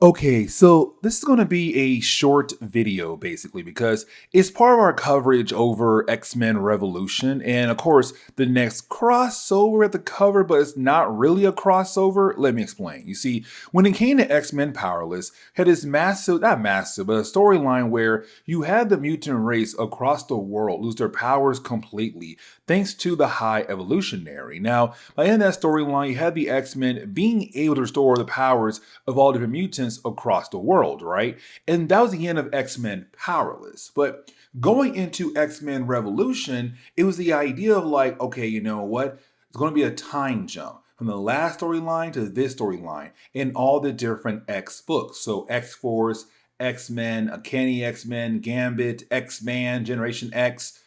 Okay, so this is going to be a short video basically because it's part of our coverage over X-Men Revolution. And of course, the next crossover at the cover, but it's not really a crossover. Let me explain. You see, when it came to X-Men Powerless, had this massive, not massive, but a storyline where you had the mutant race across the world lose their powers completely thanks to the High Evolutionary. Now, by the end of that storyline, you had the X-Men being able to restore the powers of all different mutants across the world, right? And that was the end of X-Men Powerless. But going into X-Men Revolution, it was the idea of like, okay, you know what? It's going to be a time jump from the last storyline to this storyline in all the different X books. So X-Force, X-Men, Uncanny X-Men, Gambit, X-Man, Generation X,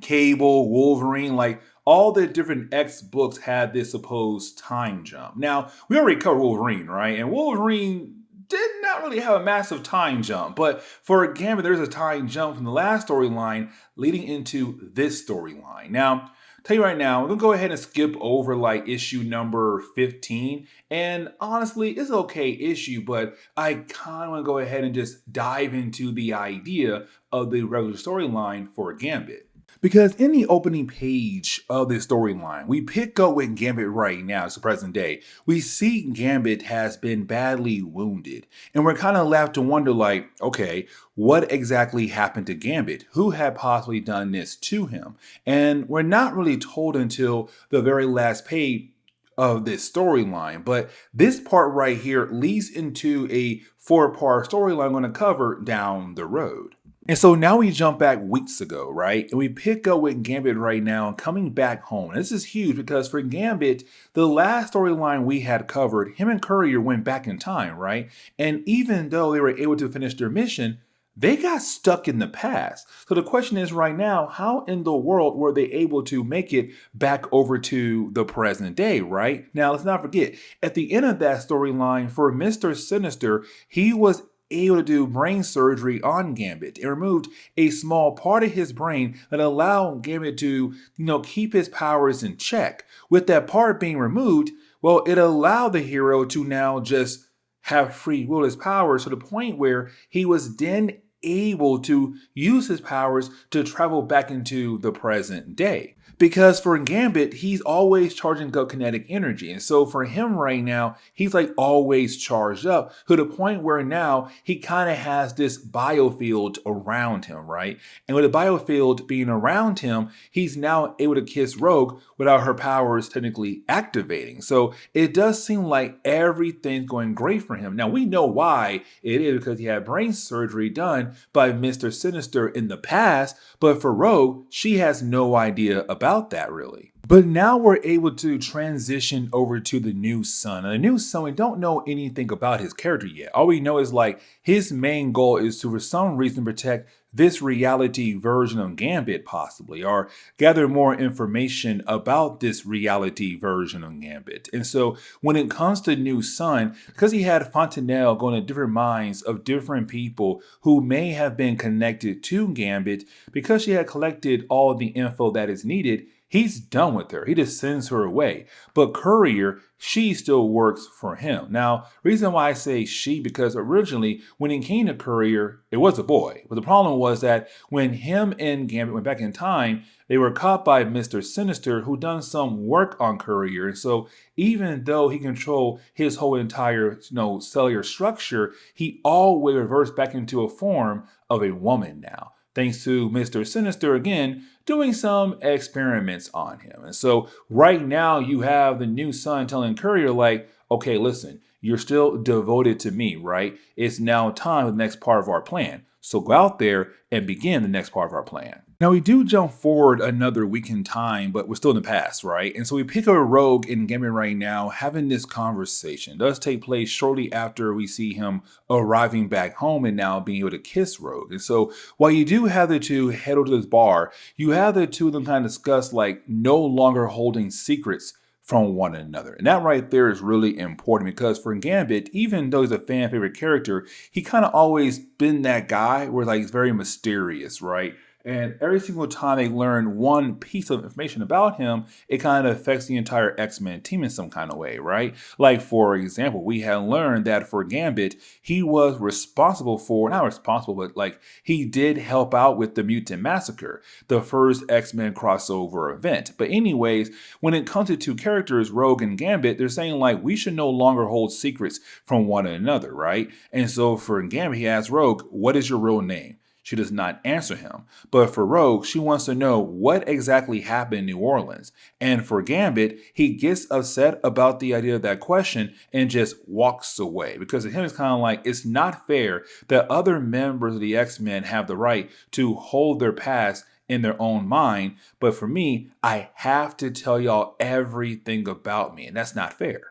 Cable, Wolverine, like all the different X books had this supposed time jump. Now, we already covered Wolverine, right? And Wolverine did not really have a massive time jump, but for Gambit, there's a time jump from the last storyline leading into this storyline. Now, tell you right now, we're gonna go ahead and skip over like issue number 15. And honestly, it's an okay issue, but I kind of want to go ahead and just dive into the idea of the regular storyline for Gambit. Because in the opening page of this storyline, we pick up with Gambit right now, it's the present day. We see Gambit has been badly wounded. And we're kind of left to wonder like, okay, what exactly happened to Gambit? Who had possibly done this to him? And we're not really told until the very last page of this storyline. But this part right here leads into a 4-part storyline I'm going to cover down the road. And so now we jump back weeks ago, right? And we pick up with Gambit right now coming back home. And this is huge because for Gambit, the last storyline we had covered, him and Courier went back in time, right? And even though they were able to finish their mission, they got stuck in the past. So the question is right now, how in the world were they able to make it back over to the present day, right? Now, let's not forget, at the end of that storyline for Mr. Sinister, he was able to do brain surgery on Gambit. It removed a small part of his brain that allowed Gambit to, keep his powers in check. With that part being removed, well, it allowed the hero to now just have free will his powers to the point where he was then able to use his powers to travel back into the present day. Because for Gambit, he's always charging up kinetic energy. And so for him right now, he's like always charged up to the point where now he kind of has this biofield around him, right? And with the biofield being around him, he's now able to kiss Rogue without her powers technically activating. So it does seem like everything's going great for him. Now we know why it is because he had brain surgery done by Mr. Sinister in the past, but for Rogue, she has no idea about that really. But now we're able to transition over to the new Son. And the new Son, we don't know anything about his character yet. All we know is like his main goal is to, for some reason, protect this reality version of Gambit possibly, or gather more information about this reality version of Gambit. And so when it comes to New Son, because he had Fontanelle going to different minds of different people who may have been connected to Gambit, because she had collected all the info that is needed, he's done with her. He just sends her away. But Courier, she still works for him. Now, reason why I say she, because originally when it came to Courier, it was a boy. But the problem was that when him and Gambit went back in time, they were caught by Mr. Sinister, who done some work on Courier. And so even though he controlled his whole entire, cellular structure, he always reversed back into a form of a woman now. Thanks to Mr. Sinister, again, doing some experiments on him. And so right now you have the new Son telling Courier like, okay, listen, you're still devoted to me, right? It's now time for the next part of our plan. So go out there and begin the next part of our plan. Now we do jump forward another week in time, but we're still in the past, right? And so we pick up Rogue and Gambit right now having this conversation. It does take place shortly after we see him arriving back home and now being able to kiss Rogue. And so while you do have the two head over to this bar, you have the two of them kind of discuss like no longer holding secrets from one another. And that right there is really important because for Gambit, even though he's a fan favorite character, he kind of always been that guy where like he's very mysterious, right? And every single time they learn one piece of information about him, it kind of affects the entire X-Men team in some kind of way, right? Like, for example, we had learned that for Gambit, he was responsible for, not responsible, but like he did help out with the Mutant Massacre, the first X-Men crossover event. But anyways, when it comes to two characters, Rogue and Gambit, they're saying like we should no longer hold secrets from one another, right? And so for Gambit, he asks Rogue, "What is your real name?" She does not answer him. But for Rogue, she wants to know what exactly happened in New Orleans. And for Gambit, he gets upset about the idea of that question and just walks away. Because to him, it's kind of like it's not fair that other members of the X-Men have the right to hold their past in their own mind. But for me, I have to tell y'all everything about me. And that's not fair.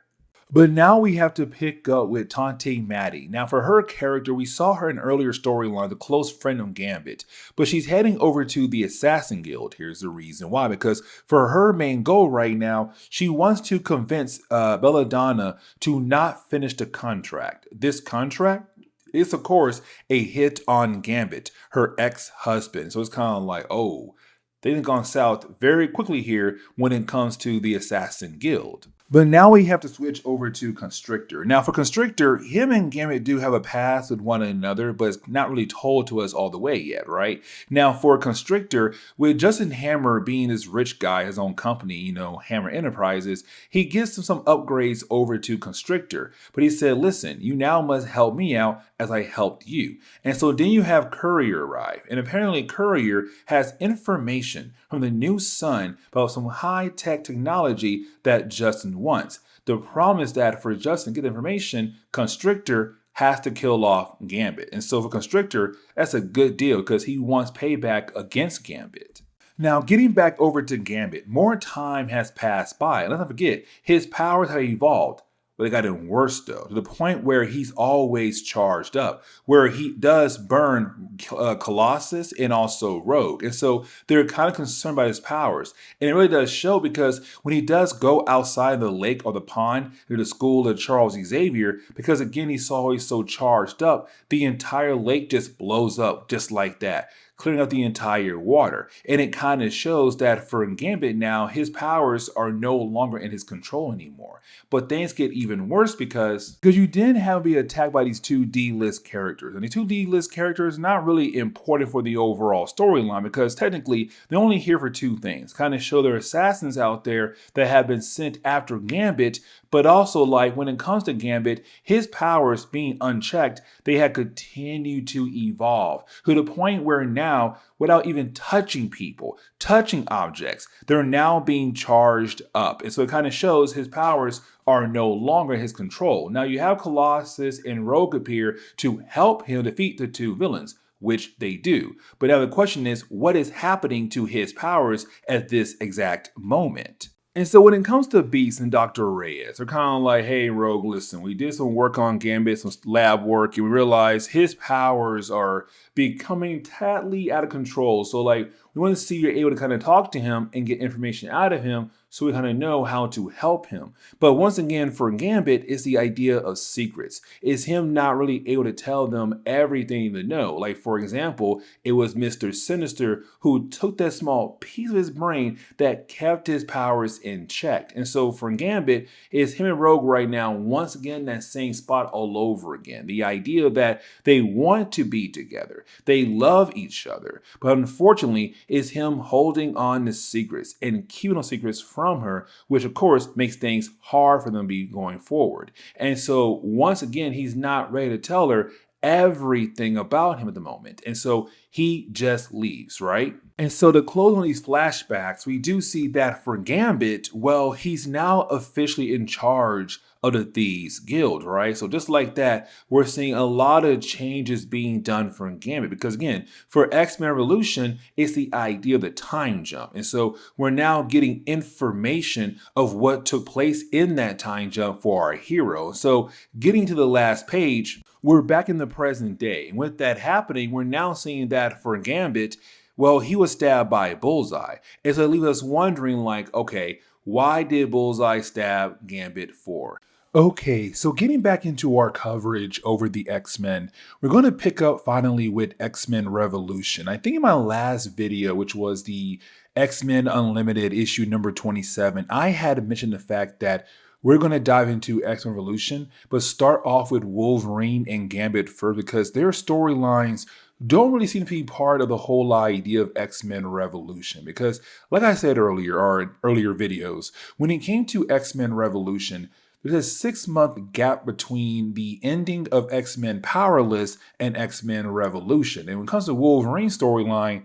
But now we have to pick up with Tante Maddie. Now, for her character, we saw her in an earlier storyline, the close friend of Gambit, but she's heading over to the Assassin Guild. Here's the reason why: because for her main goal right now, she wants to convince Belladonna to not finish the contract. This contract is, of course, a hit on Gambit, her ex-husband. So it's kind of like, oh, they've gone south very quickly here when it comes to the Assassin Guild. But now we have to switch over to Constrictor. Now for Constrictor, him and Gambit do have a past with one another, but it's not really told to us all the way yet, right? Now for Constrictor, with Justin Hammer being this rich guy, his own company, Hammer Enterprises, he gives him some upgrades over to Constrictor. But he said, listen, you now must help me out as I helped you. And so then you have Courier arrive. And apparently Courier has information from the new sun about some high-tech technology that Justin wants. The problem is that for Justin to get the information, Constrictor has to kill off Gambit. And so for Constrictor, that's a good deal because he wants payback against Gambit. Now, getting back over to Gambit, more time has passed by. And let's not forget, his powers have evolved. But it got even worse, though, to the point where he's always charged up, where he does burn Colossus and also Rogue. And so they're kind of concerned by his powers. And it really does show because when he does go outside the lake or the pond near the school of Charles Xavier, because again, he's always so charged up, the entire lake just blows up just like that, clearing up the entire water. And it kind of shows that for Gambit now, his powers are no longer in his control anymore. But things get even worse because you then have to be attacked by these two D-list characters. And the two D-list characters are not really important for the overall storyline because technically they're only here for two things. Kind of show there are assassins out there that have been sent after Gambit, but also like when it comes to Gambit, his powers being unchecked, they had continued to evolve to the point where now, without even touching people, touching objects, they're now being charged up. And so it kind of shows his powers are no longer his control. Now you have Colossus and Rogue appear to help him defeat the two villains, which they do. But now the question is, what is happening to his powers at this exact moment? And so when it comes to Beast and Dr. Reyes, they're kind of like, hey, Rogue, listen, we did some work on Gambit, some lab work, and we realized his powers are becoming totally out of control. So like, we want to see you're able to kind of talk to him and get information out of him so we kind of know how to help him. But once again, for Gambit, it's the idea of secrets. It's him not really able to tell them everything to know. Like, for example, it was Mr. Sinister who took that small piece of his brain that kept his powers in check. And so for Gambit, it's him and Rogue right now, once again, that same spot all over again. The idea that they want to be together. They love each other. But unfortunately, it's him holding on to secrets and keeping those secrets from her, which of course makes things hard for them to be going forward. And so once again, he's not ready to tell her everything about him at the moment. And so he just leaves, right? And so to close on these flashbacks, we do see that for Gambit, well, he's now officially in charge of the Thieves Guild, right? So just like that, we're seeing a lot of changes being done for Gambit because again, for X-Men Revolution, it's the idea of the time jump. And so we're now getting information of what took place in that time jump for our hero. So getting to the last page, we're back in the present day. And with that happening, we're now seeing that for Gambit, well, he was stabbed by Bullseye. And so it leaves us wondering like, okay, why did Bullseye stab Gambit for? Okay, so getting back into our coverage over the X-Men, we're going to pick up finally with X-Men Revolution. I think in my last video, which was the X-Men Unlimited issue number 27, I had mentioned the fact that we're going to dive into X-Men Revolution, but start off with Wolverine and Gambit first because their storylines don't really seem to be part of the whole idea of X-Men Revolution. Because, like I said earlier, or in earlier videos, when it came to X-Men Revolution, there's a 6 month gap between the ending of X-Men Powerless and X-Men Revolution. And when it comes to Wolverine's storyline,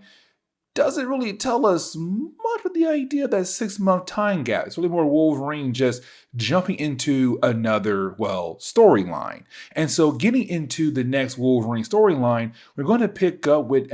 doesn't really tell us much of the idea of that 6 month time gap. It's really more Wolverine just jumping into another, well, storyline. And so getting into the next Wolverine storyline, we're going to pick up with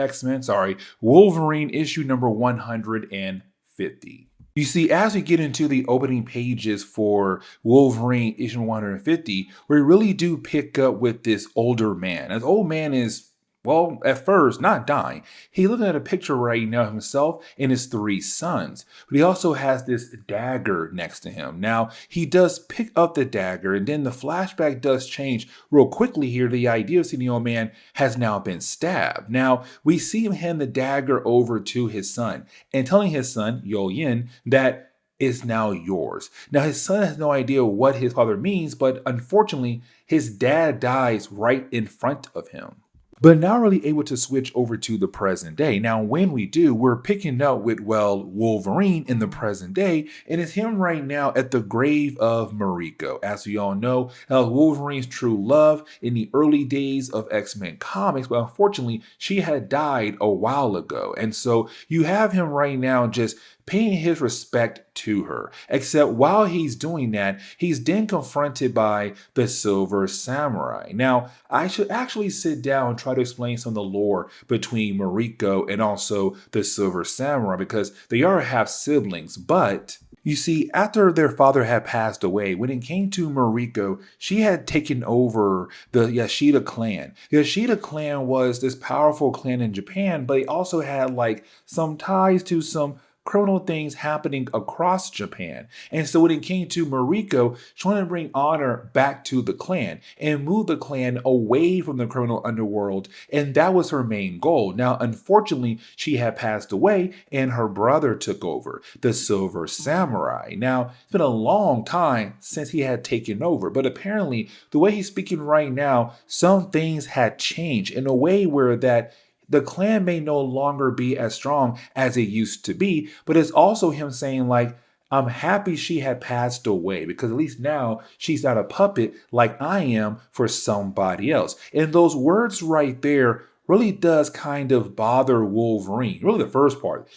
Wolverine issue number 150. You see, as we get into the opening pages for Wolverine issue 150, we really do pick up with this older man. This old man is, well, at first, not dying. He's looking at a picture right now of himself and his three sons. But he also has this dagger next to him. Now, he does pick up the dagger, and then the flashback does change real quickly here. The idea of seeing the old man has now been stabbed. Now, we see him hand the dagger over to his son and telling his son, Yo Yin, that is now yours. Now, his son has no idea what his father means, but unfortunately, his dad dies right in front of him. But now really able to switch over to the present day. Now, when we do, we're picking up with, well, Wolverine in the present day, and it's him right now at the grave of Mariko. As we all know, Wolverine's true love in the early days of X-Men comics, but unfortunately, she had died a while ago. And so you have him right now just paying his respect to her. Except while he's doing that, he's then confronted by the Silver Samurai. Now, I should actually sit down and try to explain some of the lore between Mariko and also the Silver Samurai because they are half siblings, but you see, after their father had passed away, when it came to Mariko, she had taken over the Yashida clan. The Yashida clan was this powerful clan in Japan, but they also had like some ties to some criminal things happening across Japan. And so when it came to Mariko, she wanted to bring honor back to the clan and move the clan away from the criminal underworld. And that was her main goal. Now, unfortunately, she had passed away and her brother took over, the Silver Samurai. Now, it's been a long time since he had taken over, but apparently the way he's speaking right now, some things had changed in a way where that the clan may no longer be as strong as it used to be, but it's also him saying like, I'm happy she had passed away because at least now she's not a puppet like I am for somebody else. And those words right there really does kind of bother Wolverine. Really the first part,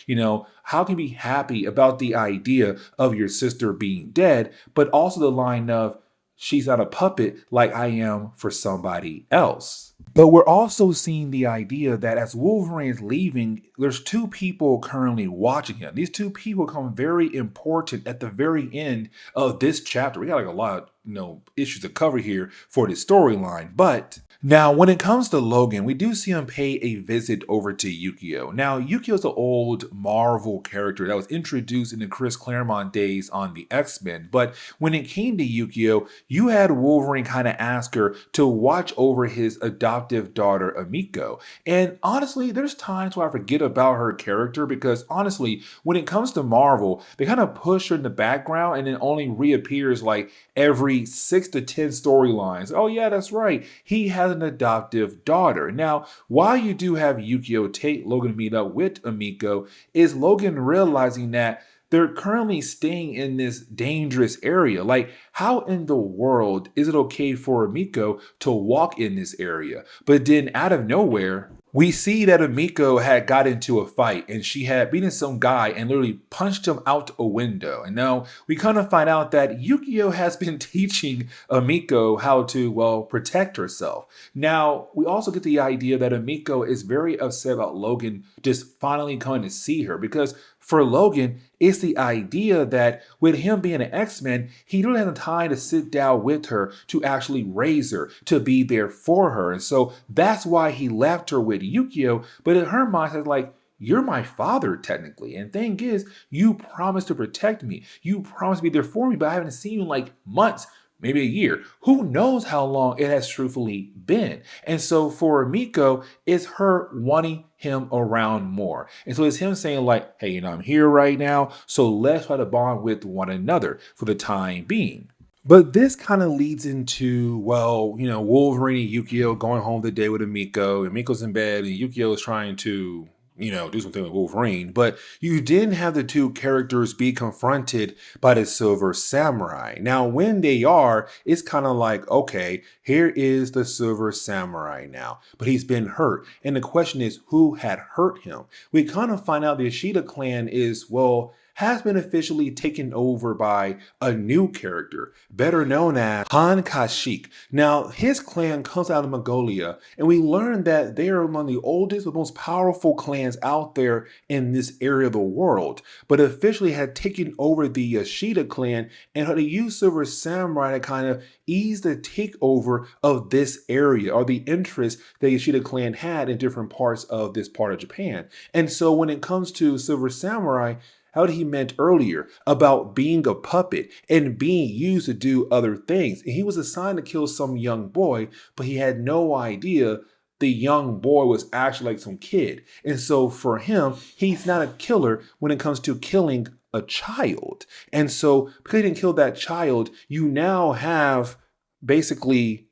how can you be happy about the idea of your sister being dead, but also the line of, she's not a puppet like I am for somebody else. But we're also seeing the idea that as Wolverine is leaving, there's two people currently watching him. These two people become very important at the very end of this chapter. We got like a lot of issues to cover here for this storyline. But now when it comes to Logan, we do see him pay a visit over to Yukio. Now, Yukio's an old Marvel character that was introduced in the Chris Claremont days on the X-Men. But when it came to Yukio, you had Wolverine kind of ask her to watch over his adoptive daughter, Amiko. And honestly, there's times where I forget about her character because honestly, when it comes to Marvel, they kind of push her in the background and then only reappears like every 6 to 10 storylines. Oh yeah, that's right. He has an adoptive daughter. Now, while you do have Yukio take Logan to meet up with Amiko, is Logan realizing that they're currently staying in this dangerous area. Like, how in the world is it okay for Amiko to walk in this area? But then out of nowhere, we see that Amiko had got into a fight and she had beaten some guy and literally punched him out a window. And now we kind of find out that Yukio has been teaching Amiko how to, well, protect herself. Now, we also get the idea that Amiko is very upset about Logan just finally coming to see her because for Logan, it's the idea that with him being an X-Men, he didn't have the time to sit down with her to actually raise her, to be there for her. And so that's why he left her with Yukio. But in her mind, it's like, you're my father, technically. And thing is, you promised to protect me. You promised to be there for me, but I haven't seen you in like months. maybe a year. Who knows how long it has truthfully been? And so for Miko, it's her wanting him around more. And so it's him saying, like, hey, I'm here right now. So let's try to bond with one another for the time being. But this kind of leads into, well, Wolverine and Yukio going home the day with Miko, and Miko's in bed, and Yukio is trying to, do something with Wolverine. But you didn't have the two characters be confronted by the Silver Samurai. Now, when they are, it's kind of like, okay, here is the Silver Samurai now, but he's been hurt. And the question is, who had hurt him? We kind of find out the Ishida clan is, well, has been officially taken over by a new character, better known as Han Kashyyyk. Now, his clan comes out of Mongolia, and we learn that they are one of the oldest and most powerful clans out there in this area of the world, but officially had taken over the Ishida clan and had to use Silver Samurai to kind of ease the takeover of this area, or the interest the Ishida clan had in different parts of this part of Japan. And so when it comes to Silver Samurai, how he meant earlier about being a puppet and being used to do other things. And he was assigned to kill some young boy, but he had no idea the young boy was actually like some kid. And so for him, he's not a killer when it comes to killing a child. And so because he didn't kill that child, you now have basically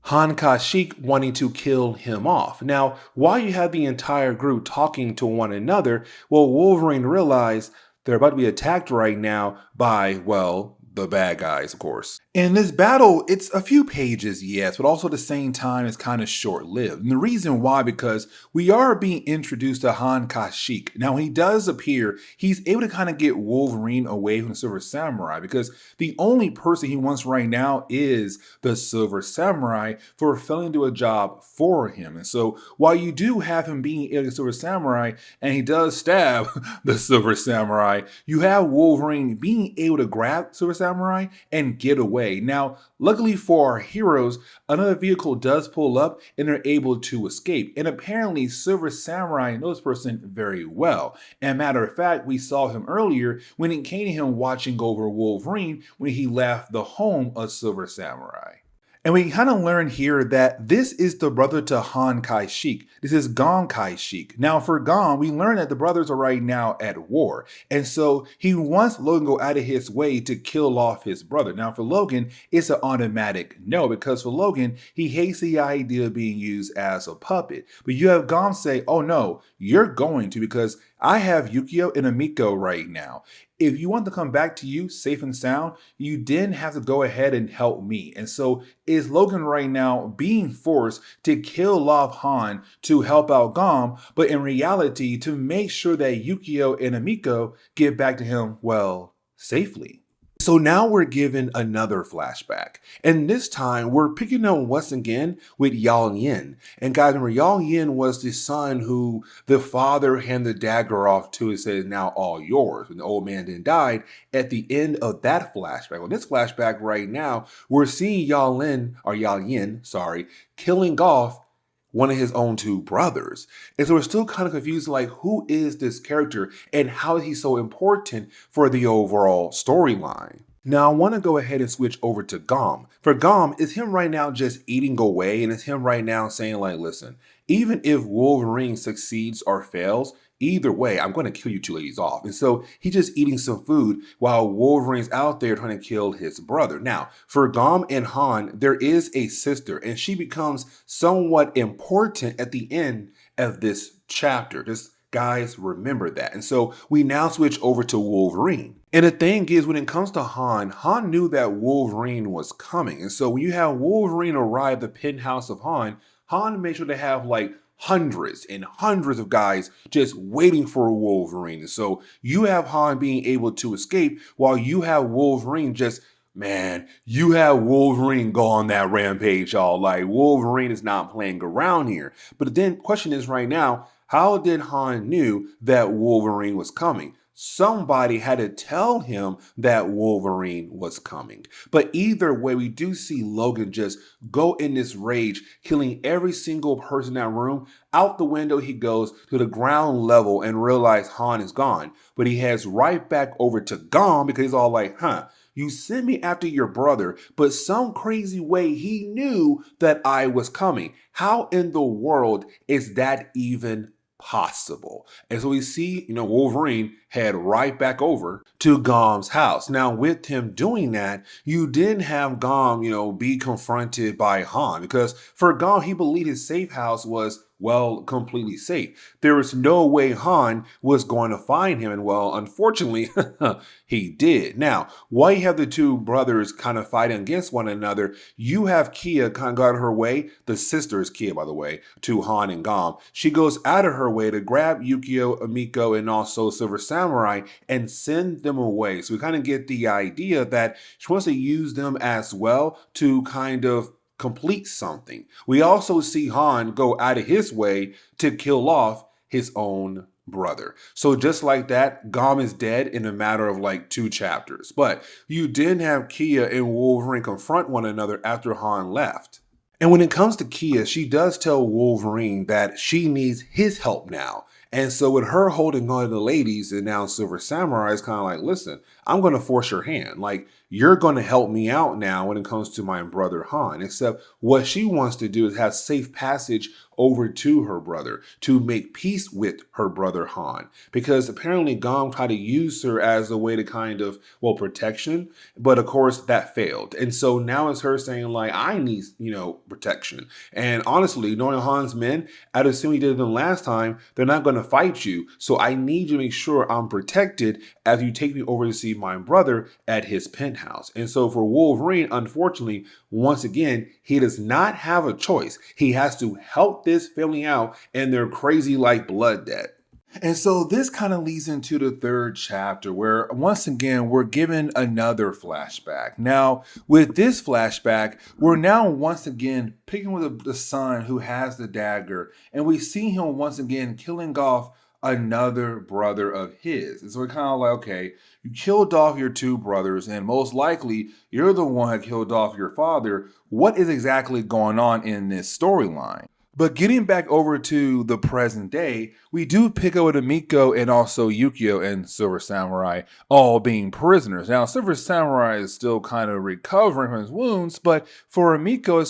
Han Kashyyyk wanting to kill him off. Now, while you have the entire group talking to one another, well, Wolverine realized they're about to be attacked right now by, well, the bad guys, of course. In this battle, it's a few pages, yes, but also at the same time, it's kind of short-lived. And the reason why, because we are being introduced to Han Kashyyyk. Now, when he does appear, he's able to kind of get Wolverine away from the Silver Samurai, because the only person he wants right now is the Silver Samurai for failing to do a job for him. And so while you do have him being a Silver Samurai, and he does stab the Silver Samurai, you have Wolverine being able to grab Silver Samurai and get away. Now, luckily for our heroes, another vehicle does pull up and they're able to escape. And apparently Silver Samurai knows this person very well. And matter of fact, we saw him earlier when it came to him watching over Wolverine when he left the home of Silver Samurai. And we kind of learn here that this is the brother to Han Kashyyyk. This is Gon Kashyyyk. Now for Gon, we learn that the brothers are right now at war. And so he wants Logan to go out of his way to kill off his brother. Now for Logan, it's an automatic no, because for Logan, he hates the idea of being used as a puppet. But you have Gon say, oh no, you're going to, because I have Yukio and Miko right now. If you want to come back to you safe and sound, you didn't have to go ahead and help me. And so is Logan right now being forced to kill off Han to help out Gon, but in reality to make sure that Yukio and Miko get back to him, well, safely. So now we're given another flashback, and this time we're picking up once again with Yao Yin. And guys, remember, Yao Yin was the son who the father handed the dagger off to and said, now all yours, when the old man then died at the end of that flashback. On this flashback right now, we're seeing Yao Yin, killing off one of his own two brothers. And so we're still kind of confused, like, who is this character and how is he so important for the overall storyline? Now, I want to go ahead and switch over to Gom. For Gom, is him right now just eating away, and it's him right now saying, like, listen, even if Wolverine succeeds or fails, either way, I'm going to kill you two ladies off. And so he's just eating some food while Wolverine's out there trying to kill his brother. Now, for Gom and Han, there is a sister, and she becomes somewhat important at the end of this chapter. Just guys, remember that. And so we now switch over to Wolverine. And the thing is, when it comes to Han, Han knew that Wolverine was coming. And so when you have Wolverine arrive at the penthouse of Han, Han made sure to have like hundreds and hundreds of guys just waiting for Wolverine. And so you have Han being able to escape while you have Wolverine just, man, you have Wolverine go on that rampage, y'all. Like, Wolverine is not playing around here. But then question is right now, how did Han knew that Wolverine was coming? Somebody had to tell him that Wolverine was coming. But either way, we do see Logan just go in this rage, killing every single person in that room. Out the window he goes to the ground level and realizes Han is gone. But he heads right back over to Gon because he's all like, You sent me after your brother, but some crazy way he knew that I was coming. How in the world is that even possible? And so we see, Wolverine head right back over to Gom's house. Now, with him doing that, you didn't have Gom, be confronted by Han because for Gom, he believed his safe house was, well, completely safe. There was no way Han was going to find him. And well, unfortunately, he did. Now, while you have the two brothers kind of fighting against one another, you have Kia kind of got her way. The sister is Kia, by the way, to Han and Gom. She goes out of her way to grab Yukio, Amiko, and also Silver Samurai and send them away. So we kind of get the idea that she wants to use them as well to kind of complete something. We also see Han go out of his way to kill off his own brother. So just like that, Gom is dead in a matter of like 2 chapters. But you didn't have Kia and Wolverine confront one another after Han left. And when it comes to Kia, she does tell Wolverine that she needs his help now. And so with her holding on to the ladies and now Silver Samurai is kind of like, listen, I'm going to force your hand. Like, you're going to help me out now when it comes to my brother Han. Except what she wants to do is have safe passage over to her brother to make peace with her brother Han. Because apparently Gom tried to use her as a way to kind of, well, protection. But of course that failed. And so now it's her saying like, I need, protection. And honestly, knowing Han's men, I'd assume he did them last time, they're not going to fight you. So I need you to make sure I'm protected as you take me over to see my brother at his penthouse. And so for Wolverine, unfortunately, once again, he does not have a choice. He has to help this family out and their crazy like blood debt. And so this kind of leads into the 3rd chapter where once again, we're given another flashback. Now, with this flashback, we're now once again picking with the son who has the dagger, and we see him once again killing off another brother of his. And so we're kind of like, okay, you killed off your 2 brothers, and most likely you're the one who killed off your father. What is exactly going on in this storyline? But getting back over to the present day, we do pick up with Amiko and also Yukio and Silver Samurai all being prisoners. Now, Silver Samurai is still kind of recovering from his wounds, but for Amiko,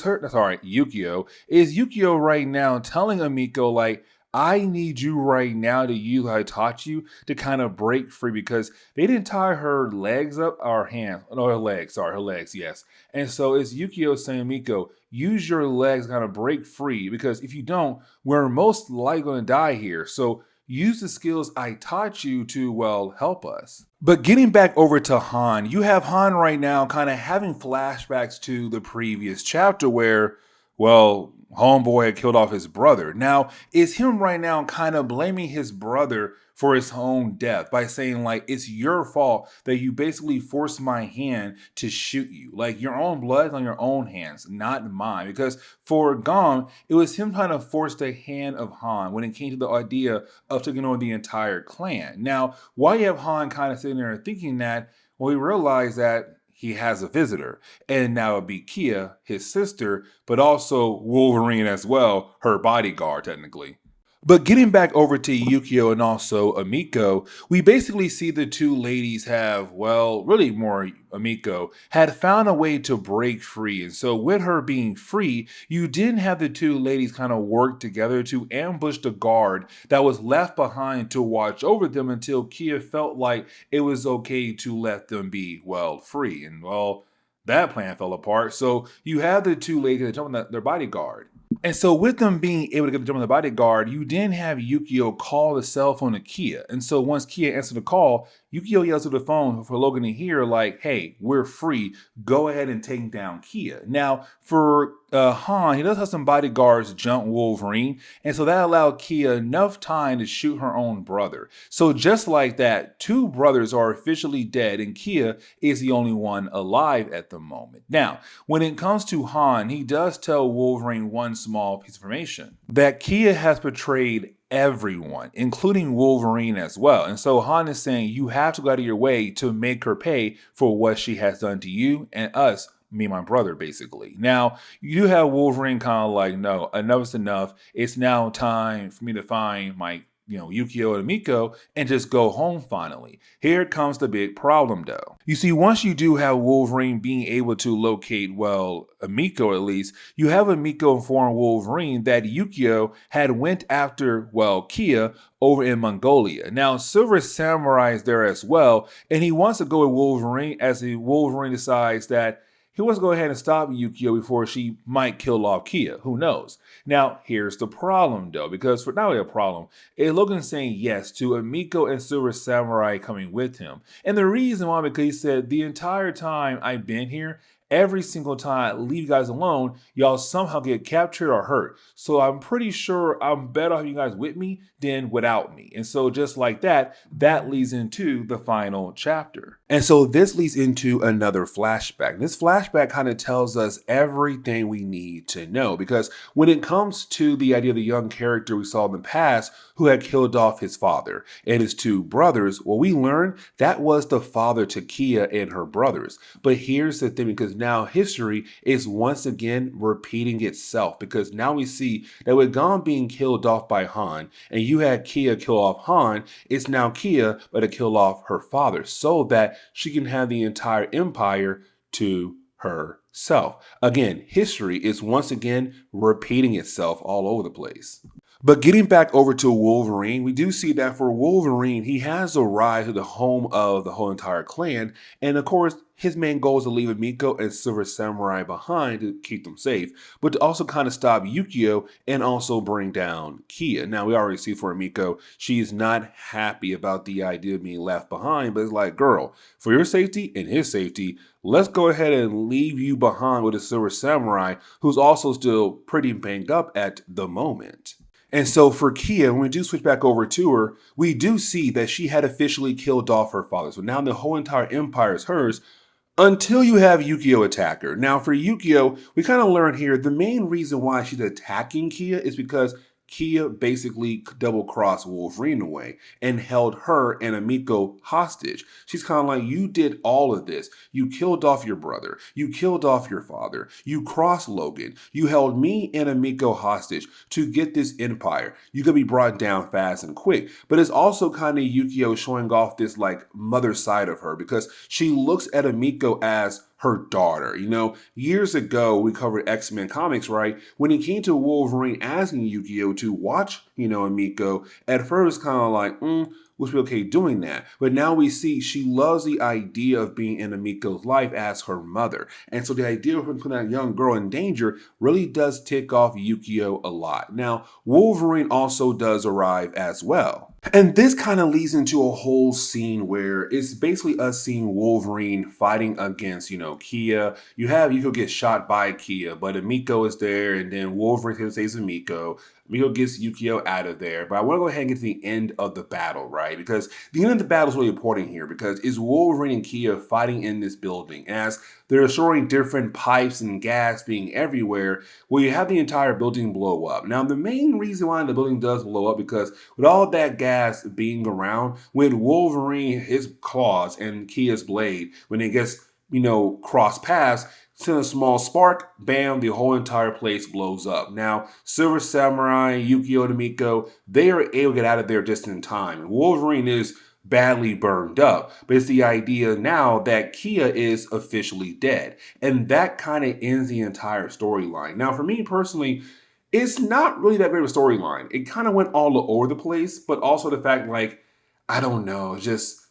Yukio, is Yukio right now telling Amiko, like, I need you right now to use what I taught you to kind of break free because they didn't tie her legs up, or hands, no, her legs, yes. And so it's Yukio saying, Miko, use your legs to kind of break free because if you don't, we're most likely going to die here. So use the skills I taught you to, well, help us. But getting back over to Han, you have Han right now kind of having flashbacks to the previous chapter where, well, homeboy had killed off his brother. Now, is him right now kind of blaming his brother for his own death by saying, like, it's your fault that you basically forced my hand to shoot you. Like, your own blood is on your own hands, not mine. Because for Gom, it was him trying to force the hand of Han when it came to the idea of taking over the entire clan. Now, why you have Han kind of sitting there thinking that, well, we realize that he has a visitor, and now it'd be Kia, his sister, but also Wolverine as well, her bodyguard technically. But getting back over to Yukio and also Amiko, we basically see the 2 ladies have, well, really more Amiko, had found a way to break free. And so with her being free, you didn't have the 2 ladies kind of work together to ambush the guard that was left behind to watch over them until Kia felt like it was okay to let them be, well, free. And well, that plan fell apart. So you have the 2 ladies that jump on their bodyguard. And so with them being able to get the jump on the bodyguard, you didn't have Yukio call the cell phone to Kia. And so once Kia answered the call, Yukio yells to the phone for Logan to hear, like, hey, we're free. Go ahead and take down Kia. Now, for Han, he does have some bodyguards jump Wolverine. And so that allowed Kia enough time to shoot her own brother. So just like that, 2 brothers are officially dead and Kia is the only one alive at the moment. Now, when it comes to Han, he does tell Wolverine one small piece of information, that Kia has betrayed everyone, including Wolverine as well. And so Han is saying you have to go out of your way to make her pay for what she has done to you and us, me and my brother, basically. Now, you do have Wolverine kind of like, no, enough is enough. It's now time for me to find my Yukio and Miko and just go home finally. Here comes the big problem though. You see, once you do have Wolverine being able to locate, well, Miko at least, you have Miko inform Wolverine that Yukio had went after, well, Kia over in Mongolia. Now, Silver Samurai is there as well, and he wants to go with Wolverine as the Wolverine decides that he wants to go ahead and stop Yukio before she might kill off Kia. Who knows? Now, here's the problem, though, because for not only a problem, is Logan saying yes to Amiko and Silver Samurai coming with him. And the reason why, because he said, the entire time I've been here, every single time I leave you guys alone, y'all somehow get captured or hurt. So I'm pretty sure I'm better off you guys with me than without me. And so just like that, that leads into the final chapter. And so this leads into another flashback. This flashback kind of tells us everything we need to know, because when it comes to the idea of the young character we saw in the past who had killed off his father and his two brothers, well, we learned that was the father to Kia and her brothers. But here's the thing, because now history is once again repeating itself, because now we see that with Gon being killed off by Han and you had Kia kill off Han, it's now Kia but to kill off her father so that she can have the entire empire to herself. Again, history is once again repeating itself all over the place. But getting back over to Wolverine, we do see that for Wolverine, he has arrived to the home of the whole entire clan. And of course, his main goal is to leave Miko and Silver Samurai behind to keep them safe, but to also kind of stop Yukio and also bring down Kia. Now, we already see for Miko, she's not happy about the idea of being left behind, but it's like, girl, for your safety and his safety, let's go ahead and leave you behind with the Silver Samurai, who's also still pretty banged up at the moment. And so for Kia, when we do switch back over to her, we do see that she had officially killed off her father. So now the whole entire empire is hers until you have Yukio attack her. Now for Yukio, we kind of learn here the main reason why she's attacking Kia is because Kia basically double-crossed Wolverine away and held her and Amiko hostage. She's kind of like, you did all of this. You killed off your brother. You killed off your father. You crossed Logan. You held me and Amiko hostage to get this empire. You could be brought down fast and quick. But it's also kind of Yukio showing off this like mother side of her, because she looks at Amiko as her daughter. Years ago, we covered X-Men comics, right? When it came to Wolverine asking Yukio to watch, Miko, at first kind of like, was we okay doing that? But now we see she loves the idea of being in Miko's life as her mother. And so the idea of putting that young girl in danger really does tick off Yukio a lot. Now, Wolverine also does arrive as well. And this kind of leads into a whole scene where it's basically us seeing Wolverine fighting against, Kia. You have Yukio get shot by Kia, but Miko is there, and then Wolverine saves Miko. Miko gets Yukio out of there. But I want to go ahead and get to the end of the battle, right? Because the end of the battle is really important here, because it's Wolverine and Kia fighting in this building. As they're showing different pipes and gas being everywhere, well, you have the entire building blow up. Now, the main reason why the building does blow up, because with all that gas being around, when Wolverine, his claws, and Kia's blade, when it gets, cross paths, send a small spark, bam, the whole entire place blows up. Now, Silver Samurai, Yukio and Miko, they are able to get out of there just in time. Wolverine is badly burned up, but it's the idea now that Kia is officially dead. And that kind of ends the entire storyline. Now, for me personally, it's not really that great of a storyline. It kind of went all over the place, but also the fact, I don't know, just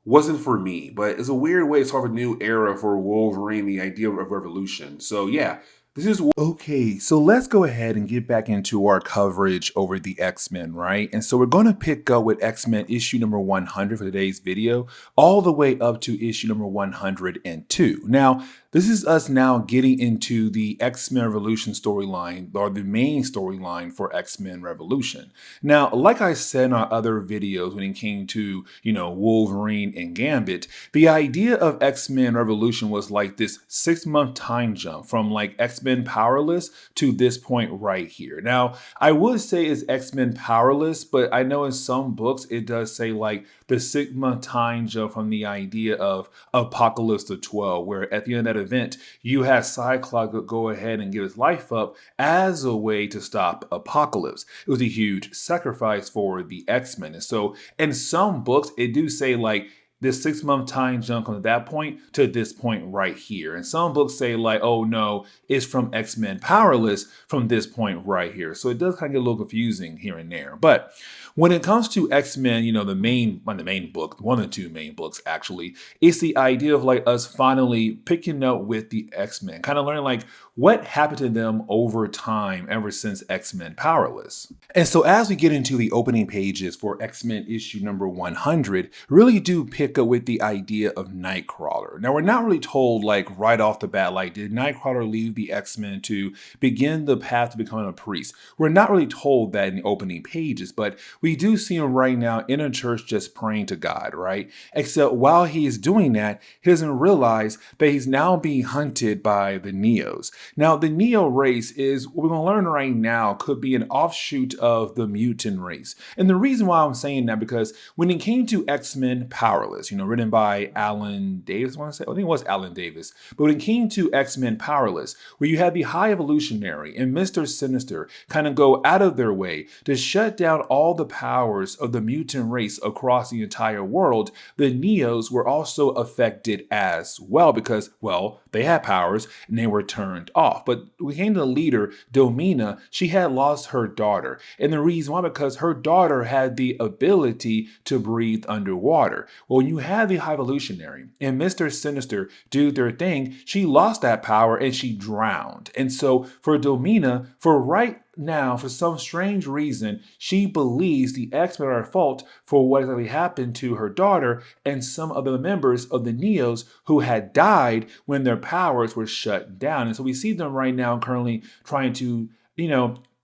wasn't for me. But it's a weird way to start a new era for Wolverine, the idea of revolution. So yeah, this is okay. So let's go ahead and get back into our coverage over the X-Men, right? And so we're going to pick up with X-Men issue number 100 for today's video, all the way up to issue number 102. Now, this is us now getting into the X-Men Revolution storyline, or the main storyline for X-Men Revolution. Now, like I said in our other videos when it came to, Wolverine and Gambit, the idea of X-Men Revolution was like this 6-month time jump from X-Men Powerless to this point right here. Now, I would say it's X-Men Powerless, but I know in some books it does say the 6-month time jump from the idea of Apocalypse to 12, where at the end of that event, you had Cyclops go ahead and give his life up as a way to stop Apocalypse. It was a huge sacrifice for the X-Men. And so in some books, it do say like, this 6 month time jump from that point to this point right here. And some books say like, oh no, it's from X-Men Powerless from this point right here. So it does kind of get a little confusing here and there. But when it comes to X-Men, you know, one of the two main books actually, it's the idea of like us finally picking up with the X-Men, kind of learning like what happened to them over time ever since X-Men Powerless. And so as we get into the opening pages for X-Men issue number 100, really do pick up with the idea of Nightcrawler. Now we're not really told like right off the bat, like did Nightcrawler leave the X-Men to begin the path to becoming a priest? We're not really told that in the opening pages, but we do see him right now in a church just praying to God, right? Except while he is doing that, he doesn't realize that he's now being hunted by the Neos. Now, the Neo race is, what we're going to learn right now, could be an offshoot of the mutant race. And the reason why I'm saying that, because when it came to X-Men Powerless, you know, written by Alan Davis, I think it was Alan Davis, but when it came to X-Men Powerless, where you had the High Evolutionary and Mr. Sinister kind of go out of their way to shut down all the powers of the mutant race across the entire world, the Neos were also affected as well because, well, they had powers and they were turned off. But we came to the leader, Domina, she had lost her daughter. And the reason why, because her daughter had the ability to breathe underwater. Well, when you had the High Evolutionary and Mr. Sinister do their thing, she lost that power and she drowned. And so for Domina, for right now, for some strange reason, she believes the X-Men are at fault for what exactly happened to her daughter and some of the members of the Neos who had died when their powers were shut down. And so we see them right now currently trying to,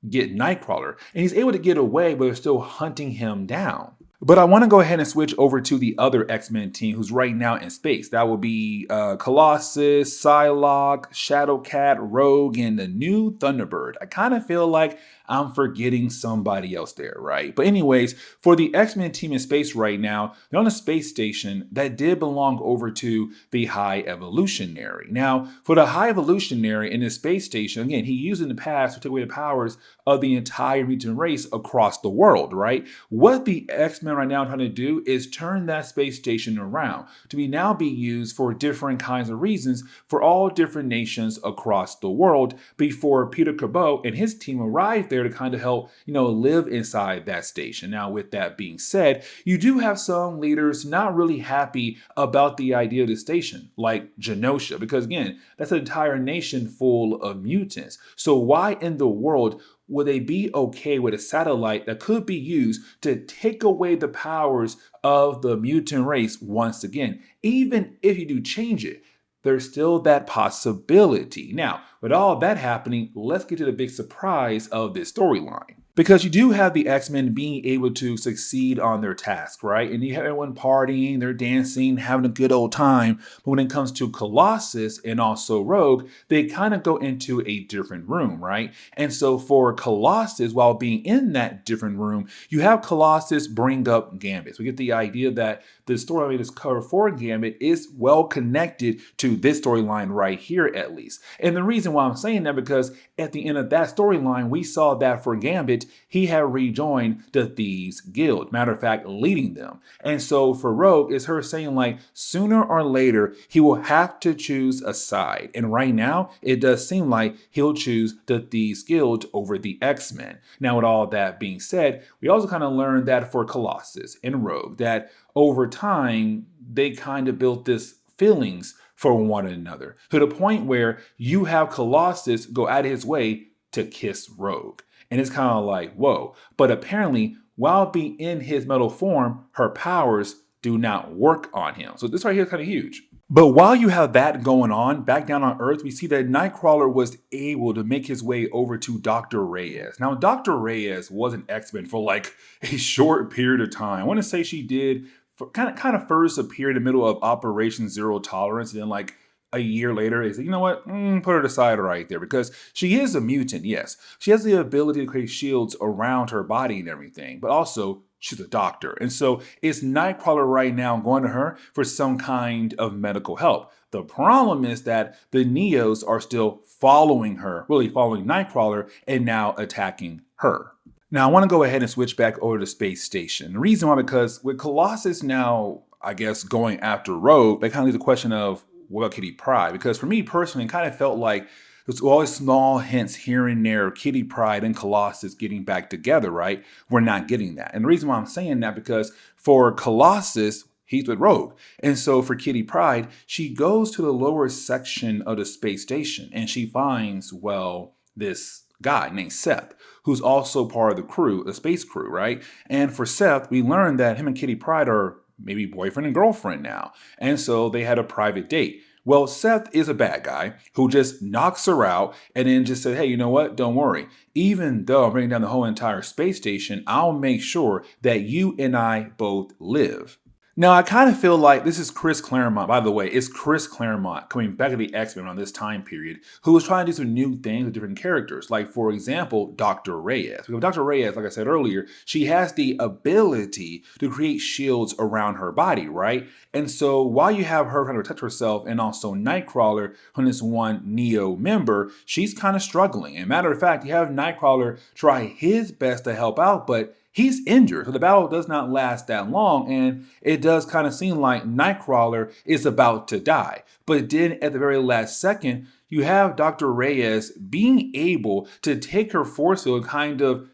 get Nightcrawler. And he's able to get away, but they're still hunting him down. But I want to go ahead and switch over to the other X-Men team who's right now in space. That will be Colossus, Psylocke, Shadowcat, Rogue, and the new Thunderbird. I kind of feel like I'm forgetting somebody else there, right? But anyways, for the X-Men team in space right now, they're on a space station that did belong over to the High Evolutionary. Now, for the High Evolutionary in this space station, again, he used in the past to take away the powers of the entire mutant race across the world, right? What the X-Men right now are trying to do is turn that space station around to now be used for different kinds of reasons for all different nations across the world before Peter Cabot and his team arrive there to kind of help, live inside that station. Now, with that being said, you do have some leaders not really happy about the idea of the station, like Genosha, because again, that's an entire nation full of mutants. So why in the world would they be okay with a satellite that could be used to take away the powers of the mutant race once again? Even if you do change it, there's still that possibility. Now, with all that happening, let's get to the big surprise of this storyline. Because you do have the X-Men being able to succeed on their task, right? And you have everyone partying, they're dancing, having a good old time. But when it comes to Colossus and also Rogue, they kind of go into a different room, right? And so for Colossus, while being in that different room, you have Colossus bring up Gambit. So we get the idea that the storyline that's covered for Gambit is well connected to this storyline right here, at least. And the reason why I'm saying that, because at the end of that storyline, we saw that for Gambit, he had rejoined the Thieves Guild. Matter of fact, leading them. And so for Rogue, it's her saying like, sooner or later, he will have to choose a side. And right now, it does seem like he'll choose the Thieves Guild over the X-Men. Now, with all that being said, we also kind of learned that for Colossus and Rogue, that over time, they kind of built this feelings for one another to the point where you have Colossus go out of his way to kiss Rogue. And it's kind of like, whoa. But apparently, while being in his metal form, her powers do not work on him. So this right here is kind of huge. But while you have that going on, back down on Earth, we see that Nightcrawler was able to make his way over to Dr. Reyes. Now, Dr. Reyes was an X-Men for like a short period of time. I want to say she did kind of first appear in the middle of Operation Zero Tolerance, and then like a year later, they said, you know what, put her aside right there, because she is a mutant, yes. She has the ability to create shields around her body and everything, but also She's a doctor. And so it's Nightcrawler right now going to her for some kind of medical help. The problem is that the Neos are still following her, really following Nightcrawler, and now attacking her. Now, I want to go ahead and switch back over to Space Station. The reason why, because with Colossus now, I guess, going after Rogue, that kind of leaves the question of, what about Kitty Pryde? Because for me personally, it kind of felt like there's always small hints here and there of Kitty Pryde and Colossus getting back together, right? We're not getting that. And the reason why I'm saying that, because for Colossus, he's with Rogue. And so for Kitty Pryde, she goes to the lower section of the space station and she finds, well, this guy named Seth, who's also part of the crew, the space crew, right? And for Seth, we learned that him and Kitty Pryde are maybe boyfriend and girlfriend now. And so they had a private date. Well, Seth is a bad guy who just knocks her out and then just said, hey, you know what? Don't worry. Even though I'm bringing down the whole entire space station, I'll make sure that you and I both live. Now, I kind of feel like this is Chris Claremont. By the way, it's Chris Claremont coming back to the X-Men around this time period, who was trying to do some new things with different characters. Like, for example, Dr. Reyes. Because Dr. Reyes, like I said earlier, she has the ability to create shields around her body, right? And so while you have her trying to protect herself and also Nightcrawler from this one Neo member, she's kind of struggling. And matter of fact, you have Nightcrawler try his best to help out, but he's injured, so the battle does not last that long, and it does kind of seem like Nightcrawler is about to die. But then at the very last second, you have Dr. Reyes being able to take her force field and kind of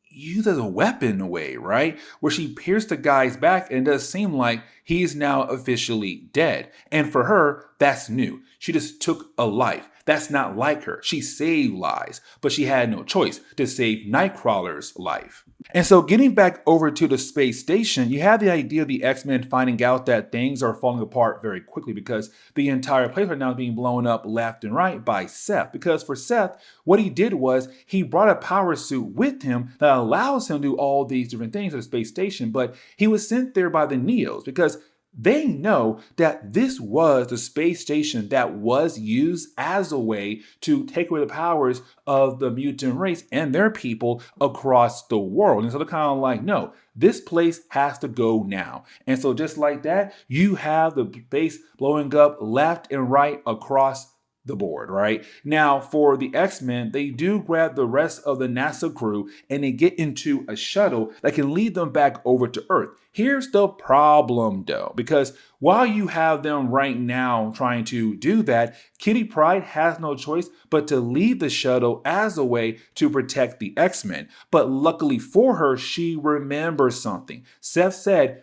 use as a weapon in a way, right? Where she pierced the guy's back and it does seem like he's now officially dead. And for her, that's new. She just took a life. That's not like her. She saved lives, but she had no choice to save Nightcrawler's life. And so getting back over to the space station, you have the idea of the X-Men finding out that things are falling apart very quickly because the entire place right now is being blown up left and right by Seth. Because for Seth, what he did was he brought a power suit with him that allows him to do all these different things at the space station, but he was sent there by the Neos because they know that this was the space station that was used as a way to take away the powers of the mutant race and their people across the world. And so they're kind of like, no, this place has to go now. And so just like that, you have the base blowing up left and right across the board, right? Now, for the X-Men, they do grab the rest of the NASA crew and they get into a shuttle that can lead them back over to Earth. Here's the problem though, because while you have them right now trying to do that, Kitty Pryde has no choice but to leave the shuttle as a way to protect the X-Men. But luckily for her, she remembers something. Seth said,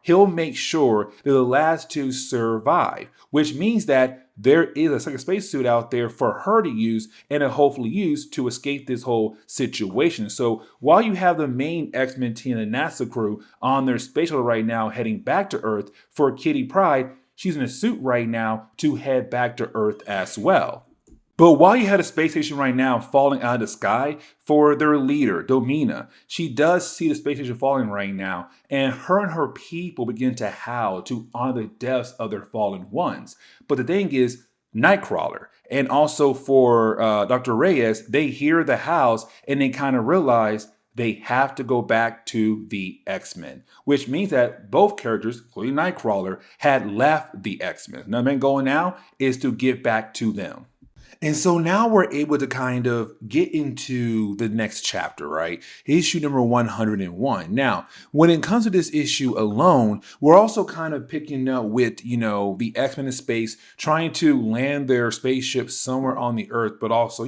he'll make sure that the last two survive, which means that there is a second spacesuit out there for her to use and to hopefully use to escape this whole situation. So while you have the main X-Men team and the NASA crew on their space shuttle right now heading back to Earth, for Kitty Pryde, she's in a suit right now to head back to Earth as well. But while you had a space station right now falling out of the sky, for their leader, Domina, she does see the space station falling right now, and her people begin to howl to honor the deaths of their fallen ones. But the thing is, Nightcrawler, and also for Dr. Reyes, they hear the howls and they kind of realize they have to go back to the X-Men, which means that both characters, including Nightcrawler, had left the X-Men. Now, the main goal now is to get back to them. And so now we're able to kind of get into the next chapter, right? Issue number 101. Now, when it comes to this issue alone, we're also kind of picking up with, the X-Men in space trying to land their spaceship somewhere on the Earth, but also,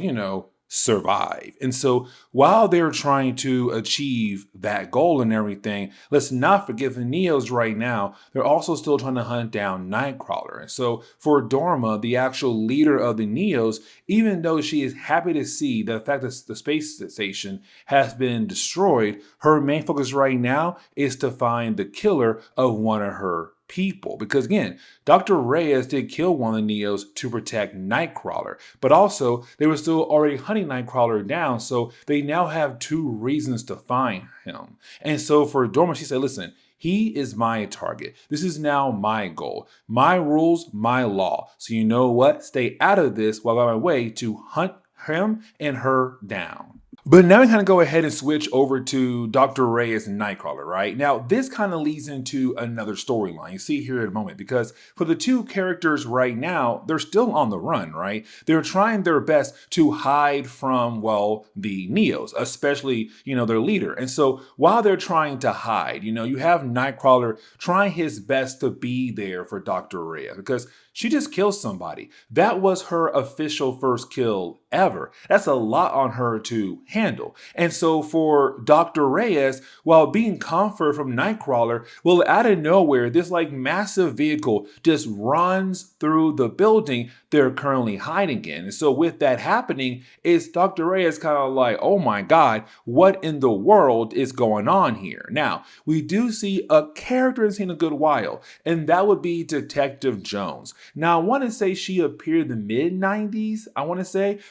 survive. And so while they're trying to achieve that goal and everything, let's not forget the Neos right now, they're also still trying to hunt down Nightcrawler. And so for Dorma, the actual leader of the Neos, even though she is happy to see the fact that the space station has been destroyed, her main focus right now is to find the killer of one of her people. Because again, Dr. Reyes did kill one of the Neos to protect Nightcrawler, but also they were still already hunting Nightcrawler down, so they now have two reasons to find him. And so for Dorma, she said, listen, he is my target. This is now my goal. My rules, my law. So you know what? Stay out of this while I'm on my way to hunt him and her down. But now we kind of go ahead and switch over to Dr. Reyes and Nightcrawler, right? Now, this kind of leads into another storyline. You see here in a moment, because for the two characters right now, they're still on the run, right? They're trying their best to hide from, well, the Neos, especially, their leader. And so while they're trying to hide, you have Nightcrawler trying his best to be there for Dr. Reyes because she just killed somebody. That was her official first kill ever. That's a lot on her to handle. And so for Dr. Reyes, while being comfort from Nightcrawler, well, out of nowhere, this like massive vehicle just runs through the building they're currently hiding in. And so with that happening, it's Dr. Reyes kind of like, oh my God, what in the world is going on here? Now, we do see a character in a good while, and that would be Detective Jones. Now, I want to say she appeared in the mid-90s,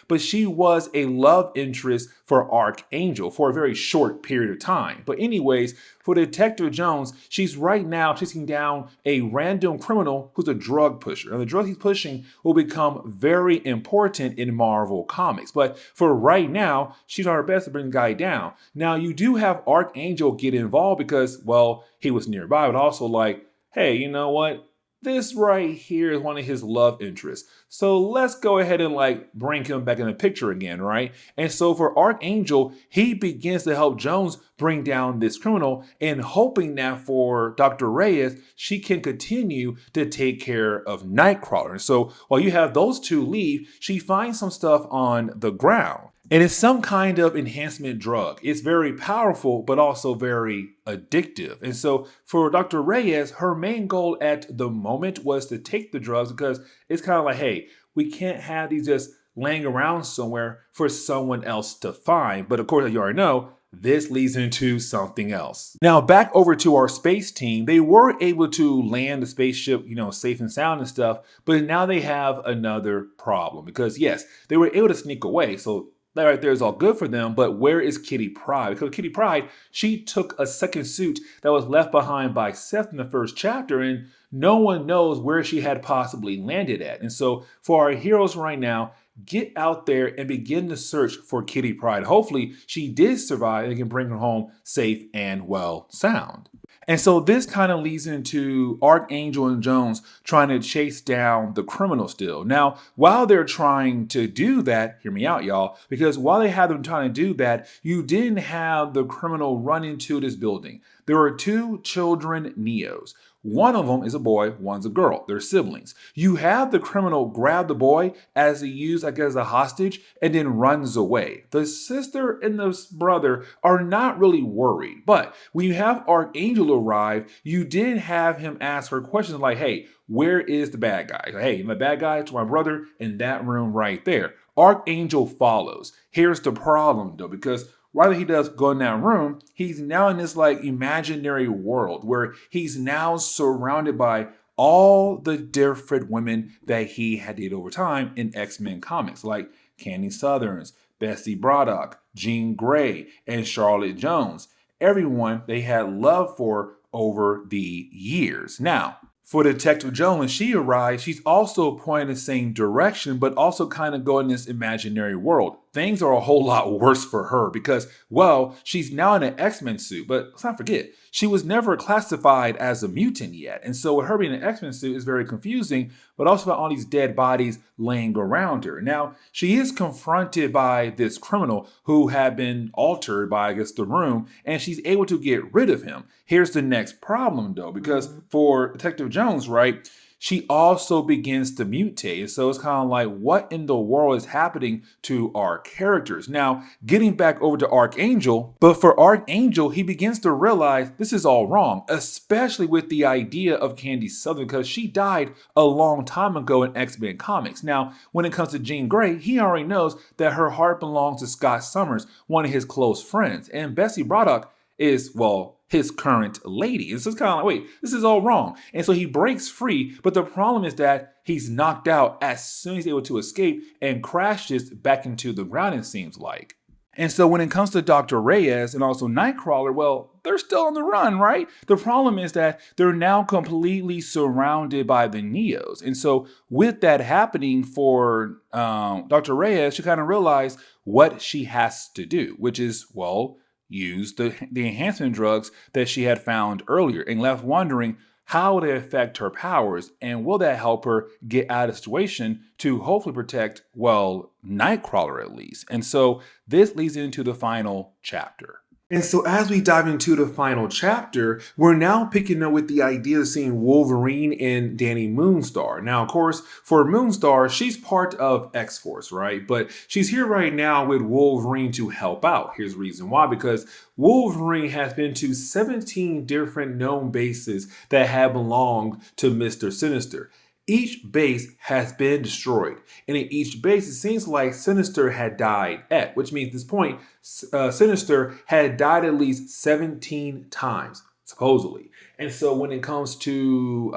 but she was a love interest for Archangel for a very short period of time. But anyways, for Detective Jones, she's right now chasing down a random criminal who's a drug pusher. And the drug he's pushing will become very important in Marvel Comics. But for right now, she's on her best to bring the guy down. Now, you do have Archangel get involved because, well, he was nearby, but also like, hey, you know what? This right here is one of his love interests. So let's go ahead and like bring him back in the picture again, right? And so for Archangel, he begins to help Jones bring down this criminal and hoping that for Dr. Reyes, she can continue to take care of Nightcrawler. And so while you have those two leave, she finds some stuff on the ground. And it's some kind of enhancement drug. It's very powerful, but also very addictive. And so for Dr. Reyes, her main goal at the moment was to take the drugs because it's kind of like, hey, we can't have these just laying around somewhere for someone else to find. But of course, as you already know, this leads into something else. Now, back over to our space team, they were able to land the spaceship, safe and sound and stuff, but now they have another problem because yes, they were able to sneak away. So that right there is all good for them, but where is Kitty Pryde? Because Kitty Pryde, she took a second suit that was left behind by Seth in the first chapter, and no one knows where she had possibly landed at. And so for our heroes right now, get out there and begin to search for Kitty Pryde. Hopefully she did survive and can bring her home safe and well sound. And so this kind of leads into Archangel and Jones trying to chase down the criminal still. Now, while they're trying to do that, hear me out, y'all, because while they had them trying to do that, you didn't have the criminal run into this building. There were two children Neos. One of them is a boy, one's a girl. They're siblings. You have the criminal grab the boy as he used, as a hostage and then runs away. The sister and the brother are not really worried. But when you have Archangel arrive, you did have him ask her questions like, hey, where is the bad guy? Like, hey, my bad guy to my brother in that room right there. Archangel follows. Here's the problem though, because rather he does go in that room, he's now in this like imaginary world where he's now surrounded by all the different women that he had dated over time in X-Men comics, like Candy Southerns, Bessie Braddock, Jean Grey, and Charlotte Jones. Everyone they had love for over the years. Now, for Detective Jones, when she arrives, she's also pointing the same direction, but also kind of going in this imaginary world. Things are a whole lot worse for her because, well, she's now in an X-Men suit, but let's not forget, she was never classified as a mutant yet. And so with her being in an X-Men suit is very confusing, but also about all these dead bodies laying around her. Now, she is confronted by this criminal who had been altered by, the room, and she's able to get rid of him. Here's the next problem, though, because for Detective Jones, right, she also begins to mutate. So it's kind of like, what in the world is happening to our characters? Now, getting back over to Archangel, but for Archangel, he begins to realize this is all wrong, especially with the idea of Candy Southern, because she died a long time ago in X-Men comics. Now, when it comes to Jean Grey, he already knows that her heart belongs to Scott Summers, one of his close friends. And Bessie Braddock is, well, his current lady. And so it's kind of like, wait, this is all wrong. And so he breaks free, but the problem is that he's knocked out as soon as he's able to escape and crashes back into the ground, it seems like. And so when it comes to Dr. Reyes and also Nightcrawler, well, they're still on the run, right? The problem is that they're now completely surrounded by the Neos. And so with that happening for Dr. Reyes, she kind of realized, what she has to do, which is, well, use the enhancement drugs that she had found earlier, and left wondering how they affect her powers, and will that help her get out of the situation to hopefully protect, well, Nightcrawler at least. And so this leads into the final chapter. And so as we dive into the final chapter, we're now picking up with the idea of seeing Wolverine and Danny Moonstar. Now, of course, for Moonstar, she's part of X-Force, right? But she's here right now with Wolverine to help out. Here's the reason why: because Wolverine has been to 17 different known bases that have belonged to Mr. Sinister. Each base has been destroyed, and in each base, it seems like Sinister had died at, which means at this point, Sinister had died at least 17 times, supposedly. And so when it comes to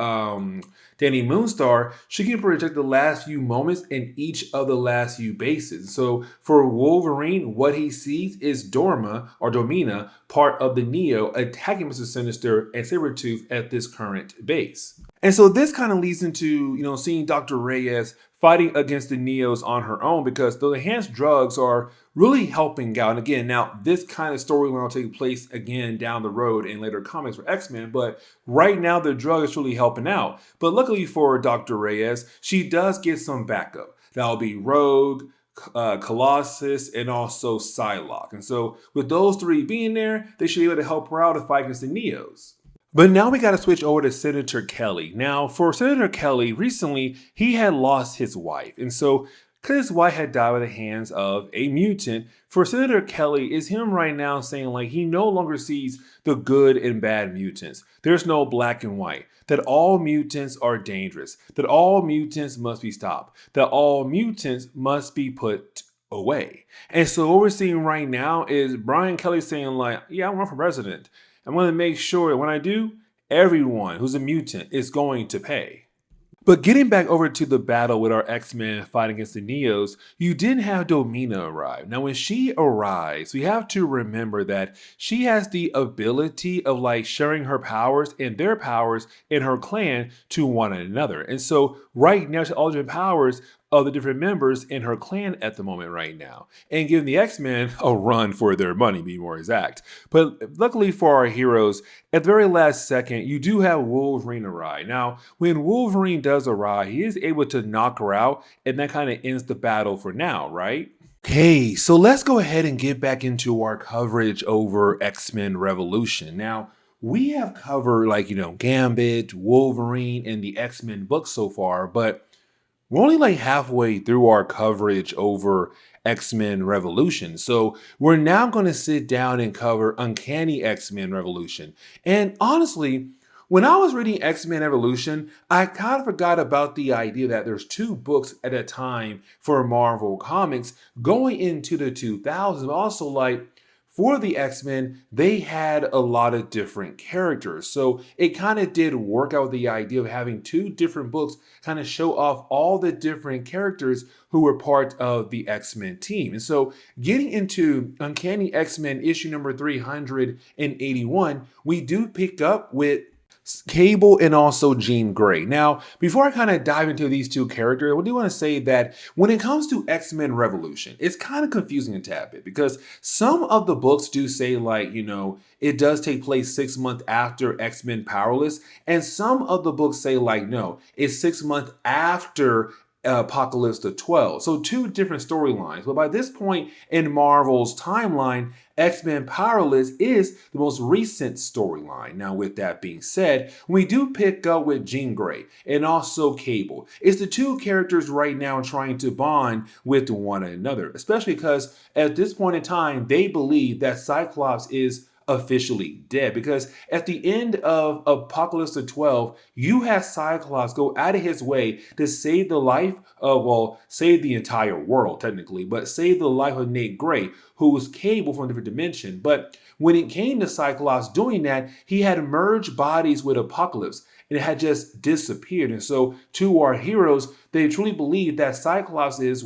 Danny Moonstar, she can project the last few moments in each of the last few bases. So for Wolverine, what he sees is Domina, part of the Neo, attacking Mr. Sinister and Sabretooth at this current base. And so this kind of leads into, seeing Dr. Reyes fighting against the Neos on her own, because the enhanced drugs are really helping out. And again, now this kind of storyline will take place again down the road in later comics for X-Men, but right now the drug is really helping out. But luckily for Dr. Reyes, she does get some backup. That'll be Rogue, Colossus, and also Psylocke. And so with those three being there, they should be able to help her out to fight against the Neos. But now we got to switch over to Senator Kelly. Now, for Senator Kelly, recently he had lost his wife. And so, because his wife had died by the hands of a mutant, for Senator Kelly, is him right now saying like he no longer sees the good and bad mutants. There's no black and white. That all mutants are dangerous. That all mutants must be stopped. That all mutants must be put away. And so what we're seeing right now is Brian Kelly saying like, yeah, I'm running for president. I'm going to make sure that when I do, everyone who's a mutant is going to pay. But getting back over to the battle with our X-Men fighting against the Neos, you did have Domina arrive. Now, when she arrives, we have to remember that she has the ability of like sharing her powers and their powers in her clan to one another. And so right now, she has all the different powers of the different members in her clan at the moment right now, and giving the X-Men a run for their money, be more exact. But luckily for our heroes, at the very last second, you do have Wolverine arrive. Now, when Wolverine does arrive, he is able to knock her out, and that kind of ends the battle for now, right? Okay, so let's go ahead and get back into our coverage over X-Men Revolution. Now, we have covered Gambit, Wolverine, and the X-Men books so far, but we're only like halfway through our coverage over X-Men Revolution. So we're now going to sit down and cover Uncanny X-Men Revolution. And honestly, when I was reading X-Men Evolution, I kind of forgot about the idea that there's two books at a time for Marvel Comics going into the 2000s. Also, like, for the X-Men, they had a lot of different characters. So it kind of did work out with the idea of having two different books kind of show off all the different characters who were part of the X-Men team. And so getting into Uncanny X-Men issue number 381, we do pick up with Cable and also Jean Grey. Now, before I kind of dive into these two characters, I do want to say that when it comes to X-Men Revolution, it's kind of confusing a tad bit, because some of the books do say it does take place 6 months after X-Men Powerless, and some of the books say no, it's 6 months after Apocalypse the 12. So two different storylines. But by this point in Marvel's timeline, X-Men Powerless is the most recent storyline. Now, with that being said, we do pick up with Jean Grey and also Cable. It's the two characters right now trying to bond with one another, especially because at this point in time, they believe that Cyclops is officially dead, because at the end of Apocalypse the 12, you have Cyclops go out of his way to save the life of, save the entire world technically, but save the life of Nate Gray, who was Cable from a different dimension. But when it came to Cyclops doing that, he had merged bodies with Apocalypse, and it had just disappeared. And so to our heroes, they truly believe that Cyclops is,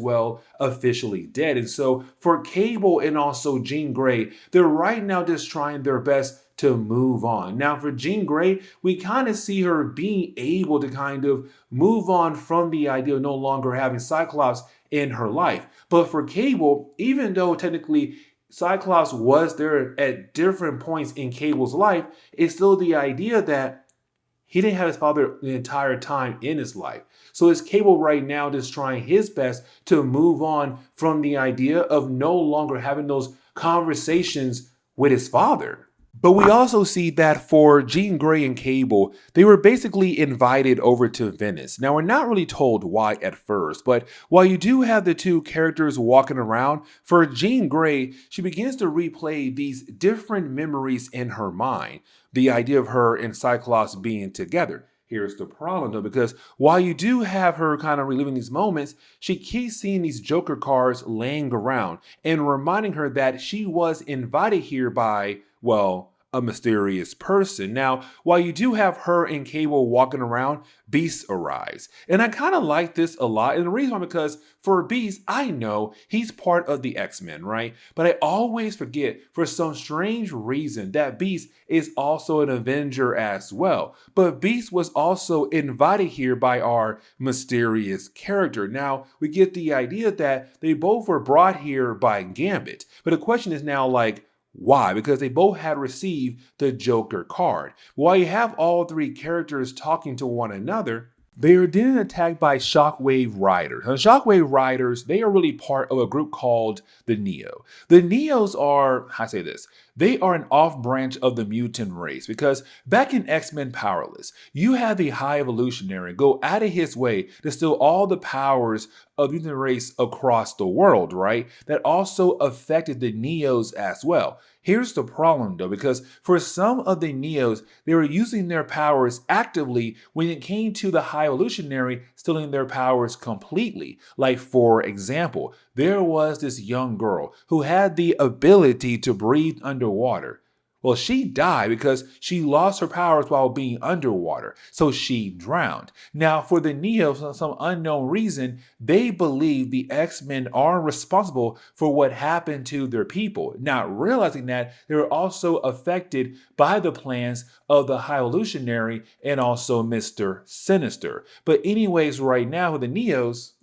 officially dead. And so for Cable and also Jean Grey, they're right now just trying their best to move on. Now for Jean Grey, we kind of see her being able to kind of move on from the idea of no longer having Cyclops in her life. But for Cable, even though technically Cyclops was there at different points in Cable's life, it's still the idea that he didn't have his father the entire time in his life. So it's Cable right now just trying his best to move on from the idea of no longer having those conversations with his father. But we also see that for Jean Grey and Cable, they were basically invited over to Venice. Now, we're not really told why at first, but while you do have the two characters walking around, for Jean Grey, she begins to replay these different memories in her mind. The idea of her and Cyclops being together. Here's the problem though, because while you do have her kind of reliving these moments, she keeps seeing these Joker cards laying around and reminding her that she was invited here by, well, a mysterious person. Now, while you do have her and Cable walking around, Beast arrives. And I kind of like this a lot. And the reason why, because for Beast, I know he's part of the X-Men, right? But I always forget for some strange reason that Beast is also an Avenger as well. But Beast was also invited here by our mysterious character. Now, we get the idea that they both were brought here by Gambit. But the question is now like, why? Because they both had received the Joker card. While you have all three characters talking to one another, they are then attacked by Shockwave Riders. Now, Shockwave Riders, they are really part of a group called the Neo. The Neos are, how I say this, they are an off branch of the mutant race because back in X-Men Powerless, you had the High Evolutionary go out of his way to steal all the powers of the mutant race across the world, right? That also affected the Neos as well. Here's the problem though, because for some of the Neos, they were using their powers actively when it came to the High Evolutionary stealing their powers completely. Like for example, there was this young girl who had the ability to breathe underwater. Well, she died because she lost her powers while being underwater, so she drowned. Now, for the Neo, for some unknown reason, they believe the X-Men are responsible for what happened to their people, not realizing that they were also affected by the plans of the High Evolutionary and also Mr. Sinister. But anyways, right now with the Neos,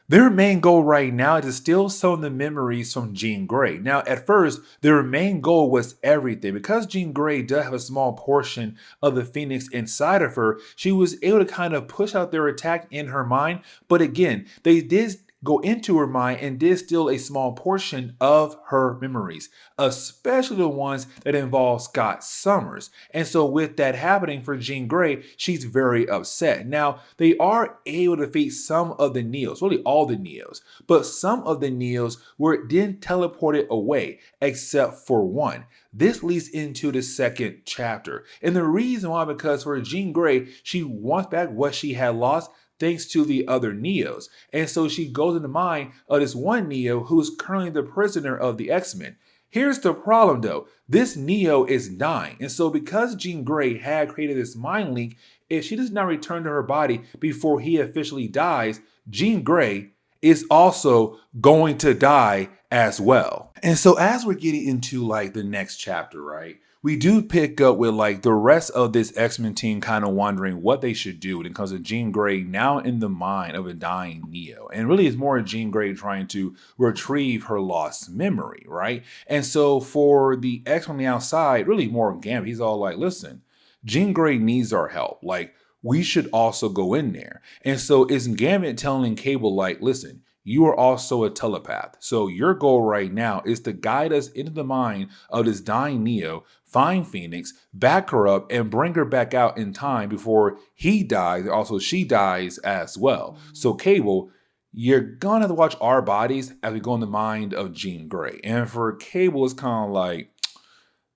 their main goal right now is to steal some of the memories from Jean Grey. Now, at first, their main goal was everything. Because Jean Grey does have a small portion of the Phoenix inside of her, she was able to kind of push out their attack in her mind. But again, they did go into her mind and did steal a small portion of her memories, especially the ones that involve Scott Summers. And so with that happening for Jean Grey, she's very upset. Now, they are able to defeat some of the Neos, really all the Neos, but some of the Neos were then teleported away, except for one. This leads into the second chapter. And the reason why, because for Jean Grey, she wants back what she had lost thanks to the other Neos. And so she goes in the mind of this one Neo who is currently the prisoner of the X-Men. Here's the problem though, this Neo is dying. And so because Jean Grey had created this mind link, if she does not return to her body before he officially dies, Jean Grey is also going to die as well. And so as we're getting into like the next chapter, right? We do pick up with like the rest of this X-Men team kind of wondering what they should do when it comes to Jean Grey now in the mind of a dying Neo. And really it's more Jean Grey trying to retrieve her lost memory, right? And so for the X on the outside, really more Gambit, he's all like, listen, Jean Grey needs our help. Like, we should also go in there. And so it's Gambit telling Cable like, listen, you are also a telepath. So your goal right now is to guide us into the mind of this dying Neo, find Phoenix, back her up, and bring her back out in time before he dies. Also, she dies as well. So Cable, you're gonna have to watch our bodies as we go in the mind of Jean Grey. And for Cable, it's kind of like,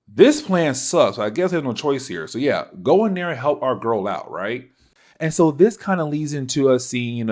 this plan sucks. So I guess there's no choice here. So yeah, go in there and help our girl out, right? And so this kind of leads into us seeing,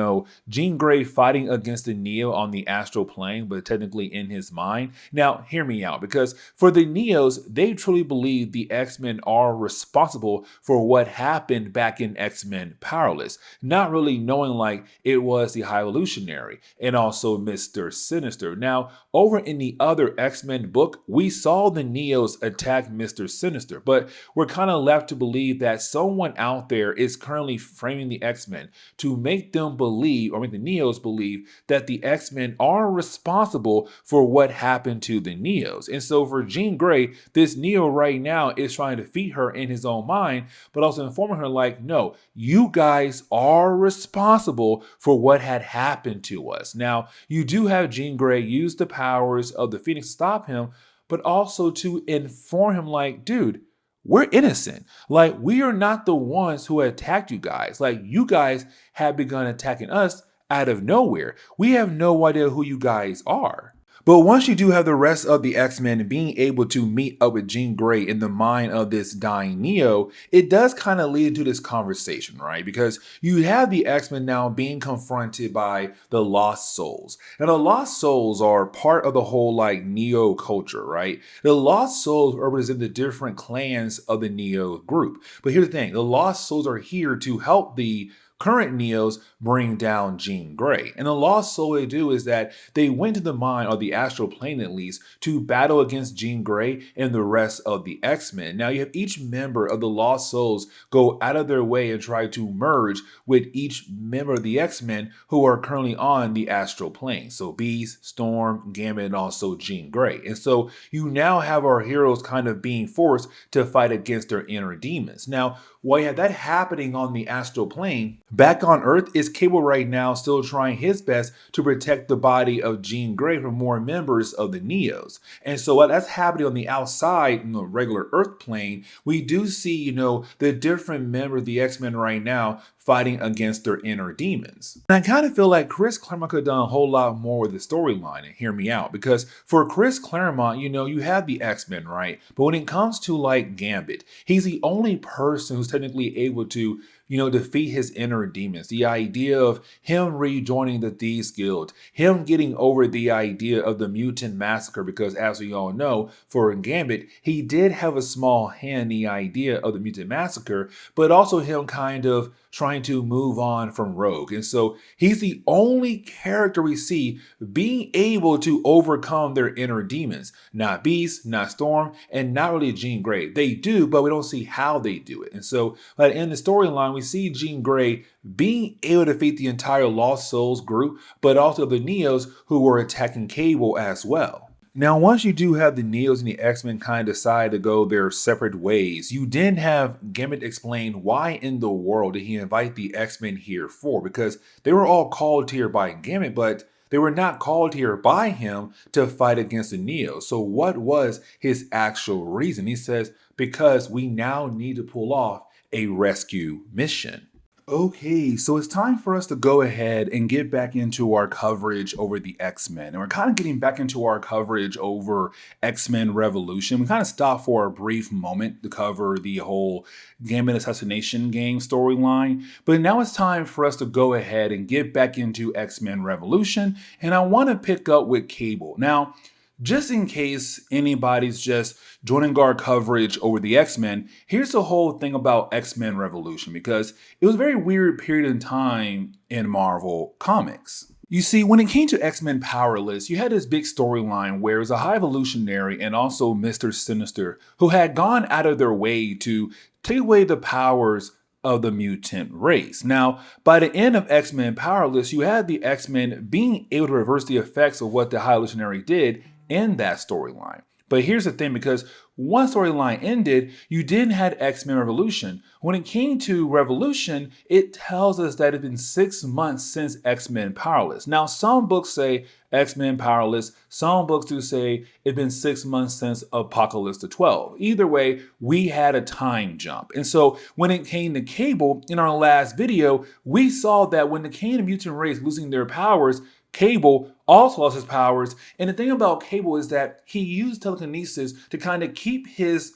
Jean Grey fighting against the Neo on the astral plane, but technically in his mind. Now, hear me out, because for the Neos, they truly believe the X-Men are responsible for what happened back in X-Men Powerless, not really knowing like it was the High Evolutionary and also Mr. Sinister. Now, over in the other X-Men book, we saw the Neos attack Mr. Sinister, but we're kind of left to believe that someone out there is currently framing the X-Men to make them believe, or make the Neos believe, that the X-Men are responsible for what happened to the Neos. And so for Jean Grey, this Neo right now is trying to defeat her in his own mind, but also informing her like, no, you guys are responsible for what had happened to us. Now, you do have Jean Grey use the powers of the Phoenix to stop him, but also to inform him like, dude, we're innocent. Like, we are not the ones who attacked you guys. Like, you guys have begun attacking us out of nowhere. We have no idea who you guys are. But once you do have the rest of the X-Men being able to meet up with Jean Grey in the mind of this dying Neo, it does kind of lead to this conversation, right? Because you have the X-Men now being confronted by the Lost Souls. Now, the Lost Souls are part of the whole like Neo culture, right? The Lost Souls represent the different clans of the Neo group. But here's the thing, the Lost Souls are here to help the current Neos bring down Jean Grey. And the Lost Soul they do is that they went to the mind, or the astral plane at least, to battle against Jean Grey and the rest of the X-Men. Now you have each member of the Lost Souls go out of their way and try to merge with each member of the X-Men who are currently on the astral plane. So Beast, Storm, Gambit, and also Jean Grey. And so you now have our heroes kind of being forced to fight against their inner demons. Now, while you have that happening on the astral plane, back on Earth is Cable right now still trying his best to protect the body of Jean Grey from more members of the Neos. And so while that's happening on the outside, in the regular Earth plane, we do see, the different members of the X-Men right now fighting against their inner demons. And I kind of feel like Chris Claremont could have done a whole lot more with the storyline, and hear me out, because for Chris Claremont, you have the X-Men, right? But when it comes to like Gambit, he's the only person who's technically able to defeat his inner demons. The idea of him rejoining the Thieves Guild, him getting over the idea of the mutant massacre, because as we all know, for Gambit, he did have a small hand in the idea of the mutant massacre, but also him kind of trying to move on from Rogue. And so he's the only character we see being able to overcome their inner demons. Not Beast, not Storm, and not really Jean Grey. They do, but we don't see how they do it. And so in the storyline, we see Jean Grey being able to defeat the entire Lost Souls group, but also the Neos who were attacking Cable as well. Now, once you do have the Neos and the X-Men kind of decide to go their separate ways, you then have Gambit explain why in the world did he invite the X-Men here for, because they were all called here by Gambit, but they were not called here by him to fight against the Neos. So what was his actual reason? He says, because we now need to pull off a rescue mission. Okay, so it's time for us to go ahead and get back into our coverage over the X-Men. And we're kind of getting back into our coverage over X-Men Revolution. We kind of stopped for a brief moment to cover the whole Gambit assassination game storyline. But now it's time for us to go ahead and get back into X-Men Revolution. And I want to pick up with Cable. Now, just in case anybody's just joining our coverage over the X-Men, here's the whole thing about X-Men Revolution, because it was a very weird period in time in Marvel Comics. You see, when it came to X-Men Powerless, you had this big storyline where it was a High Evolutionary and also Mr. Sinister who had gone out of their way to take away the powers of the mutant race. Now, by the end of X-Men Powerless, you had the X-Men being able to reverse the effects of what the High Evolutionary did in that storyline. But here's the thing, because one storyline ended, you then had X-Men Revolution. When it came to Revolution, it tells us that it's been 6 months since X-Men Powerless. Now, some books say X-Men Powerless, some books do say it's been 6 months since Apocalypse the 12. Either way, we had a time jump. And so when it came to Cable, in our last video, we saw that when it came to mutant race losing their powers, Cable also lost his powers. And the thing about Cable is that he used telekinesis to kind of keep his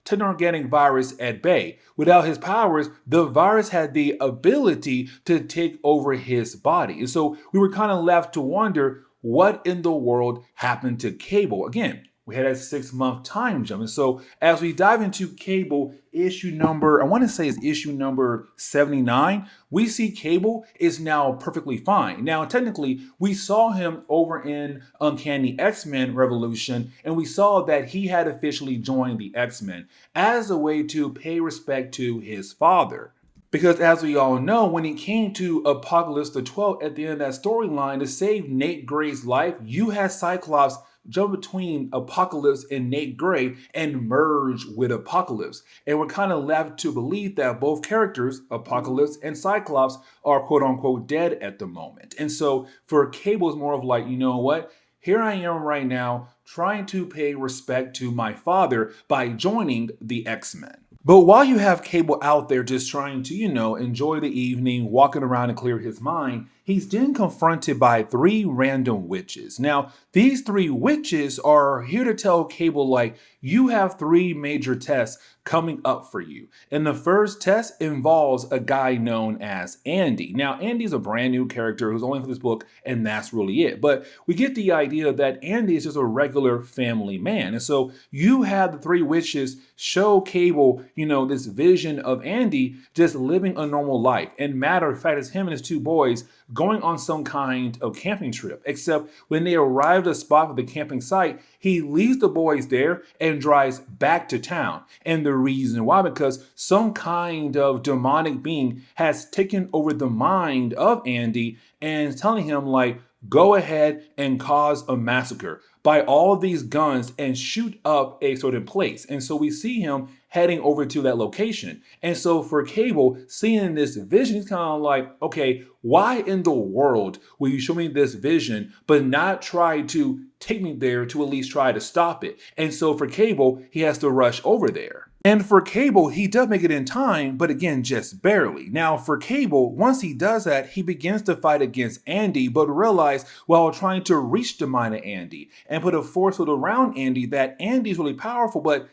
techno-organic virus at bay. Without his powers, the virus had the ability to take over his body. And so we were kind of left to wonder what in the world happened to Cable. Again, we had a 6-month time jump. And so as we dive into Cable issue number, I want to say is issue number 79, we see Cable is now perfectly fine. Now, technically, we saw him over in Uncanny X-Men Revolution, and we saw that he had officially joined the X-Men as a way to pay respect to his father. Because as we all know, when it came to Apocalypse the 12th at the end of that storyline, to save Nate Gray's life, you had Cyclops jump between Apocalypse and Nate Gray and merge with Apocalypse. And we're kind of left to believe that both characters, Apocalypse and Cyclops, are quote unquote dead at the moment. And so for Cable, it's more of like, you know what? Here I am right now trying to pay respect to my father by joining the X-Men. But while you have Cable out there just trying to, enjoy the evening, walking around and clear his mind, he's then confronted by three random witches. Now, these three witches are here to tell Cable, like, you have three major tests coming up for you. And the first test involves a guy known as Andy. Now, Andy's a brand new character who's only for this book, and that's really it. But we get the idea that Andy is just a regular family man. And so you have the three witches show Cable, this vision of Andy just living a normal life. And matter of fact, it's him and his two boys going on some kind of camping trip. Except when they arrive at the spot for the camping site, he leaves the boys there and drives back to town. And the reason why, because some kind of demonic being has taken over the mind of Andy and is telling him, like, go ahead and cause a massacre. Buy all these guns and shoot up a certain place. And so we see him heading over to that location. And so for Cable, seeing this vision, he's kind of like, okay, why in the world will you show me this vision, but not try to take me there to at least try to stop it? And so for Cable, he has to rush over there. And for Cable, he does make it in time, but again, just barely. Now, for Cable, once he does that, he begins to fight against Andy, but realize while trying to reach the mind of Andy and put a force field around Andy that Andy's really powerful, but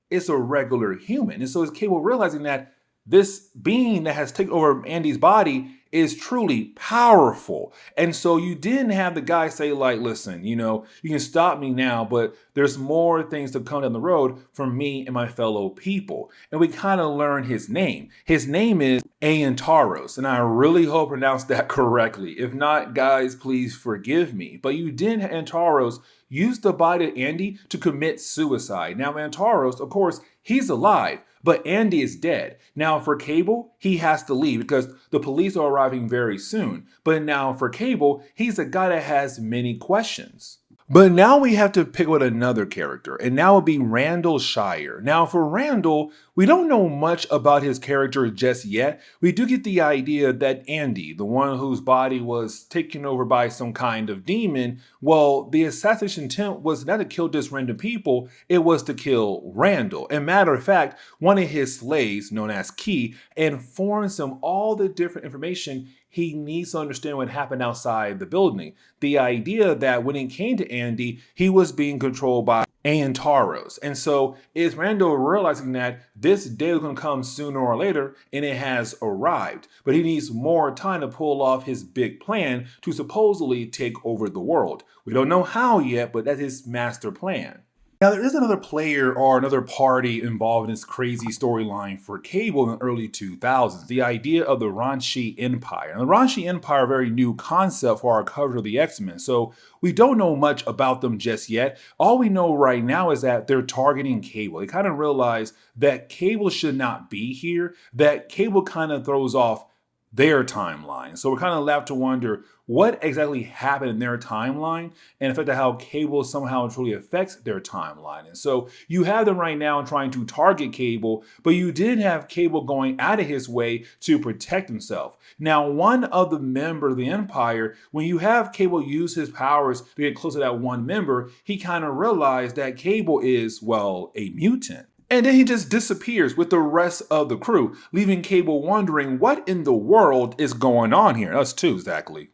it's a regular human. And so it's Cable realizing that this being that has taken over Andy's body is truly powerful. And so you didn't have the guy say, like, listen, you can stop me now, but there's more things to come down the road from me and my fellow people. And we kind of learn his name. His name is Aantaros, and I really hope I pronounced that correctly. If not, guys, please forgive me. But you didn't have Aantaros use the body of Andy to commit suicide. Now, Aantaros, of course, he's alive, but Andy is dead. Now, for Cable, he has to leave because the police are arriving very soon. But now for Cable, he's a guy that has many questions. But now we have to pick with another character, and now it'll be Randall Shire. Now for Randall, we don't know much about his character just yet. We do get the idea that Andy, the one whose body was taken over by some kind of demon, well, the assassination attempt was not to kill just random people, it was to kill Randall. And matter of fact, one of his slaves, known as Key, informs him all the different information he needs to understand what happened outside the building. The idea that when it came to Andy, he was being controlled by Aantaros. And so it's Randall realizing that this day is going to come sooner or later, and it has arrived. But he needs more time to pull off his big plan to supposedly take over the world. We don't know how yet, but that's his master plan. Now, there is another player or another party involved in this crazy storyline for Cable in the early 2000s, the idea of the Ranchi Empire. And the Ranchi Empire, a very new concept for our coverage of the X-Men, so we don't know much about them just yet. All we know right now is that they're targeting Cable. They kind of realize that Cable should not be here, that Cable kind of throws off their timeline. So we're kind of left to wonder what exactly happened in their timeline and affected how Cable somehow truly affects their timeline. And so you have them right now trying to target Cable, but you did have Cable going out of his way to protect himself. Now, one of the members of the Empire, when you have Cable use his powers to get close to that one member, he kind of realized that Cable is, well, a mutant. And then he just disappears with the rest of the crew, leaving Cable wondering what in the world is going on here. Us too, exactly.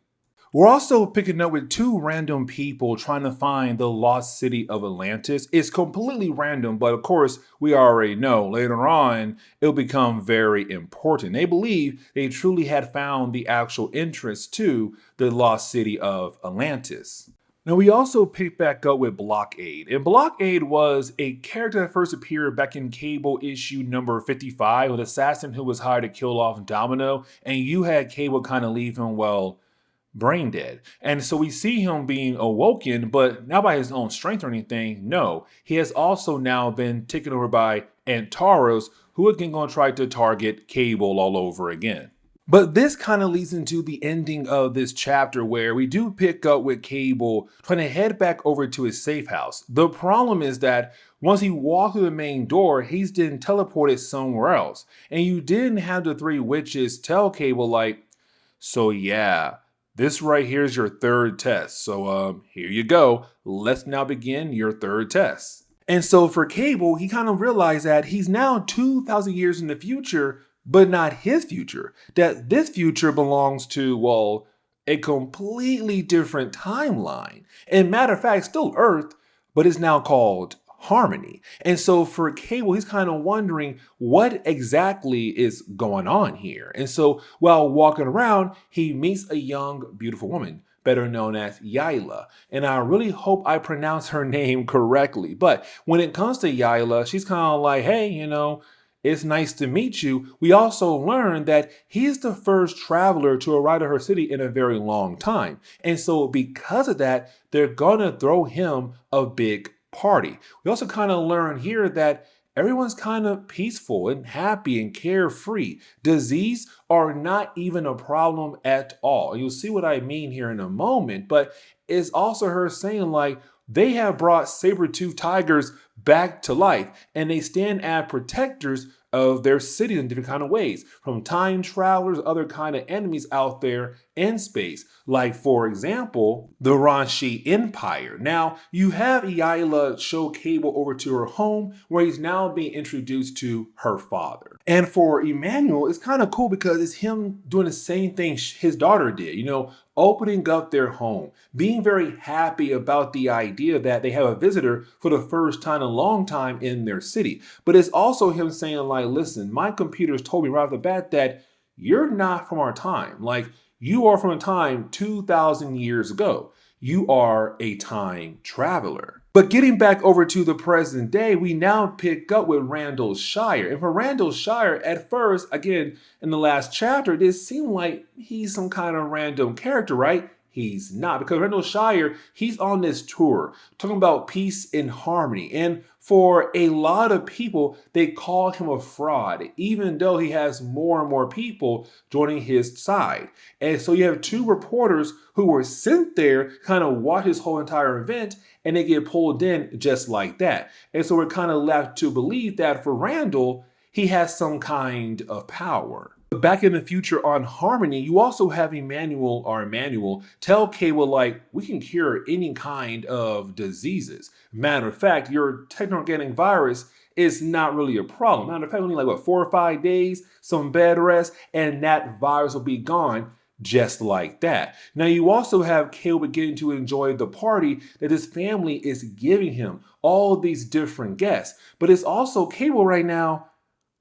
We're also picking up with two random people trying to find the lost city of Atlantis. It's completely random, but of course, we already know later on, it'll become very important. They believe they truly had found the actual entrance to the lost city of Atlantis. Now, we also pick back up with Blockade. And Blockade was a character that first appeared back in Cable issue number 55, an assassin who was hired to kill off Domino. And you had Cable kind of leave him, well, brain dead. And so we see him being awoken, but not by his own strength or anything. No, he has also now been taken over by Antaros, who again going to try to target Cable all over again. But this kind of leads into the ending of this chapter where we do pick up with Cable trying to head back over to his safe house. The problem is that once he walked through the main door, he's then teleported somewhere else. And you didn't have the three witches tell Cable like, so yeah, this right here is your third test. So here you go. Let's now begin your third test. And so for Cable, he kind of realized that he's now 2,000 years in the future, but not his future. That this future belongs to, well, a completely different timeline. And matter of fact, still Earth, but it's now called Harmony. And so for Cable, he's kind of wondering what exactly is going on here. And so while walking around, he meets a young, beautiful woman, better known as Yaila. And I really hope I pronounce her name correctly. But when it comes to Yaila, she's kind of like, hey, it's nice to meet you. We also learned that he's the first traveler to arrive at her city in a very long time. And so because of that, they're going to throw him a big party. We also kind of learn here that everyone's kind of peaceful and happy and carefree. Disease are not even a problem at all. And you'll see what I mean here in a moment, but it's also her saying like, they have brought saber-toothed tigers back to life, and they stand as protectors of their city in different kind of ways, from time travelers, other kind of enemies out there in space, like for example, the Ranshi Empire. Now, you have Yaila show Cable over to her home, where he's now being introduced to her father. And for Emmanuel, it's kind of cool because it's him doing the same thing his daughter did, opening up their home, being very happy about the idea that they have a visitor for the first time in a long time in their city. But it's also him saying like, listen, my computers told me right off the bat that you're not from our time. Like, you are from a time 2,000 years ago. You are a time traveler. But getting back over to the present day, we now pick up with Randall Shire. And for Randall Shire, at first, again, in the last chapter, it seemed like he's some kind of random character, right? He's not, because Randall Shire, he's on this tour talking about peace and harmony. And for a lot of people, they call him a fraud, even though he has more and more people joining his side. And so you have two reporters who were sent there, kind of watch this whole entire event, and they get pulled in just like that. And so we're kind of left to believe that for Randall, he has some kind of power. Back in the future on Harmony, you also have Emmanuel tell Cable like, we can cure any kind of diseases. Matter of fact, your techno-organic virus is not really a problem. Matter of fact, only like 4 or 5 days, some bed rest, and that virus will be gone just like that. Now you also have Cable beginning to enjoy the party that his family is giving him, all these different guests. But it's also Cable right now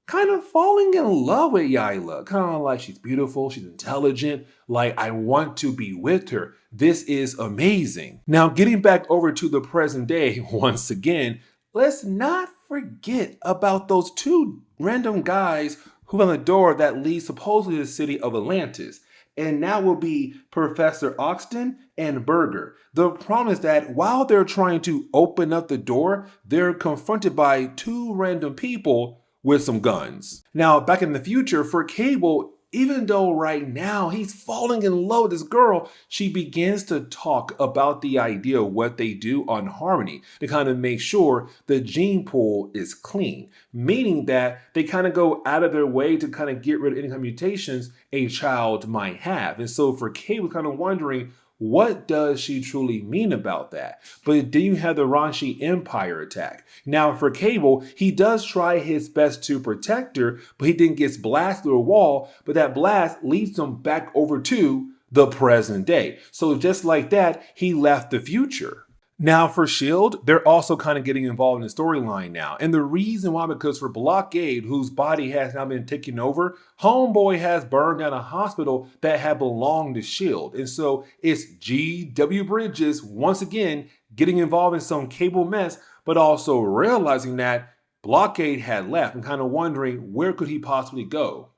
kind of falling in love with Yaila. Kind of like, she's beautiful, she's intelligent, like I want to be with her. This is amazing. Now getting back over to the present day, once again, let's not forget about those two random guys who opened the door that leads supposedly to the city of Atlantis. And that will be Professor Oxton and Berger. The problem is that while they're trying to open up the door, they're confronted by two random people with some guns. Now, back in the future, for Cable, even though right now he's falling in love with this girl, she begins to talk about the idea of what they do on Harmony to kind of make sure the gene pool is clean, meaning that they kind of go out of their way to kind of get rid of any kind of mutations a child might have. And so for Cable, kind of wondering, what does she truly mean about that? But then you have the Ranshi Empire attack. Now for Cable, he does try his best to protect her, but he then gets blasted through a wall, but that blast leads him back over to the present day. So just like that, he left the future. Now for S.H.I.E.L.D., they're also kind of getting involved in the storyline now. And the reason why, because for Blockade, whose body has now been taken over, Homeboy has burned down a hospital that had belonged to S.H.I.E.L.D. And so it's G.W. Bridges, once again, getting involved in some Cable mess, but also realizing that Blockade had left and kind of wondering where could he possibly go.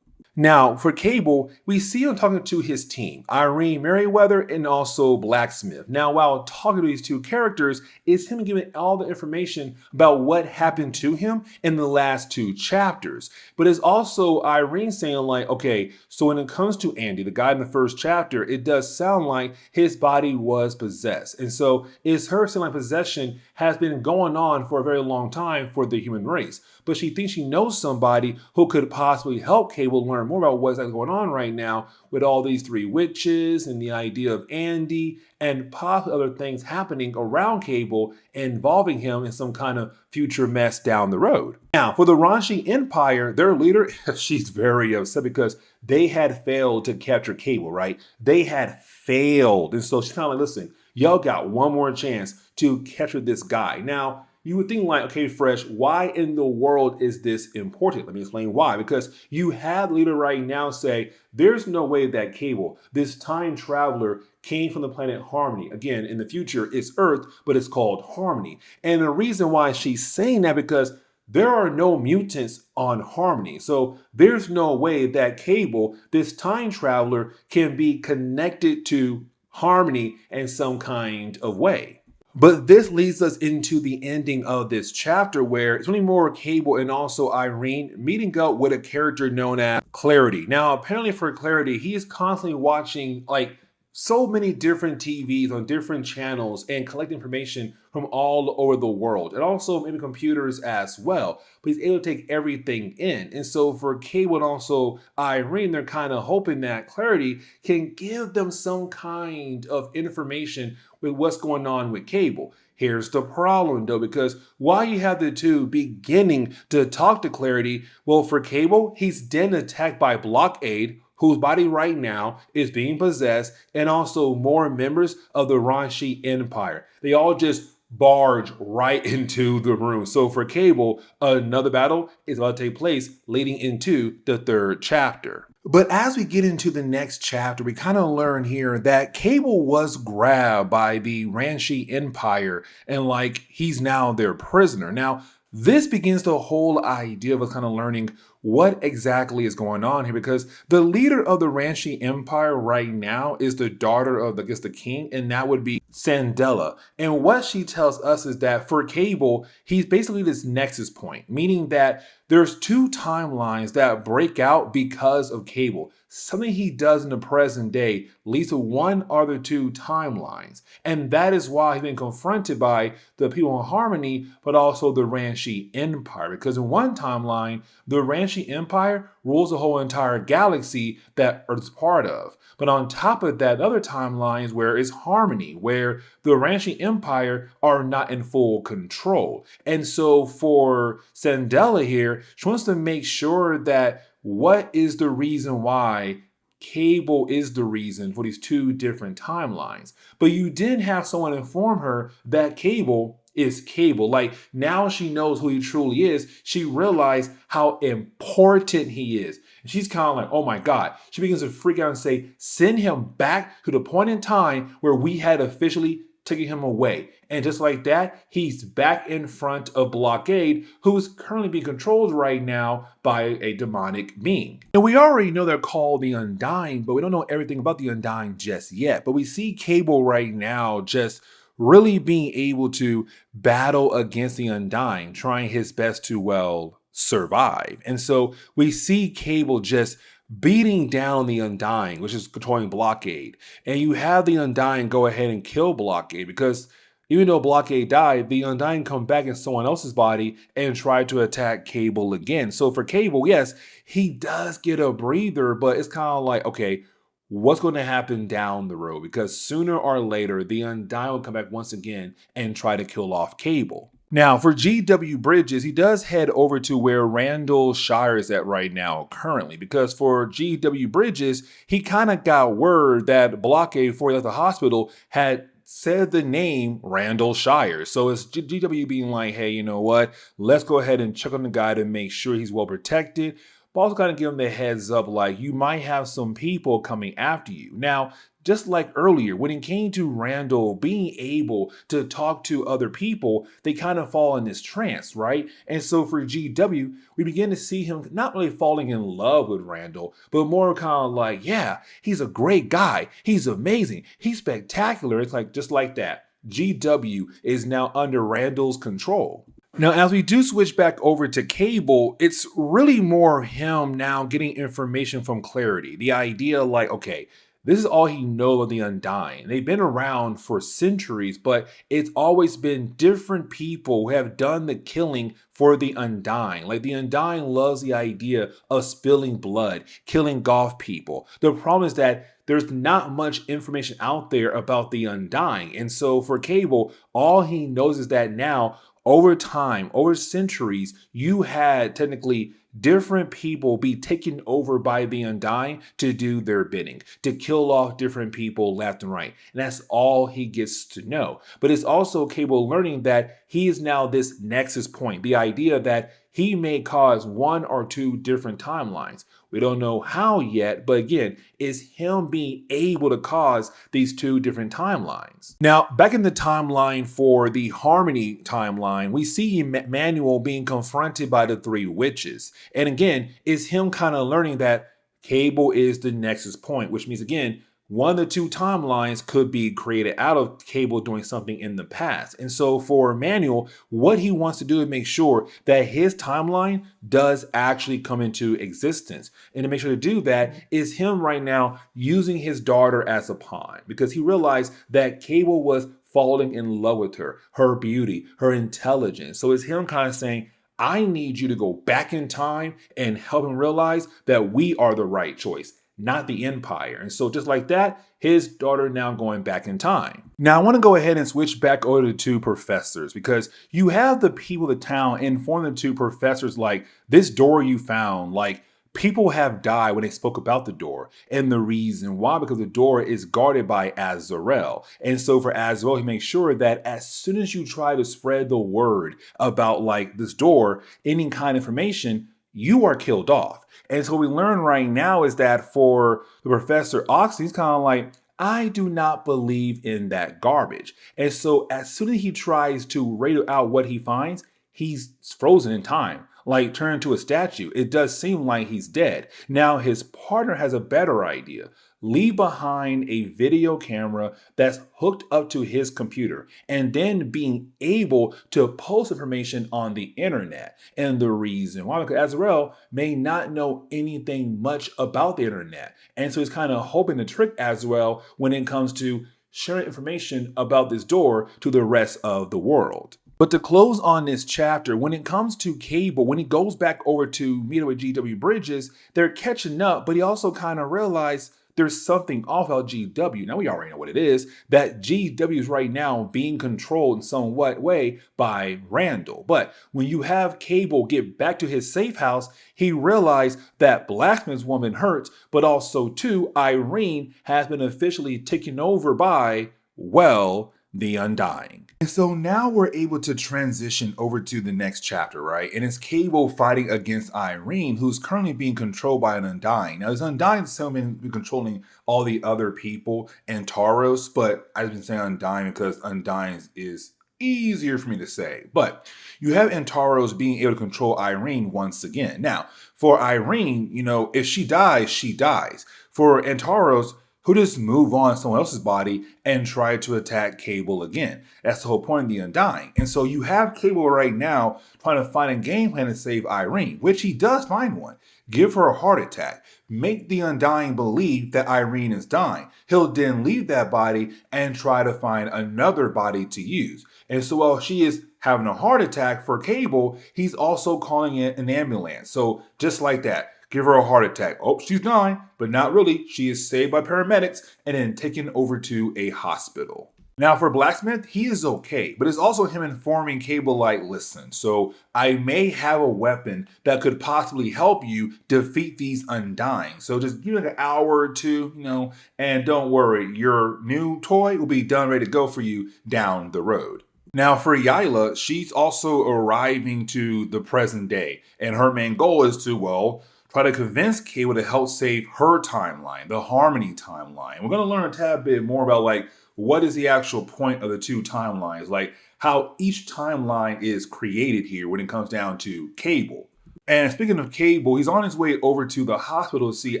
Now, for Cable, we see him talking to his team, Irene Merriweather and also Blacksmith. Now, while talking to these two characters, it's him giving all the information about what happened to him in the last two chapters. But it's also Irene saying, like, okay, so when it comes to Andy, the guy in the first chapter, it does sound like his body was possessed. And so it's her saying like possession has been going on for a very long time for the human race. But she thinks she knows somebody who could possibly help Cable learn more about what's going on right now with all these three witches and the idea of Andy and possibly other things happening around Cable involving him in some kind of future mess down the road. Now, for the Ranshi Empire, their leader, she's very upset because they had failed to capture Cable, right? They had failed. And so she's kind of like, listen, y'all got one more chance to capture this guy. Now, you would think like, okay, Fresh, why in the world is this important? Let me explain why. Because you have the leader right now say, there's no way that Cable, this time traveler, came from the planet Harmony. Again, in the future, it's Earth, but it's called Harmony. And the reason why she's saying that because there are no mutants on Harmony. So there's no way that Cable, this time traveler, can be connected to Harmony in some kind of way. But this leads us into the ending of this chapter where it's only more Cable and also Irene meeting up with a character known as Clarity. Now, apparently for Clarity, he is constantly watching like so many different TVs on different channels and collect information from all over the world and also maybe computers as well. But he's able to take everything in. And so for Cable and also Irene, they're kind of hoping that Clarity can give them some kind of information with what's going on with Cable. Here's the problem though, because while you have the two beginning to talk to Clarity, well, for Cable, he's then attacked by Blockade, whose body right now is being possessed, and also more members of the Ranshi Empire. They all just barge right into the room. So for Cable, another battle is about to take place leading into the third chapter. But as we get into the next chapter, we kind of learn here that Cable was grabbed by the Ranshi Empire and like he's now their prisoner. Now, this begins the whole idea of us kind of learning what exactly is going on here because the leader of the Ranshi Empire right now is the daughter of, I guess, the king, and that would be Sandella. And what she tells us is that for Cable, he's basically this nexus point, meaning that there's two timelines that break out because of Cable. Something he does in the present day leads to one or the two timelines. And that is why he's been confronted by the people in Harmony, but also the Ranshi Empire. Because in one timeline, the Ranshi Empire rules the whole entire galaxy that Earth's part of. But on top of that, the other timelines where it's Harmony, where the Ranshi Empire are not in full control. And so for Sandella here, she wants to make sure that what is the reason why Cable is the reason for these two different timelines. But you did have someone inform her that Cable is Cable. Like now she knows who he truly is. She realized how important he is. And she's kind of like, oh my God. She begins to freak out and say, send him back to the point in time where we had officially taking him away. And just like that, he's back in front of Blockade, who's currently being controlled right now by a demonic being. And we already know they're called the Undying, but we don't know everything about the Undying just yet. But we see Cable right now just really being able to battle against the Undying, trying his best to, well, survive. And so we see Cable just beating down the Undying, which is controlling Blockade. And you have the Undying go ahead and kill Blockade because even though Blockade died, the Undying come back in someone else's body and try to attack Cable again. So for Cable, yes, he does get a breather, but it's kind of like, okay, what's going to happen down the road? Because sooner or later, the Undying will come back once again and try to kill off Cable. Now, for G.W. Bridges, he does head over to where Randall Shire is at right now currently, because for G.W. Bridges, he kind of got word that Blockade, before he left the hospital, had said the name Randall Shire. So it's GW being like, hey, you know what? Let's go ahead and check on the guy to make sure he's well protected. but also kind of give him the heads up like you might have some people coming after you. Now, just like earlier, when it came to Randall being able to talk to other people, they kind of fall in this trance, right? And so for GW, we begin to see him not really falling in love with Randall, but more kind of like, yeah, he's a great guy. He's amazing. He's spectacular. It's like just like that. GW is now under Randall's control. Now, as we do switch back over to Cable, it's really more him now getting information from Clarity. The idea like, okay, this is all he knows of the Undying. They've been around for centuries, but it's always been different people who have done the killing for the Undying. Like the Undying loves the idea of spilling blood, killing golf people. The problem is that there's not much information out there about the Undying. And so for Cable, all he knows is that now, over time, over centuries, you had technically different people be taken over by the Undying to do their bidding, to kill off different people left and right. And that's all he gets to know. But it's also Cable learning that he is now this nexus point, the idea that he may cause one or two different timelines. We don't know how yet, but again, it's him being able to cause these two different timelines. Now, back in the timeline for the Harmony timeline, we see Manuel being confronted by the three witches. And again, it's him kind of learning that Cable is the nexus point, which means again, one of the two timelines could be created out of Cable doing something in the past. And so for Manuel, what he wants to do is make sure that his timeline does actually come into existence. And to make sure to do that is him right now using his daughter as a pawn, because he realized that Cable was falling in love with her beauty, her intelligence. So it's him kind of saying, I need you to go back in time and help him realize that we are the right choice, not the Empire. And so just like that, his daughter now going back in time. Now I want to go ahead and switch back over to the two professors, because you have the people of the town inform the two professors like, this door you found, like people have died when they spoke about the door. And the reason why, because the door is guarded by Azrael. And so for Azrael, he makes sure that as soon as you try to spread the word about like this door, any kind of information, you are killed off. And so what we learn right now is that for the Professor Oxley, he's kind of like, I do not believe in that garbage. And so as soon as he tries to radio out what he finds, he's frozen in time, like turned into a statue. It does seem like he's dead. Now his partner has a better idea. Leave behind a video camera that's hooked up to his computer and then being able to post information on the internet. And the reason why, because Azrael may not know anything much about the internet. And so he's kind of hoping to trick Azrael when it comes to sharing information about this door to the rest of the world. But to close on this chapter, when it comes to Cable, when he goes back over to meet up with GW Bridges, they're catching up, but he also kind of realized there's something off about GW. Now we already know what it is, that GW is right now being controlled in some way by Randall. But when you have Cable get back to his safe house, he realized that Blacksmith's woman hurts, but also too, Irene has been officially taken over by, well, the Undying. And so now we're able to transition over to the next chapter, right? And it's Cable fighting against Irene, who's currently being controlled by an Undying. Now, this Undying has still been controlling all the other people and Taros, but I've been saying Undying because Undying is easier for me to say. But you have Antaros being able to control Irene once again. Now, for Irene, you know, if she dies, she dies. For Antaros, who just move on someone else's body and try to attack Cable again. That's the whole point of the Undying. And so you have Cable right now trying to find a game plan to save Irene, which he does find one. Give her a heart attack. Make the Undying believe that Irene is dying. He'll then leave that body and try to find another body to use. And so while she is having a heart attack for Cable, he's also calling in an ambulance. So just like that. Give her a heart attack. Oh, she's dying, but not really. She is saved by paramedics and then taken over to a hospital. Now for Blacksmith, he is okay, but it's also him informing Cable like, listen, so I may have a weapon that could possibly help you defeat these Undying. So just give it an hour or two, you know, and don't worry, your new toy will be done, ready to go for you down the road. Now for Yila, she's also arriving to the present day, and her main goal is to, well, try to convince Cable to help save her timeline, the Harmony timeline. We're going to learn a tad bit more about like what is the actual point of the two timelines, like how each timeline is created here when it comes down to Cable. And speaking of Cable, he's on his way over to the hospital to see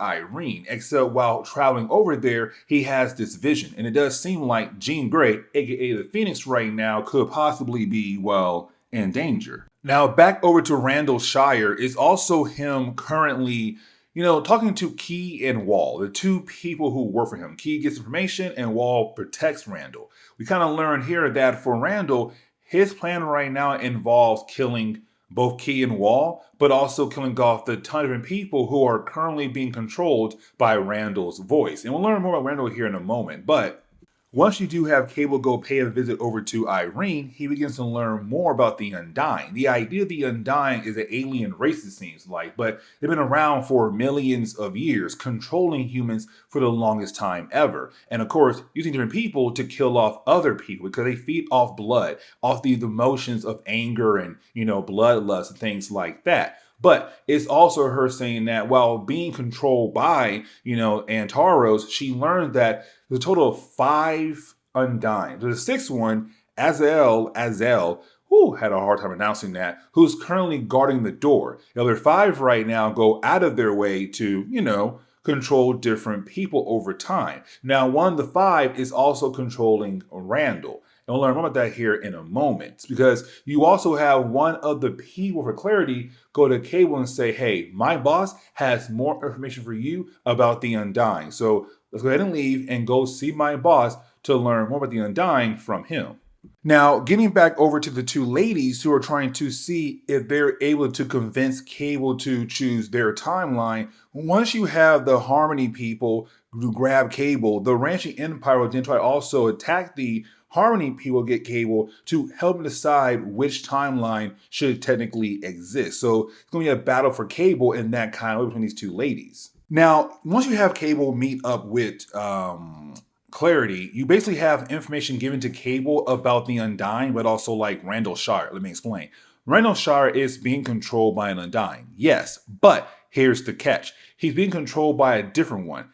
Irene, except while traveling over there, he has this vision. And it does seem like Jean Grey, aka the Phoenix right now, could possibly be, well, in danger. Now, back over to Randall Shire is also him currently, talking to Key and Wall, the two people who work for him. Key gets information and Wall protects Randall. We kind of learn here that for Randall, his plan right now involves killing both Key and Wall, but also killing off the ton of different people who are currently being controlled by Randall's voice. And we'll learn more about Randall here in a moment. But once you do have Cable go pay a visit over to Irene, he begins to learn more about the Undying. The idea of the Undying is an alien race, it seems like, but they've been around for millions of years, controlling humans for the longest time ever. And of course, using different people to kill off other people because they feed off blood, off the emotions of anger and, bloodlust and things like that. But it's also her saying that while being controlled by, Antaros, she learned that there's a total of 5 Undying. There's a sixth one, Azel, who had a hard time announcing that, who's currently guarding the door. The other 5 right now go out of their way to, control different people over time. Now, one of the 5 is also controlling Randall. And we'll learn more about that here in a moment, because you also have one of the people, for clarity, go to Cable and say, hey, my boss has more information for you about the Undying. So let's go ahead and leave and go see my boss to learn more about the Undying from him. Now, getting back over to the two ladies who are trying to see if they're able to convince Cable to choose their timeline, once you have the Harmony people who grab Cable, the Ranching Empire will then try to also attack the Harmony people, get Cable to help them decide which timeline should technically exist. So it's going to be a battle for Cable in that kind of way between these two ladies. Now, once you have Cable meet up with Clarity, you basically have information given to Cable about the Undying, but also like Randall Shire. Let me explain. Randall Shire is being controlled by an Undying, yes, but here's the catch. He's being controlled by a different one,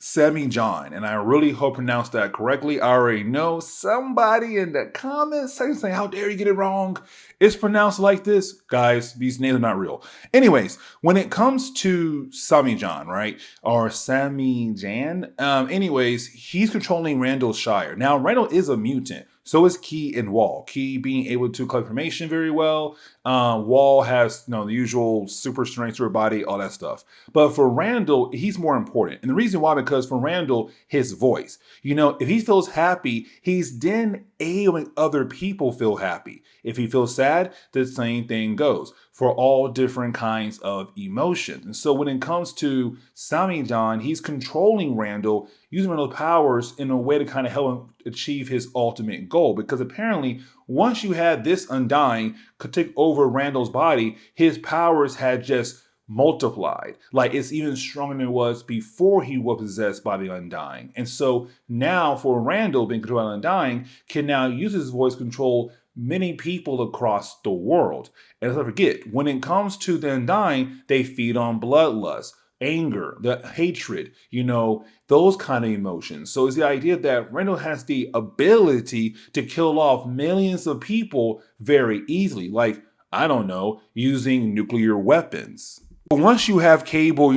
Semi-John, and I really hope I pronounced that correctly. I already know somebody in the comments section saying, how dare you get it wrong? It's pronounced like this. Guys, these names are not real. Anyways, when it comes to Semi-John, right, or Sami-Jan, anyways, he's controlling Randall Shire. Now, Randall is a mutant. So is Key and Wall. Key being able to collect information very well. Wall has the usual super strength to her body, all that stuff. But for Randall, he's more important. And the reason why, because for Randall, his voice. If he feels happy, he's then able to make other people feel happy. If he feels sad, the same thing goes for all different kinds of emotions. And so when it comes to Sami-John, he's controlling Randall, using Randall's powers in a way to kind of help him achieve his ultimate goal. Because apparently, once you had this Undying could take over Randall's body, his powers had just multiplied. Like it's even stronger than it was before he was possessed by the Undying. And so now for Randall being controlled by the Undying, can now use his voice control many people across the world. And let's not forget, when it comes to the Undying, they feed on bloodlust, anger, the hatred, those kind of emotions. So it's the idea that Randall has the ability to kill off millions of people very easily. Like, I don't know, using nuclear weapons. But once you have Cable,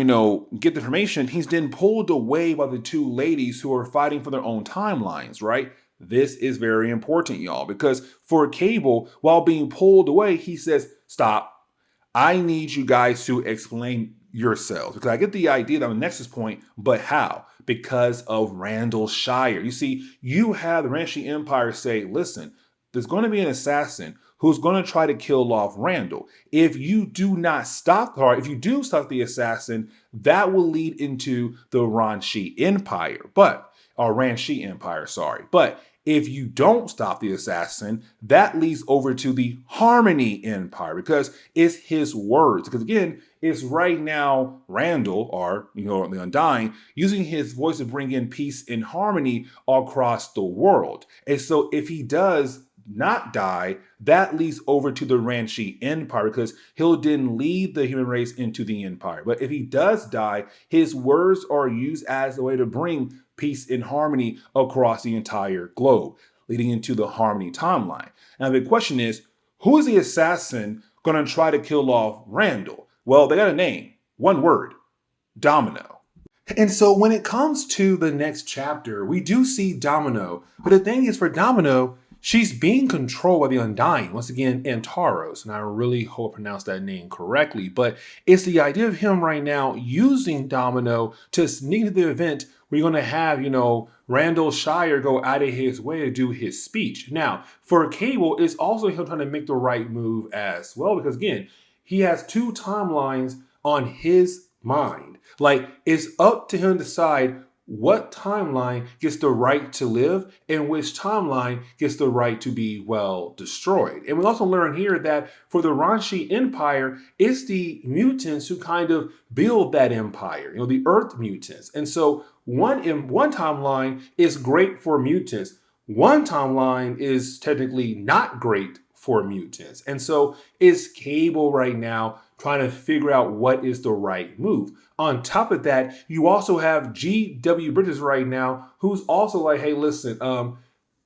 get the information, he's then pulled away by the two ladies who are fighting for their own timelines, right? This is very important, y'all, because for Cable, while being pulled away, he says, stop. I need you guys to explain yourselves, because I get the idea that I'm a nexus point, but how? Because of Randall Shire. You see, you have the Ranching Empire say, listen, there's going to be an assassin who's going to try to kill off Randall. If you do not stop, or if you do stop the assassin, that will lead into the Ranchi Empire, Ranchi Empire, sorry. But if you don't stop the assassin, that leads over to the Harmony Empire, because it's his words. Because again, it's right now Randall, or the Undying, using his voice to bring in peace and harmony across the world. And so if he does not die, that leads over to the Ranchi Empire because he'll then lead the human race into the Empire. But if he does die, his words are used as a way to bring peace and harmony across the entire globe, leading into the Harmony timeline. Now, the question is, who is the assassin going to try to kill off Randall? Well, they got a name, one word, Domino. And so when it comes to the next chapter, we do see Domino. But the thing is, for Domino, she's being controlled by the Undying. Once again, Antaros. And I really hope I pronounced that name correctly. But it's the idea of him right now using Domino to sneak into the event where you're going to have, Randall Shire go out of his way to do his speech. Now, for Cable, it's also him trying to make the right move as well. Because again, he has two timelines on his mind. Like, it's up to him to decide what timeline gets the right to live and which timeline gets the right to be, destroyed. And we also learn here that for the Ranchi Empire, it's the mutants who kind of build that empire, the Earth mutants. And so one timeline is great for mutants. One timeline is technically not great for mutants. And so is Cable right now trying to figure out what is the right move. On top of that, you also have G.W. Bridges right now, who's also like, hey, listen,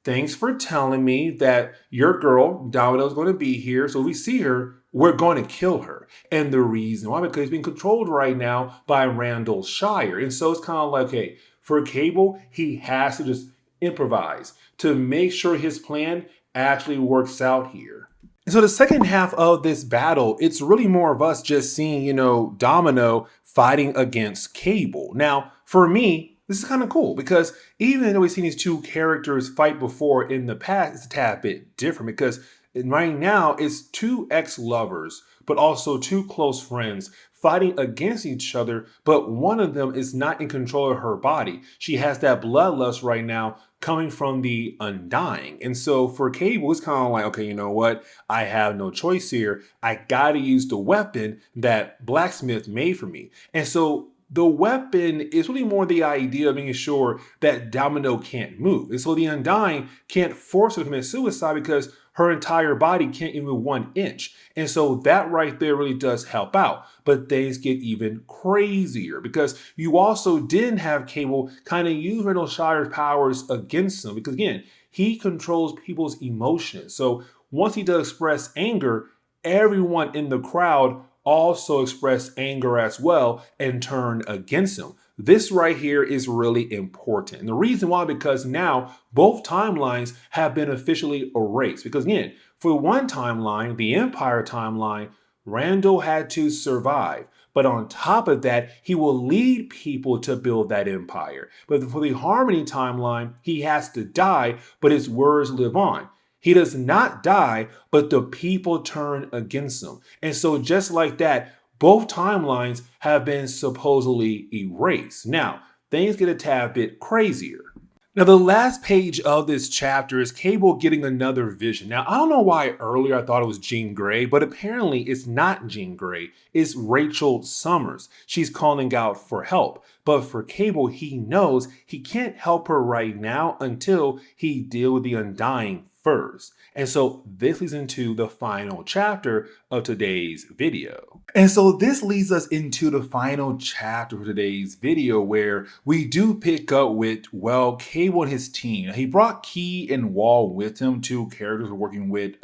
thanks for telling me that your girl, Domino, is going to be here. So if we see her, we're going to kill her. And the reason why, because he's being controlled right now by Randall Shire. And so it's kind of like, hey, for Cable, he has to just improvise to make sure his plan actually works out here. And so the second half of this battle, it's really more of us just seeing, Domino fighting against Cable. Now, for me, this is kind of cool because even though we've seen these two characters fight before in the past, it's a tad bit different because right now it's two ex-lovers, but also two close friends fighting against each other, but one of them is not in control of her body. She has that bloodlust right now coming from the Undying. And so for Cable, it's kind of like, okay, you know what? I have no choice here. I got to use the weapon that Blacksmith made for me. And so the weapon is really more the idea of making sure that Domino can't move. And so the Undying can't force her to commit suicide because her entire body can't even move 1 inch. And so that right there really does help out. But things get even crazier because you also didn't have Cable kind of use Randall Shire's powers against him. Because again, he controls people's emotions. So once he does express anger, everyone in the crowd also express anger as well and turn against him. This right here is really important. And the reason why, because now both timelines have been officially erased. Because again, for one timeline, the Empire timeline, Randall had to survive. But on top of that, he will lead people to build that empire. But for the Harmony timeline, he has to die, but his words live on. He does not die, but the people turn against him. And so just like that, both timelines have been supposedly erased. Now, things get a tad bit crazier. Now, the last page of this chapter is Cable getting another vision. Now, I don't know why earlier I thought it was Jean Grey, but apparently it's not Jean Grey. It's Rachel Summers. She's calling out for help. But for Cable, he knows he can't help her right now until he deals with the Undying first. And so this leads into the final chapter of today's video. And so this leads us into the final chapter of today's video where we do pick up with, Cable and his team. He brought Key and Wall with him, two characters were working with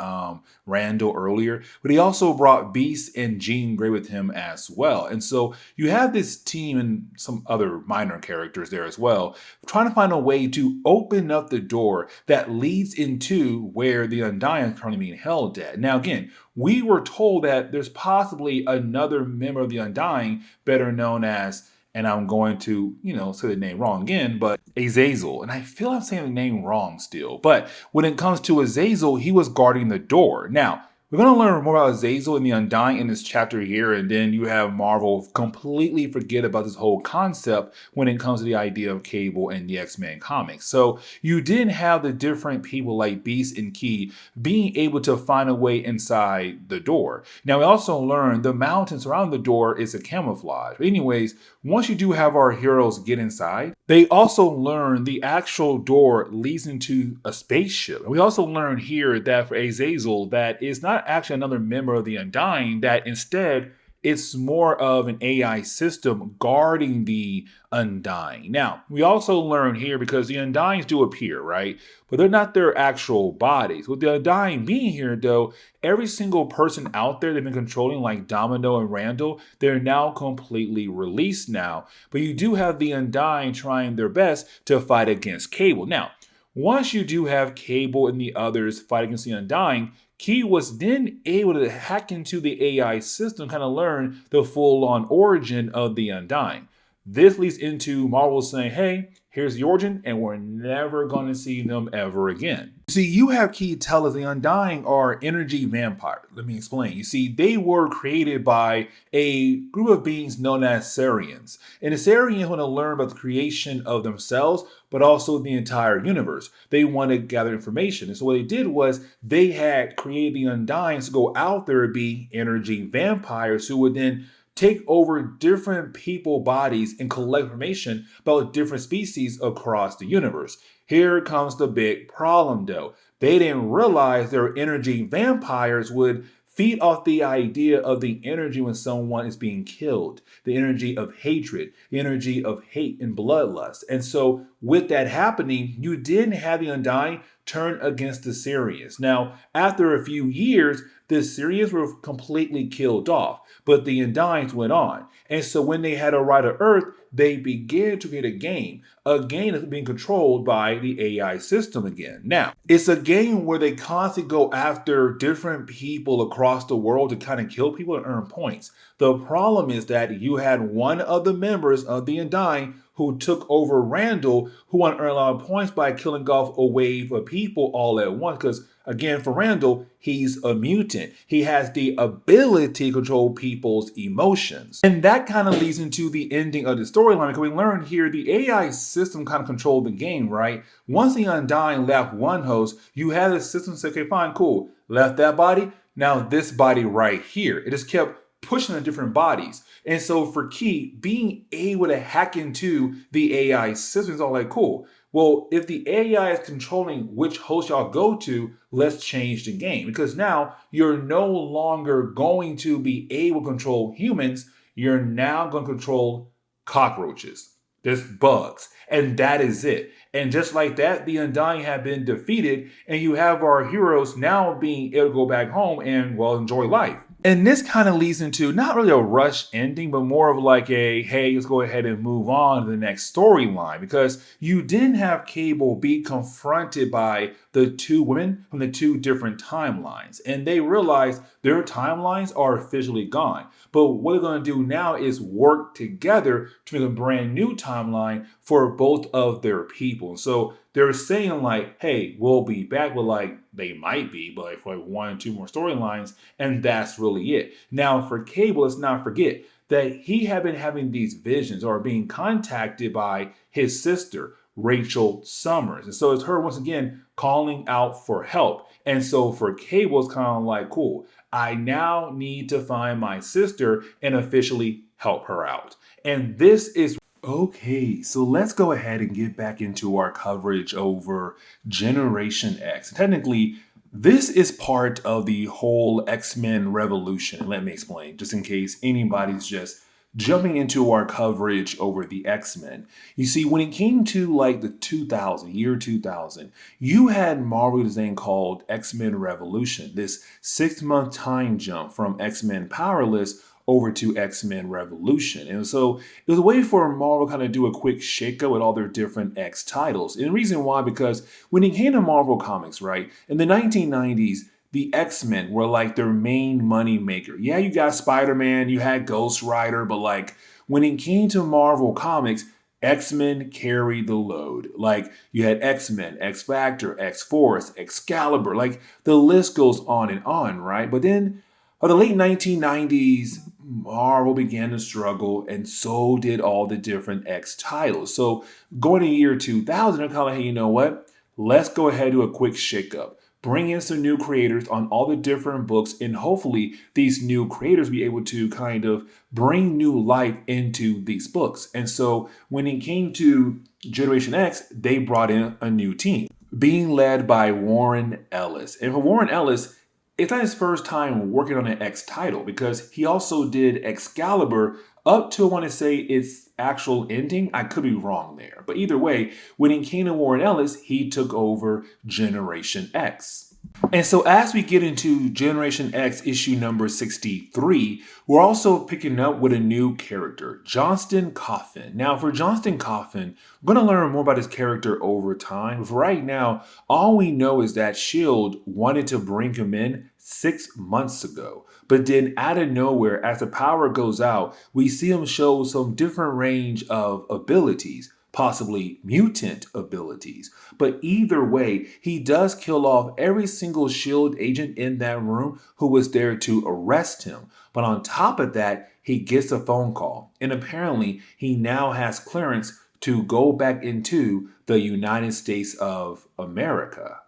Randall earlier, but he also brought Beast and Jean Grey with him as well. And so you have this team and some other minor characters there as well, trying to find a way to open up the door that leads into where the Undying is currently being held at. Now, again, we were told that there's possibly another member of the Undying, better known as, and I'm going to, say the name wrong again, but Azazel. And I feel I'm saying the name wrong still. But when it comes to Azazel, he was guarding the door. Now, We're going to learn more about Azazel and the Undying in this chapter here, and then you have Marvel completely forget about this whole concept when it comes to the idea of Cable and the X-Men comics. So you didn't have the different people like Beast and Key being able to find a way inside the door. Now we also learned the mountains around the door is a camouflage. But anyways, once you do have our heroes get inside, they also learn the actual door leads into a spaceship. We also learn here that for Azazel, that it's not actually another member of the Undying, that instead it's more of an AI system guarding the Undying. Now, we also learn here because the Undyings do appear, right? But they're not their actual bodies. With the Undying being here, though, every single person out there they've been controlling, like Domino and Randall, they're now completely released now. But you do have the Undying trying their best to fight against Cable. Now, once you do have Cable and the others fight against the Undying, Key was then able to hack into the AI system, kind of learn the full-on origin of the Undying. This leads into Marvel saying, hey, here's the origin, and we're never going to see them ever again. See, you have Key tell us the Undying are energy vampires. Let me explain. You see, they were created by a group of beings known as Sarians. And the Sarians want to learn about the creation of themselves, but also the entire universe. They want to gather information. And so what they did was they had created the Undyings to go out there and be energy vampires who would then take over different people bodies and collect information about different species across the universe. Here comes the big problem though. They didn't realize their energy vampires would feed off the idea of the energy when someone is being killed, the energy of hatred, the energy of hate and bloodlust. And so with that happening, you didn't have the Undying turn against the Syrians. Now, after a few years, the Syrians were completely killed off, but the Undyings went on. And so when they had a right of Earth, they began to create a game that's being controlled by the AI system again. Now, it's a game where they constantly go after different people across the world to kind of kill people and earn points. The problem is that you had one of the members of the Undying who took over Randall, who wanted to earn a lot of points by killing off a wave of people all at once. Because again, for Randall, he's a mutant. He has the ability to control people's emotions. And that kind of leads into the ending of the storyline, because we learn here the AI system kind of controlled the game, right? Once the Undying left one host, you had the system say, okay, fine, cool. Left that body, now this body right here. It just kept pushing the different bodies. And so for Key, being able to hack into the AI system is all like, cool. Well, if the AI is controlling which host y'all go to, let's change the game. Because now you're no longer going to be able to control humans. You're now going to control cockroaches. There's bugs. And that is it. And just like that, the Undying have been defeated. And you have our heroes now being able to go back home and, well, enjoy life. And this kind of leads into not really a rush ending, but more of like a, hey, let's go ahead and move on to the next storyline. Because you didn't have Cable be confronted by the two women from the two different timelines. And they realize their timelines are officially gone. But what they're going to do now is work together to make a brand new timeline for both of their people. So they're saying like, hey, we'll be back, but like they might be, but like for like 1 or 2 more storylines, and that's really it. Now for Cable, let's not forget that he had been having these visions or being contacted by his sister, Rachel Summers. And so it's her once again calling out for help. And so for Cable, it's kind of like, cool, I now need to find my sister and officially help her out. And this is okay, so let's go ahead and get back into our coverage over Generation X. Technically, this is part of the whole X-Men revolution. Let me explain, just in case anybody's just jumping into our coverage over the X-Men. You see, when it came to like the year 2000, you had Marvel design called X-Men Revolution, this 6-month time jump from X-Men Powerless over to X-Men Revolution. And so it was a way for Marvel kind of do a quick shakeup with all their different X titles. And the reason why, because when it came to Marvel Comics, right, in the 1990s, the X-Men were like their main money maker. Yeah, you got Spider-Man, you had Ghost Rider, but like when it came to Marvel Comics, X-Men carried the load. Like you had X-Men, X-Factor, X-Force, Excalibur, like the list goes on, right? But then by the late 1990s, Marvel began to struggle, and so did all the different X titles. So going to year 2000, they're kind of like, hey, you know what? Let's go ahead and do a quick shakeup. Bring in some new creators on all the different books, and hopefully these new creators be able to kind of bring new life into these books. And so when it came to Generation X, they brought in a new team being led by Warren Ellis. And for Warren Ellis, it's not his first time working on an X title because he also did Excalibur up to, I want to say, its actual ending. I could be wrong there. But either way, when it came to Warren Ellis, he took over Generation X. And so as we get into Generation X issue number 63, we're also picking up with a new character, Johnston Coffin. Now for Johnston Coffin, we're going to learn more about his character over time. But for right now, all we know is that S.H.I.E.L.D. wanted to bring him in 6 months ago. But then out of nowhere, as the power goes out, we see him show some different range of abilities, possibly mutant abilities. But either way, he does kill off every single S.H.I.E.L.D. agent in that room who was there to arrest him. But on top of that, he gets a phone call. And apparently, he now has clearance to go back into the United States of America.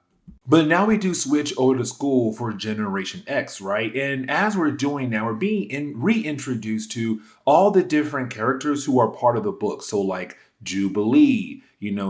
But now we do switch over to school for Generation X, right? And as we're doing now, we're being reintroduced to all the different characters who are part of the book. So like Jubilee,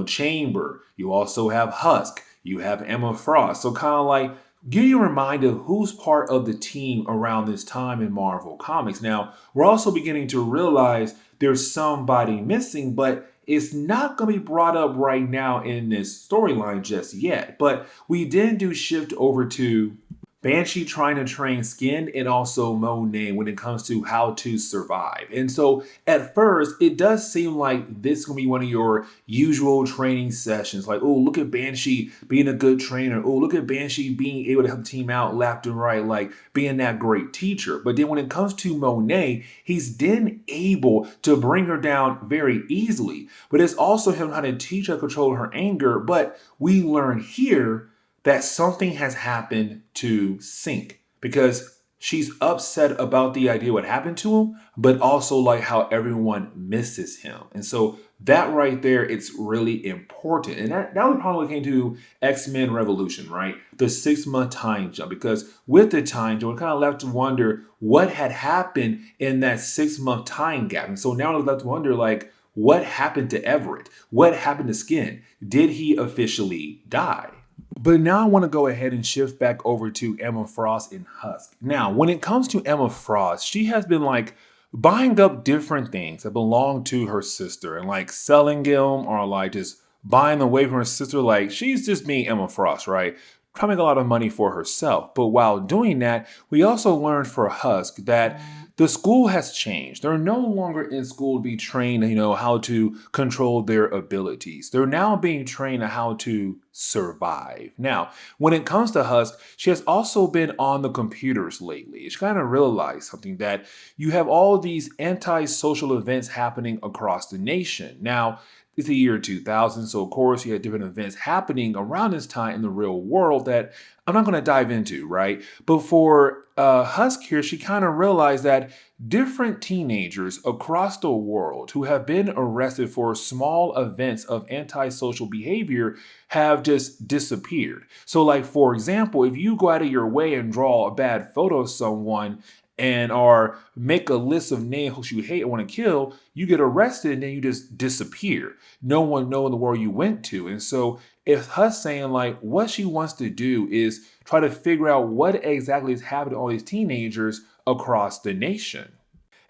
Chamber. You also have Husk. You have Emma Frost. So kind of like give you a reminder of who's part of the team around this time in Marvel Comics. Now, we're also beginning to realize there's somebody missing, but it's not going to be brought up right now in this storyline just yet. But we did do shift over to Banshee trying to train Skin and also Monet when it comes to how to survive. And so at first, it does seem like this is going to be one of your usual training sessions. Like, oh, look at Banshee being a good trainer. Oh, look at Banshee being able to help the team out left and right, like being that great teacher. But then when it comes to Monet, he's then able to bring her down very easily. But it's also him how to teach her to control her anger. But we learn here that something has happened to Sync because she's upset about the idea what happened to him, but also like how everyone misses him. And so that right there, it's really important. And that was probably came to X-Men Revolution, right? The 6-month time jump, because with the time jump, we're kind of left to wonder what had happened in that 6-month time gap. And so now we're left to wonder like, what happened to Everett? What happened to Skin? Did he officially die? But now I want to go ahead and shift back over to Emma Frost and Husk. Now, when it comes to Emma Frost, she has been like buying up different things that belong to her sister and like selling them or like just buying them away from her sister. Like she's just being Emma Frost, right? Trying to make a lot of money for herself. But while doing that, we also learned for Husk that the school has changed. They're no longer in school to be trained, how to control their abilities. They're now being trained on how to survive. Now, when it comes to Husk, she has also been on the computers lately. She kind of realized something that you have all these anti-social events happening across the nation. Now, it's the year 2000, so of course you had different events happening around this time in the real world that I'm not going to dive into, right? But for Husk here, she kind of realized that different teenagers across the world who have been arrested for small events of antisocial behavior have just disappeared. So like, for example, if you go out of your way and draw a bad photo of someone or make a list of names you hate and want to kill, you get arrested and then you just disappear. No one knows the world you went to. And so if Husk saying like what she wants to do is try to figure out what exactly is happening to all these teenagers across the nation.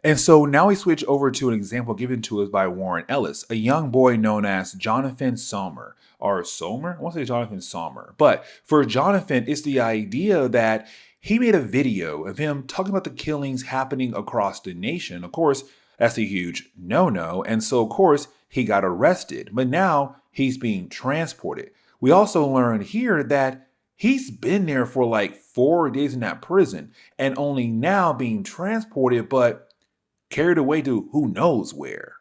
And so now we switch over to an example given to us by Warren Ellis, a young boy known as Jonathan Sommer. Or Sommer? I want to say Jonathan Sommer. But for Jonathan, it's the idea that he made a video of him talking about the killings happening across the nation. Of course, that's a huge no-no. And so, of course, he got arrested. But now he's being transported. We also learn here that he's been there for like 4 days in that prison and only now being transported, but carried away to who knows where.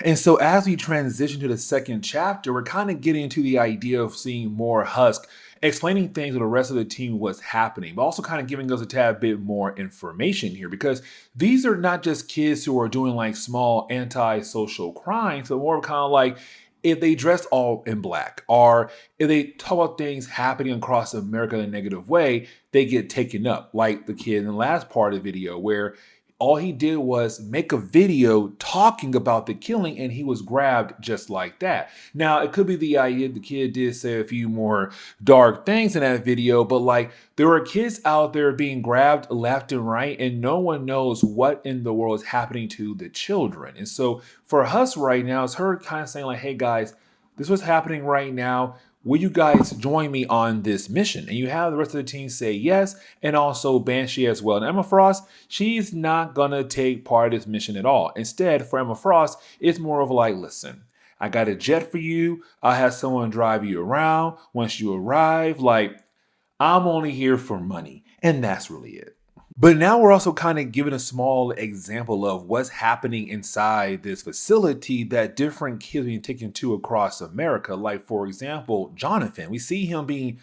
And so as we transition to the second chapter, we're kind of getting into the idea of seeing more Husk explaining things to the rest of the team what's happening, but also kind of giving us a tad bit more information here because these are not just kids who are doing like small anti-social crimes, but more kind of like if they dress all in black or if they talk about things happening across America in a negative way, they get taken up. Like the kid in the last part of the video where all he did was make a video talking about the killing and he was grabbed just like that. Now, it could be the idea the kid did say a few more dark things in that video, but like there are kids out there being grabbed left and right and no one knows what in the world is happening to the children. And so for us right now, it's her kind of saying like, hey guys, this is what's happening right now. Will you guys join me on this mission? And you have the rest of the team say yes, and also Banshee as well. And Emma Frost, she's not gonna take part of this mission at all. Instead, for Emma Frost, it's more of like, listen, I got a jet for you. I'll have someone drive you around once you arrive. Like, I'm only here for money. And that's really it. But now we're also kind of giving a small example of what's happening inside this facility that different kids are being taken to across America. Like, for example, Jonathan. We see him being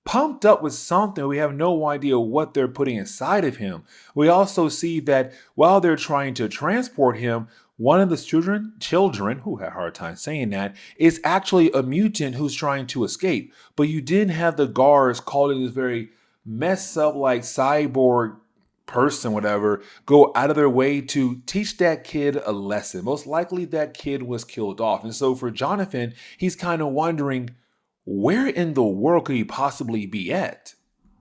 pumped up with something. We have no idea what they're putting inside of him. We also see that while they're trying to transport him, one of the children, who had a hard time saying that, is actually a mutant who's trying to escape. But you didn't have the guards calling this very messed up like cyborg person, whatever, go out of their way to teach that kid a lesson. Most likely that kid was killed off. And so for Jonathan, he's kind of wondering, where in the world could he possibly be at?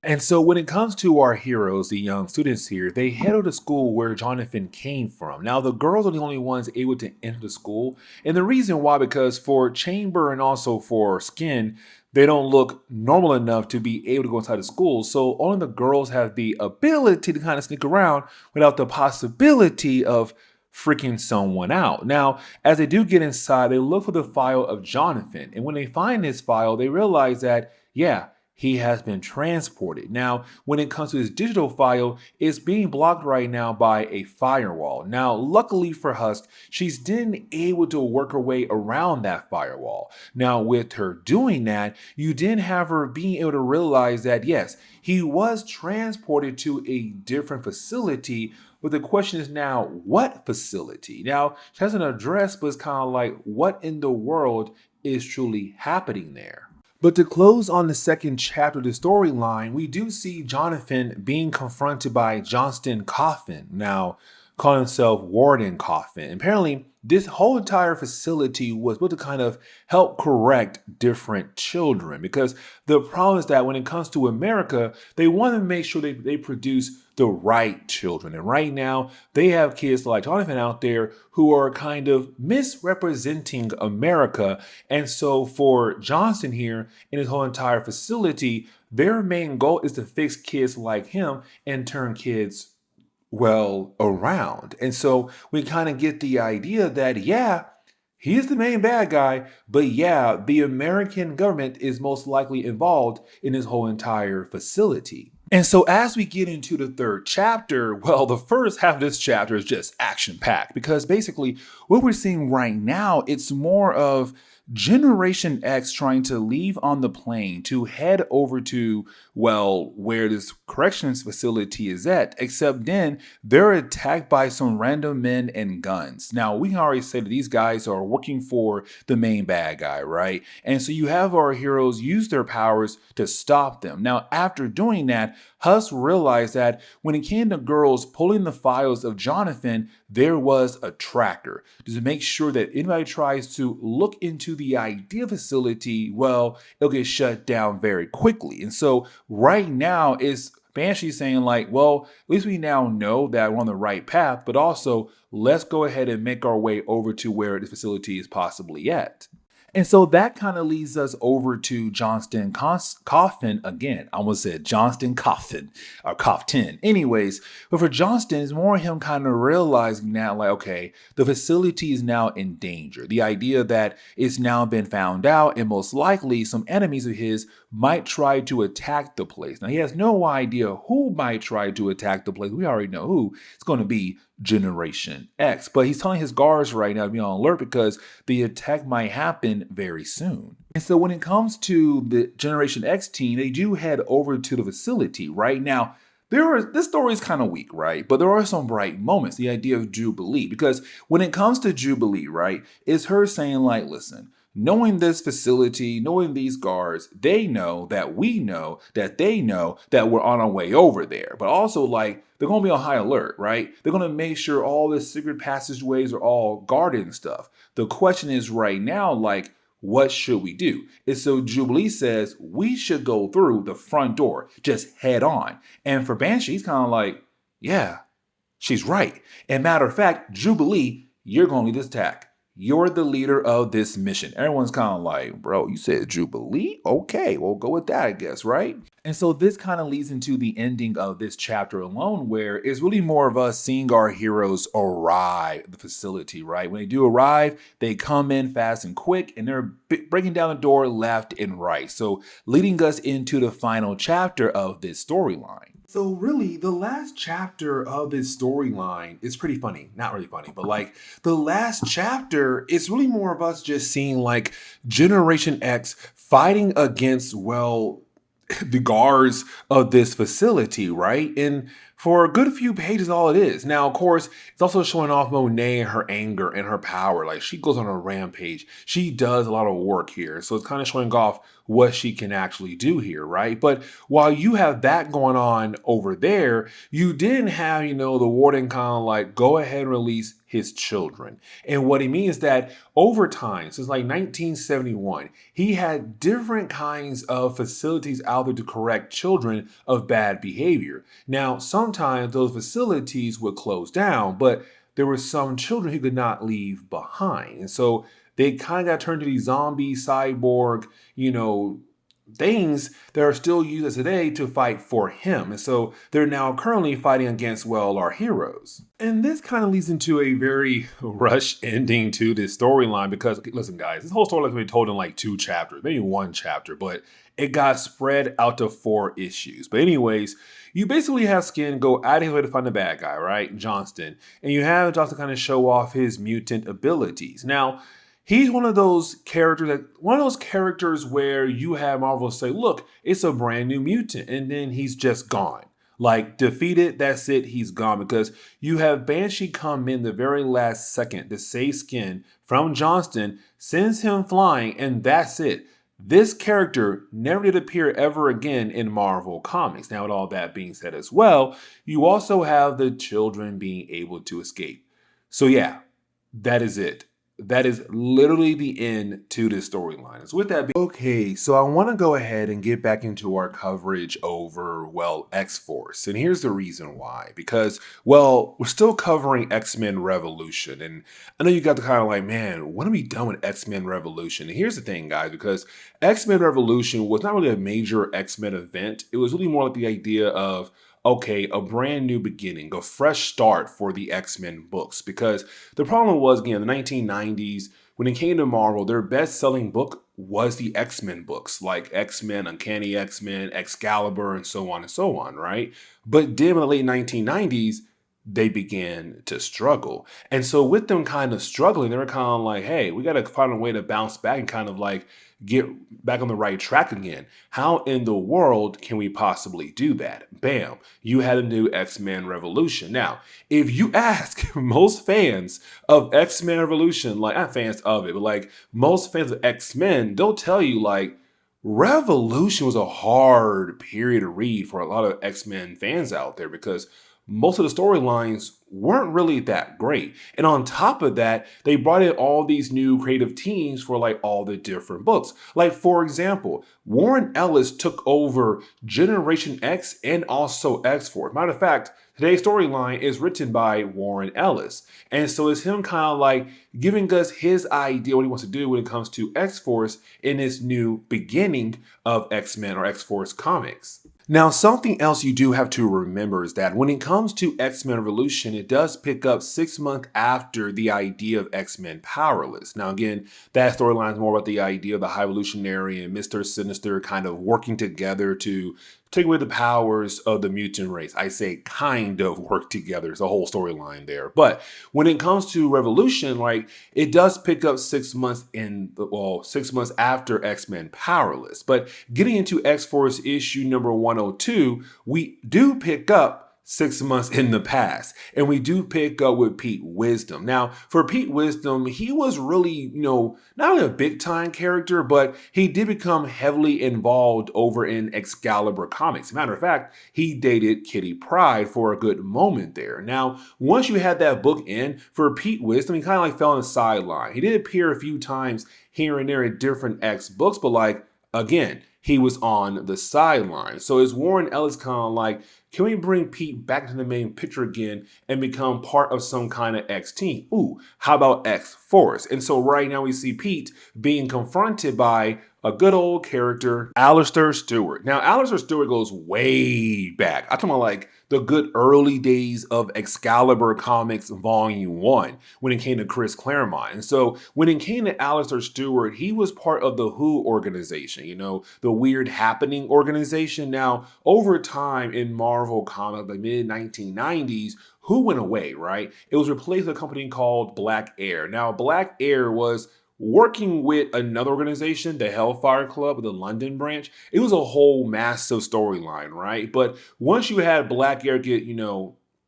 And so when it comes to our heroes, the young students here, they head to the school where Jonathan came from. Now, the girls are the only ones able to enter the school. And the reason why, because for Chamber and also for Skin, they don't look normal enough to be able to go inside the school. So only the girls have the ability to kind of sneak around without the possibility of freaking someone out. Now, as they do get inside, they look for the file of Jonathan. And when they find this file, they realize that, yeah, he has been transported. Now, when it comes to his digital file, it's being blocked right now by a firewall. Now, luckily for Husk, she's then able to work her way around that firewall. Now, with her doing that, you then have her being able to realize that, yes, he was transported to a different facility, but the question is now, what facility? Now, she has an address, but it's kind of like, what in the world is truly happening there? But to close on the second chapter of the storyline, we do see Jonathan being confronted by Johnston Coffin, now calling himself Warden Coffin. Apparently, this whole entire facility was built to kind of help correct different children, because the problem is that when it comes to America, they want to make sure they produce the right children. And right now, they have kids like Jonathan out there who are kind of misrepresenting America. And so for Johnston here in his whole entire facility, their main goal is to fix kids like him and turn kids around. And so we kind of get the idea that, yeah, he's the main bad guy, but yeah, the American government is most likely involved in this whole entire facility. And so as we get into the third chapter, well, the first half of this chapter is just action-packed because basically what we're seeing right now, it's more of Generation X trying to leave on the plane to head over to, well, where this corrections facility is at, except then they're attacked by some random men and guns. Now, we can already say that these guys are working for the main bad guy, right? And so you have our heroes use their powers to stop them. Now, after doing that, Husk realized that when it came to girls pulling the files of Jonathan, there was a tracker to make sure that anybody tries to look into the idea facility, well, it'll get shut down very quickly. And so right now is Banshee saying like, well, at least we now know that we're on the right path, but also let's go ahead and make our way over to where the facility is possibly at. And so that kind of leads us over to Johnston Coffin again. I almost said Johnston Coffin or Cofton. Anyways, but for Johnston, it's more him kind of realizing now, like, okay, the facility is now in danger. The idea that it's now been found out, and most likely some enemies of his might try to attack the place. Now, he has no idea who might try to attack the place. We already know who. It's going to be Generation X. But he's telling his guards right now to be on alert because the attack might happen very soon. And so when it comes to the Generation X team, they do head over to the facility right now. This story is kind of weak, right? But there are some bright moments. The idea of Jubilee, because when it comes to Jubilee, right, it's her saying like, listen, knowing this facility, knowing these guards, they know that we know that they know that we're on our way over there. But also, like, they're going to be on high alert, right? They're going to make sure all the secret passageways are all guarded and stuff. The question is right now, like, what should we do? And so Jubilee says we should go through the front door, just head on. And for Banshee, he's kind of like, yeah, she's right. And matter of fact, Jubilee, you're going to lead this attack. You're the leader of this mission. Everyone's kind of like, bro, you said Jubilee? Okay, we'll go with that, I guess, right? And so this kind of leads into the ending of this chapter alone, where it's really more of us seeing our heroes arrive at the facility, right? When they do arrive, they come in fast and quick, and they're breaking down the door left and right. So leading us into the final chapter of this storyline. So really, the last chapter of this storyline is pretty funny. Not really funny, but like the last chapter, it's really more of us just seeing like Generation X fighting against, well, the guards of this facility, right? And for a good few pages, all it is. Now, of course, it's also showing off Monet and her anger and her power. Like, she goes on a rampage. She does a lot of work here. So it's kind of showing off what she can actually do here, right? But while you have that going on over there, you didn't have, the warden kind of like, go ahead and release his children. And what he means is that over time, since like 1971, he had different kinds of facilities out there to correct children of bad behavior. Now, sometimes those facilities would close down, but there were some children he could not leave behind. And so they kind of got turned to these zombie, cyborg, things that are still used as today to fight for him. And so they're now currently fighting against, well, our heroes. And this kind of leads into a very rushed ending to this storyline because, listen, guys, this whole story has been told in like 2 chapters, maybe 1 chapter, but it got spread out to 4 issues. But anyways, you basically have Skin go out of his way to find the bad guy, right? Johnston. And you have Johnston kind of show off his mutant abilities. Now, he's one of those characters where you have Marvel say, look, it's a brand new mutant, and then he's just gone. Like, defeated, that's it, he's gone. Because you have Banshee come in the very last second to save Skin from Johnston, sends him flying, and that's it. This character never did appear ever again in Marvel Comics. Now, with all that being said as well, you also have the children being able to escape. So yeah, that is it. That is literally the end to this storyline. So with that being okay, so I want to go ahead and get back into our coverage over, well, X-Force. And here's the reason why. Because, well, we're still covering X-Men Revolution. And I know you got the kind of like, man, when are we done with X-Men Revolution? And here's the thing, guys, because X-Men Revolution was not really a major X-Men event. It was really more like the idea of, okay, a brand new beginning, a fresh start for the X-Men books. Because the problem was, again, in the 1990s, when it came to Marvel, their best-selling book was the X-Men books, like X-Men, Uncanny X-Men, Excalibur, and so on, right? But then in the late 1990s, they began to struggle. And so with them kind of struggling, they were kind of like, hey, we got to find a way to bounce back and kind of like get back on the right track again. How in the world can we possibly do that? Bam, you had a new X-Men Revolution. Now, if you ask most fans of X-Men Revolution, like not fans of it, but like most fans of X-Men, they'll tell you like Revolution was a hard period to read for a lot of X-Men fans out there because most of the storylines weren't really that great. And on top of that, they brought in all these new creative teams for like all the different books. Like, for example, Warren Ellis took over Generation X and also X Force. Matter of fact, today's storyline is written by Warren Ellis. And so it's him kind of like giving us his idea what he wants to do when it comes to X Force in this new beginning of X-Men or X Force comics. Now, something else you do have to remember is that when it comes to X-Men Revolution, it does pick up 6 months after the idea of X-Men Powerless. Now, again, that storyline is more about the idea of the High Evolutionary and Mr. Sinister kind of working together to take away the powers of the mutant race. I say kind of work together. It's a whole storyline there. But when it comes to Revolution, like it does pick up 6 months 6 months after X-Men Powerless. But getting into X-Force issue number 102, we do pick up 6 months in the past. And we do pick up with Pete Wisdom. Now, for Pete Wisdom, he was really, not only a big time character, but he did become heavily involved over in Excalibur comics. Matter of fact, he dated Kitty Pryde for a good moment there. Now, once you had that book in, for Pete Wisdom, he kind of like fell on the sideline. He did appear a few times here and there in different X books, but like, again, he was on the sideline. So is Warren Ellis kind of like, can we bring Pete back to the main picture again and become part of some kind of X team? Ooh, how about X Force? And so right now we see Pete being confronted by a good old character, Alistair Stewart. Now, Alistair Stewart goes way back. I'm talking about like the good early days of Excalibur Comics Volume 1 when it came to Chris Claremont. And so when it came to Alistair Stewart, he was part of the Who organization, the Weird Happening organization. Now, over time in Marvel Comics, the mid 1990s, Who went away, right? It was replaced with a company called Black Air. Now, Black Air was working with another organization, the Hellfire Club, the London branch. It was a whole massive storyline, right? But once you had Black Air get,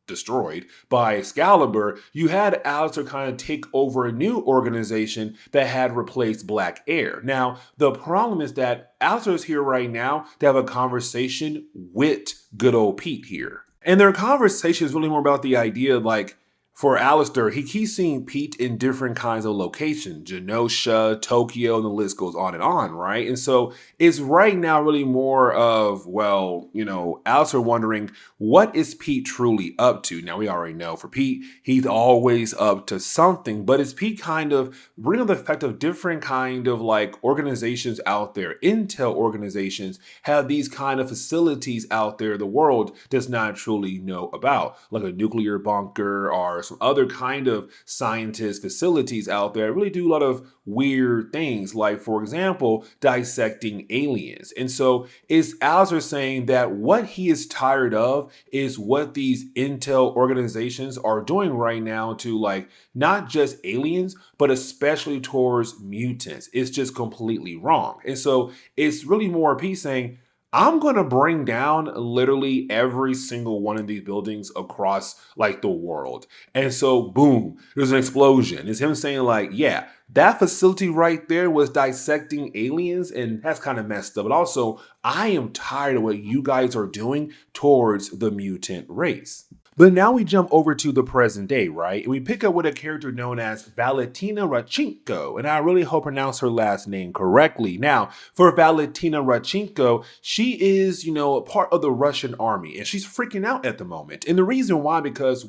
destroyed by Excalibur, you had Alistair kind of take over a new organization that had replaced Black Air. Now, the problem is that Alistair is here right now to have a conversation with good old Pete here. And their conversation is really more about the idea like, for Alistair, he keeps seeing Pete in different kinds of locations, Genosha, Tokyo, and the list goes on, right? And so it's right now really more of, Alistair wondering, what is Pete truly up to? Now, we already know for Pete, he's always up to something, but is Pete kind of bringing the effect of different kind of like organizations out there, intel organizations have these kind of facilities out there the world does not truly know about, like a nuclear bunker or some other kind of scientist facilities out there really do a lot of weird things, like, for example, dissecting aliens. And so is Alistair saying that what he is tired of is what these intel organizations are doing right now to like not just aliens, but especially towards mutants. It's just completely wrong. And so it's really more a piece saying, I'm going to bring down literally every single one of these buildings across like the world. And so, boom, there's an explosion. It's him saying like, yeah, that facility right there was dissecting aliens and that's kind of messed up. But also, I am tired of what you guys are doing towards the mutant race. But now we jump over to the present day, right? And we pick up with a character known as Valentina Radchenko. And I really hope I pronounce her last name correctly. Now, for Valentina Radchenko, she is, a part of the Russian army. And she's freaking out at the moment. And the reason why, because,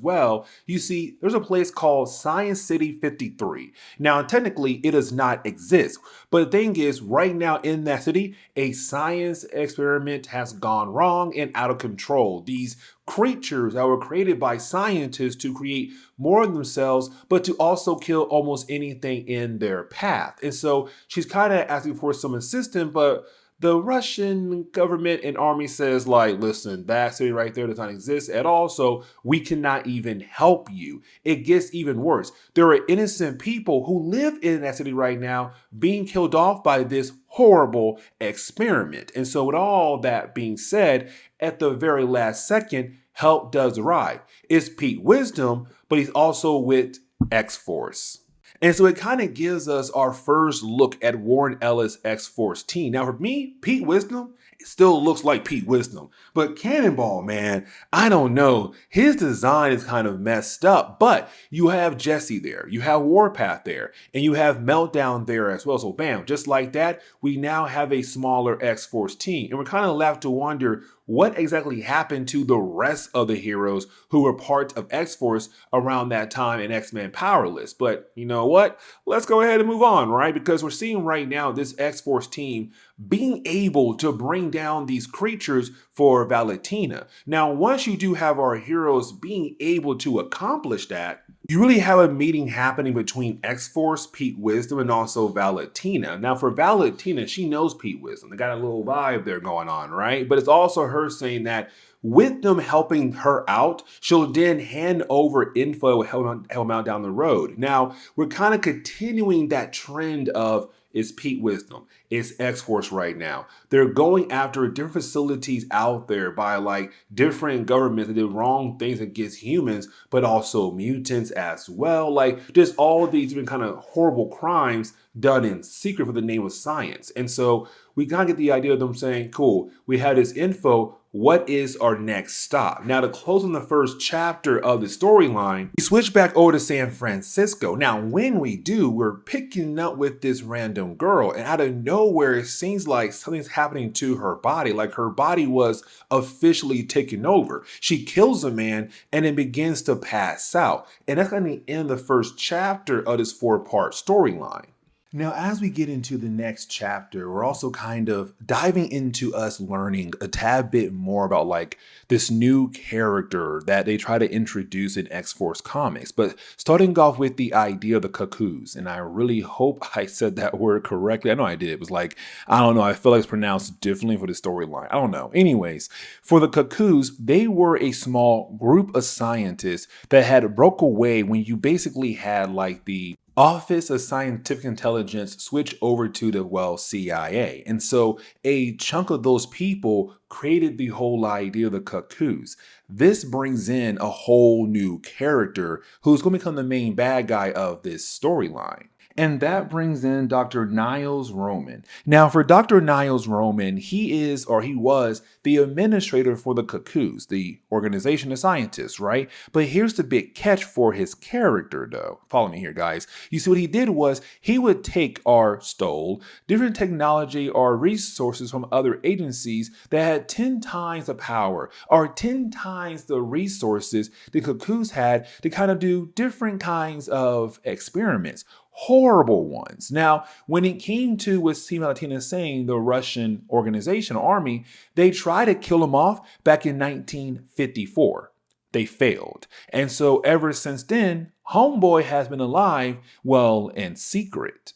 you see, there's a place called Science City 53. Now, technically, it does not exist. But the thing is, right now in that city, a science experiment has gone wrong and out of control. These creatures that were created by scientists to create more of themselves, but to also kill almost anything in their path. And so she's kind of asking for some assistance, but the Russian government and army says like, listen, that city right there does not exist at all, so we cannot even help you. It gets even worse. There are innocent people who live in that city right now being killed off by this horrible experiment. And so with all that being said, at the very last second, help does arrive. It's Pete Wisdom, but he's also with X-Force. And so it kind of gives us our first look at Warren Ellis' X-Force team. Now, for me, Pete Wisdom It still looks like Pete Wisdom. But Cannonball, man, I don't know. His design is kind of messed up, but you have Jesse there, you have Warpath there, and you have Meltdown there as well. So, bam, just like that, we now have a smaller X Force team. And we're kind of left to wonder what exactly happened to the rest of the heroes who were part of X Force around that time in X-Men Powerless. But you know what? Let's go ahead and move on, right? Because we're seeing right now this X Force team being able to bring down these creatures for Valentina. Now, once you do have our heroes being able to accomplish that, you really have a meeting happening between X-Force, Pete Wisdom, and also Valentina. Now, for Valentina, she knows Pete Wisdom. They got a little vibe there going on, right? But it's also her saying that with them helping her out, she'll then hand over info, help them out down the road. Now, we're kind of continuing that trend of it's Pete Wisdom, it's X-Force right now. They're going after different facilities out there by like different governments that did wrong things against humans, but also mutants as well. Like just all of these different kind of horrible crimes done in secret for the name of science. And so we kind of get the idea of them saying, cool, we have this info. What is our next stop? Now, to close on the first chapter of the storyline, we switch back over to San Francisco. Now, when we do, we're picking up with this random girl, and out of nowhere, it seems like something's happening to her body, like her body was officially taken over. She kills a man and then begins to pass out. And that's going to end the first chapter of this 4-part storyline. Now, as we get into the next chapter, we're also kind of diving into us learning a tad bit more about like this new character that they try to introduce in X-Force comics. But starting off with the idea of the cuckoos, and I really hope I said that word correctly. I know I did. It was like, I don't know, I feel like it's pronounced differently for the storyline. I don't know. Anyways, for the cuckoos, they were a small group of scientists that had broke away when you basically had like the Office of Scientific Intelligence switch over to the, well, CIA. And so a chunk of those people created the whole idea of the cuckoos. This brings in a whole new character who's going to become the main bad guy of this storyline. And that brings in Dr. Niles Roman. Now, for Dr. Niles Roman, he was the administrator for the Cuckoos, the organization of scientists, right? But here's the big catch for his character, though. Follow me here, guys. You see, what he did was he would take or stole different technology or resources from other agencies that had 10 times the power or 10 times the resources the Cuckoos had to kind of do different kinds of experiments. Horrible ones. Now, when it came to what Steve Valentina is saying, the Russian organization, army, they tried to kill him off back in 1954. They failed. And so ever since then, Homeboy has been alive, well, in secret.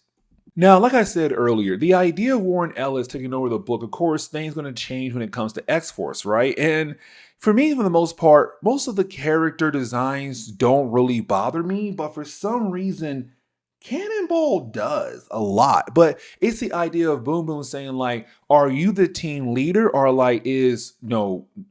Now, like I said earlier, the idea of Warren Ellis taking over the book, of course, things going to change when it comes to X-Force, right? And for me, for the most part, most of the character designs don't really bother me, but for some reason, Cannonball does a lot, but it's the idea of Boom Boom saying like, are you the team leader or like is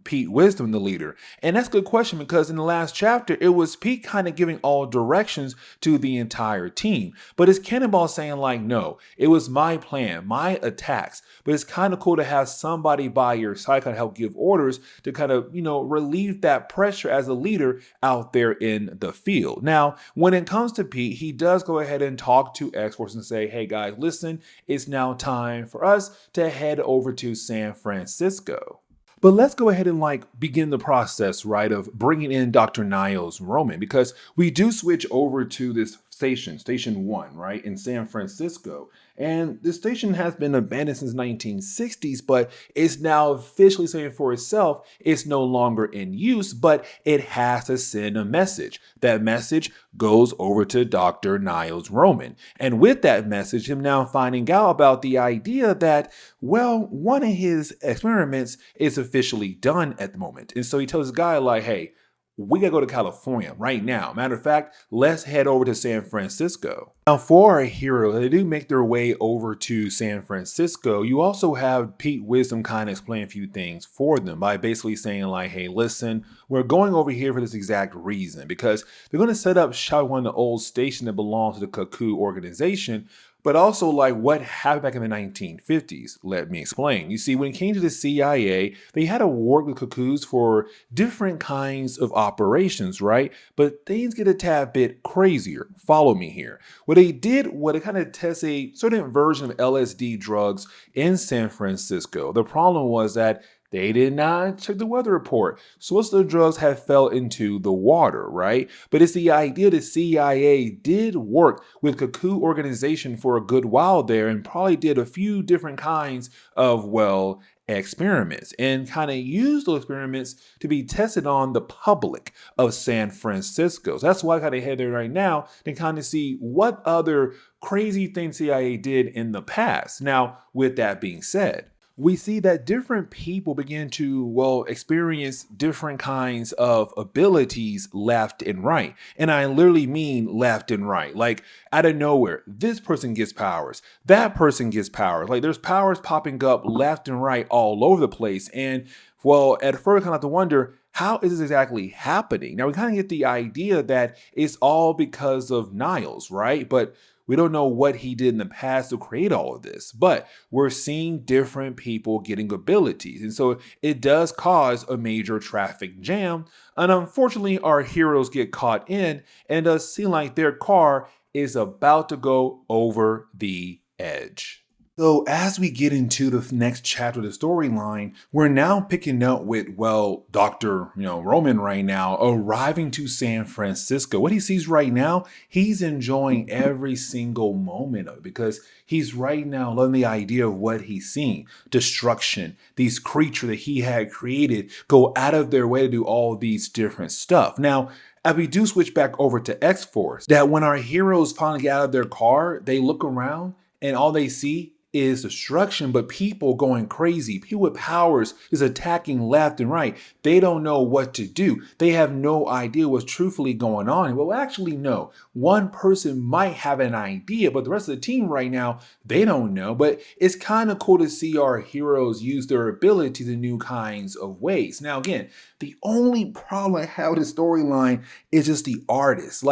Pete Wisdom the leader? And that's a good question because in the last chapter, it was Pete kind of giving all directions to the entire team. But it's Cannonball saying like, no, it was my plan, my attacks. But it's kind of cool to have somebody by your side kind of help give orders to kind of, relieve that pressure as a leader out there in the field. Now, when it comes to Pete, he does go ahead and talk to X-Force and say, hey guys, listen, it's now time for us to head over to San Francisco. But let's go ahead and begin the process, right, of bringing in Dr. Niles Roman, because we do switch over to this station 1, right, in San Francisco. And this station has been abandoned since 1960s, but it's now officially saying for itself it's no longer in use, but it has to send a message. That message goes over to Dr. Niles Roman. And with that message, him now finding out about the idea that, well, one of his experiments is officially done at the moment. And so he tells this guy like, hey, we gotta go to California right now. Matter of fact, let's head over to San Francisco. Now, for our hero, they do make their way over to San Francisco. You also have Pete Wisdom kind of explain a few things for them by basically saying like, hey, listen, we're going over here for this exact reason because they're going to set up shop one of the old stations that belongs to the Cuckoo organization. But also, like, what happened back in the 1950s? Let me explain. You see, when it came to the CIA, they had to work with cuckoos for different kinds of operations, right? But things get a tad bit crazier. Follow me here. What they did was they kind of test a certain version of LSD drugs in San Francisco. The problem was that they did not check the weather report. So most of the drugs had fell into the water, right? But it's the idea the CIA did work with Cuckoo organization for a good while there and probably did a few different kinds of, well, experiments and kind of used those experiments to be tested on the public of San Francisco. So that's why I kind of head there right now to kind of see what other crazy things CIA did in the past. Now, with that being said, we see that different people begin to, well, experience different kinds of abilities left and right. And I literally mean left and right. Like out of nowhere, this person gets powers, that person gets powers. Like there's powers popping up left and right all over the place. And well, at first, I kind of have to wonder, how is this exactly happening? Now, we kind of get the idea that it's all because of Niles, right? But we don't know what he did in the past to create all of this, but we're seeing different people getting abilities. And so it does cause a major traffic jam. And unfortunately, our heroes get caught in and does seem like their car is about to go over the edge. So as we get into the next chapter of the storyline, we're now picking up with, well, Dr. Roman right now arriving to San Francisco. What he sees right now, he's enjoying every single moment of it because he's right now loving the idea of what he's seeing. Destruction, these creatures that he had created go out of their way to do all these different stuff. Now, as we do switch back over to X-Force, that when our heroes finally get out of their car, they look around and all they see is destruction, but people going crazy. People with powers is attacking left and right. They don't know what to do. They have no idea what's truthfully going on. Well, actually, no. One person might have an idea, but the rest of the team right now, they don't know. But it's kind of cool to see our heroes use their abilities in new kinds of ways. Now, again, the only problem I have with the storyline is just the artist.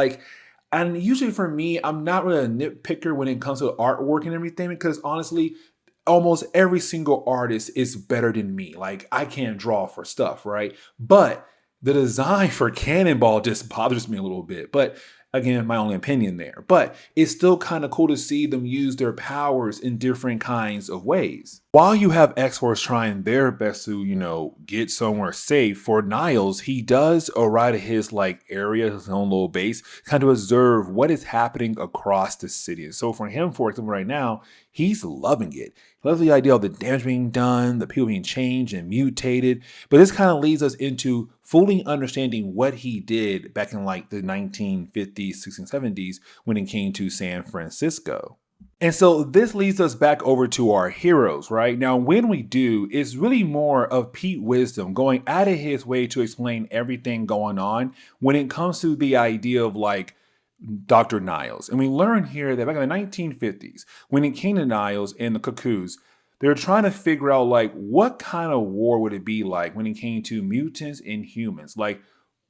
And usually for me, I'm not really a nitpicker when it comes to artwork and everything, because honestly, almost every single artist is better than me. Like I can't draw for stuff, right? But the design for Cannonball just bothers me a little bit. But again, my only opinion there. But it's still kind of cool to see them use their powers in different kinds of ways. While you have X-Force trying their best to, get somewhere safe, for Niles, he does arrive at his area, his own little base, kind of observe what is happening across the city. And so for him, for example, right now, he's loving it. He loves the idea of the damage being done, the people being changed and mutated. But this kind of leads us into fully understanding what he did back in the 1950s, 60s, 70s when it came to San Francisco. And so this leads us back over to our heroes, right? Now, when we do, it's really more of Pete Wisdom going out of his way to explain everything going on when it comes to the idea of Dr. Niles. And we learn here that back in the 1950s, when it came to Niles and the Cuckoos, they were trying to figure out what kind of war would it be like when it came to mutants and humans?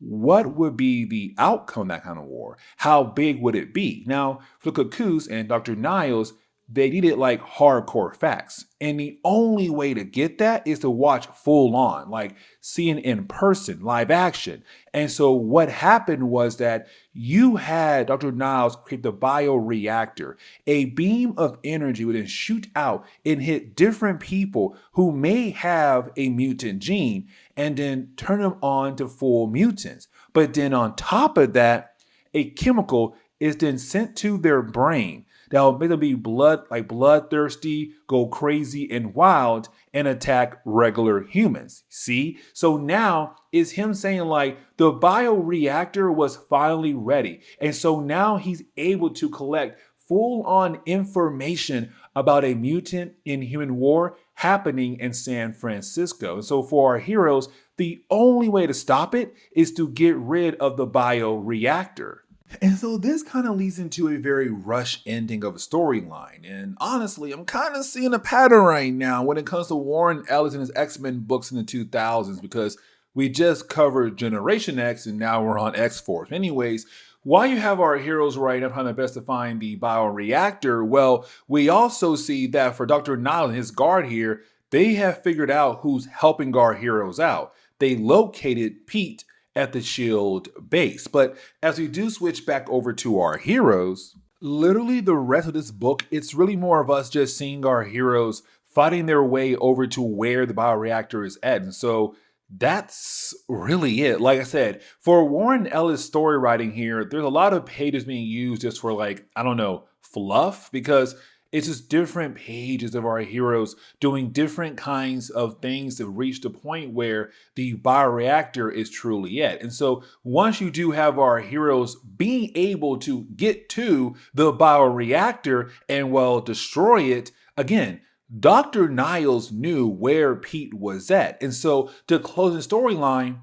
What would be the outcome of that kind of war? How big would it be? Now, for the Cuckoos and Dr. Niles, they needed hardcore facts. And the only way to get that is to watch full on, seeing in person, live action. And so what happened was that you had Dr. Niles create the bioreactor. A beam of energy would then shoot out and hit different people who may have a mutant gene and then turn them on to full mutants. But then on top of that, a chemical is then sent to their brain that'll make them be bloodthirsty, go crazy and wild, and attack regular humans. See? So now is him saying the bioreactor was finally ready. And so now he's able to collect full-on information about a mutant in human war happening in San Francisco. And so for our heroes, the only way to stop it is to get rid of the bioreactor. And so this kind of leads into a very rush ending of a storyline. And honestly, I'm kind of seeing a pattern right now when it comes to Warren Ellis and his X-Men books in the 2000s, because we just covered Generation X and now we're on X-Force. Anyways, while you have our heroes right now trying their best to find the bioreactor, well, we also see that for Dr. Nile and his guard here, they have figured out who's helping our heroes out. They located Pete at the shield base. But as we do switch back over to our heroes, literally the rest of this book, it's really more of us just seeing our heroes fighting their way over to where the bioreactor is at. And so that's really it. Like I said, for Warren Ellis story writing here, there's a lot of pages being used just for like, I don't know, fluff, because it's just different pages of our heroes doing different kinds of things to reach the point where the bioreactor is truly at. And so once you do have our heroes being able to get to the bioreactor and, well, destroy it, again, Dr. Niles knew where Pete was at. And so to close the storyline,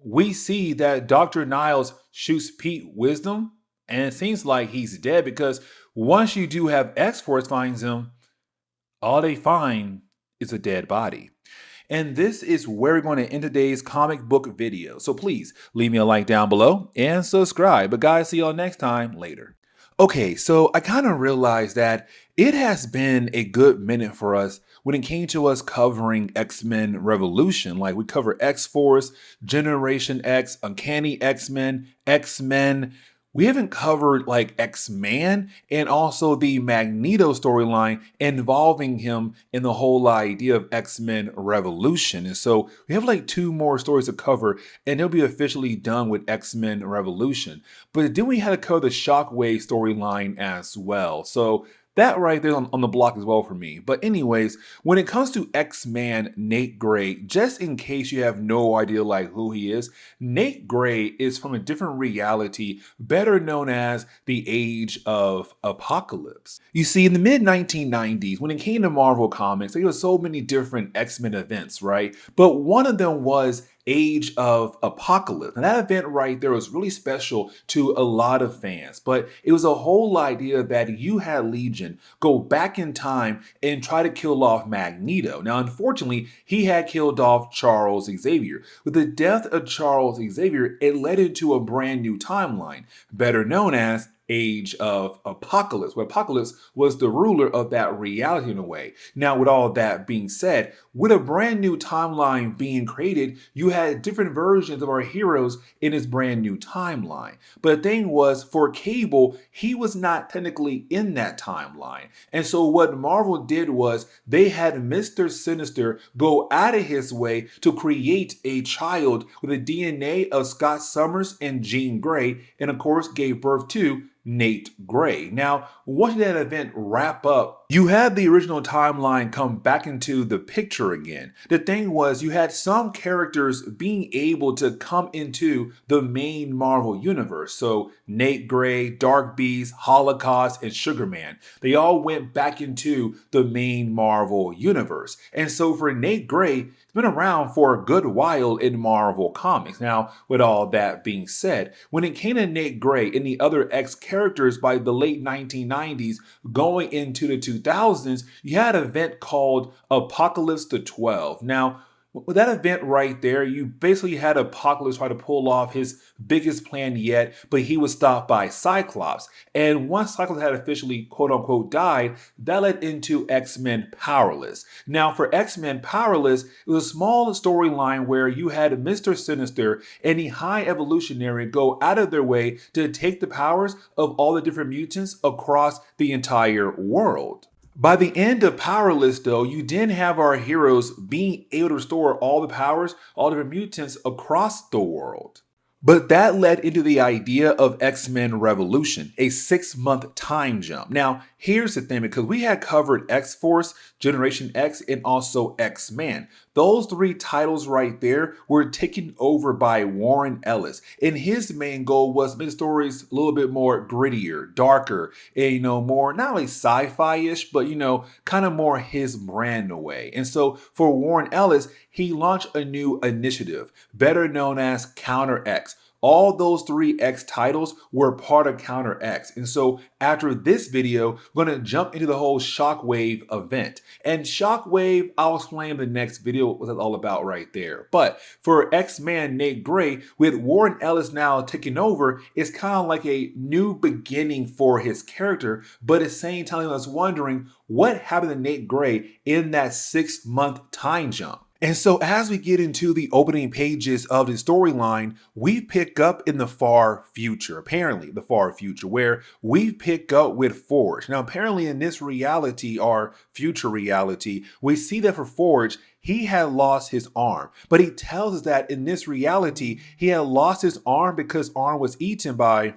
we see that Dr. Niles shoots Pete wisdom, and it seems like he's dead because once you do have X-Force finds him, all they find is a dead body. And this is where we're going to end today's comic book video. So please leave me a like down below and subscribe. But guys, see y'all next time. Later. Okay, so I kind of realized that it has been a good minute for us when it came to us covering X-Men Revolution. Like we cover X-Force, Generation X, Uncanny X-Men, X-Men. We haven't covered like X-Man and also the Magneto storyline involving him in the whole idea of X-Men Revolution. And so we have like 2 more stories to cover and they'll be officially done with X-Men Revolution. But then we had to cover the Shockwave storyline as well. So that right there on the block as well for me. But anyways, when it comes to X-Man Nate Gray, just in case you have no idea like who he is, Nate Gray is from a different reality, better known as the Age of Apocalypse. You see, in the mid-1990s, when it came to Marvel Comics, there were so many different X-Men events, right? But one of them was Age of Apocalypse. And that event right there was really special to a lot of fans, but it was a whole idea that you had Legion go back in time and try to kill off Magneto. Now, unfortunately, he had killed off Charles Xavier. With the death of Charles Xavier, it led into a brand new timeline, better known as Age of Apocalypse, where Apocalypse was the ruler of that reality in a way. Now, with all that being said, with a brand new timeline being created, you had different versions of our heroes in this brand new timeline. But the thing was, for Cable, he was not technically in that timeline. And so what Marvel did was they had Mr. Sinister go out of his way to create a child with the DNA of Scott Summers and Jean Grey, and of course gave birth to Nate Gray. Now, once that event wrap up, you had the original timeline come back into the picture again. The thing was, you had some characters being able to come into the main Marvel universe. So Nate Gray, Dark Beast, Holocaust, and Sugarman. They all went back into the main Marvel universe. And so for Nate Gray, been around for a good while in Marvel Comics. Now, with all that being said, when it came to Nate Gray and the other X characters by the late 1990s going into the 2000s, you had an event called Apocalypse the 12. Now, with that event right there, you basically had Apocalypse try to pull off his biggest plan yet, but he was stopped by Cyclops. And once Cyclops had officially, quote unquote, died, that led into X-Men Powerless. Now, for X-Men Powerless, it was a small storyline where you had Mr. Sinister and the High Evolutionary go out of their way to take the powers of all the different mutants across the entire world. By the end of Powerless, though, you didn't have our heroes being able to restore all the powers, all the different mutants across the world. But that led into the idea of X-Men Revolution, a 6-month time jump. Now, here's the thing, because we had covered X-Force, Generation X, and also X-Man. Those 3 titles right there were taken over by Warren Ellis. And his main goal was to make the stories a little bit more grittier, darker, and, more not only sci-fi-ish, but, kind of more his brand away. And so for Warren Ellis, he launched a new initiative, better known as Counter X, all those three X titles were part of Counter X. And so after this video, we're going to jump into the whole Shockwave event. And Shockwave, I'll explain in the next video what it's all about right there. But for X-Man Nate Gray, with Warren Ellis now taking over, it's kind of like a new beginning for his character, but at the same time, I was wondering what happened to Nate Gray in that 6-month time jump. And so as we get into the opening pages of the storyline, we pick up in the far future, apparently the far future, where we pick up with Forge. Now, apparently in this reality, or future reality, we see that for Forge, he had lost his arm, but he tells us that in this reality, he had lost his arm because arm was eaten by,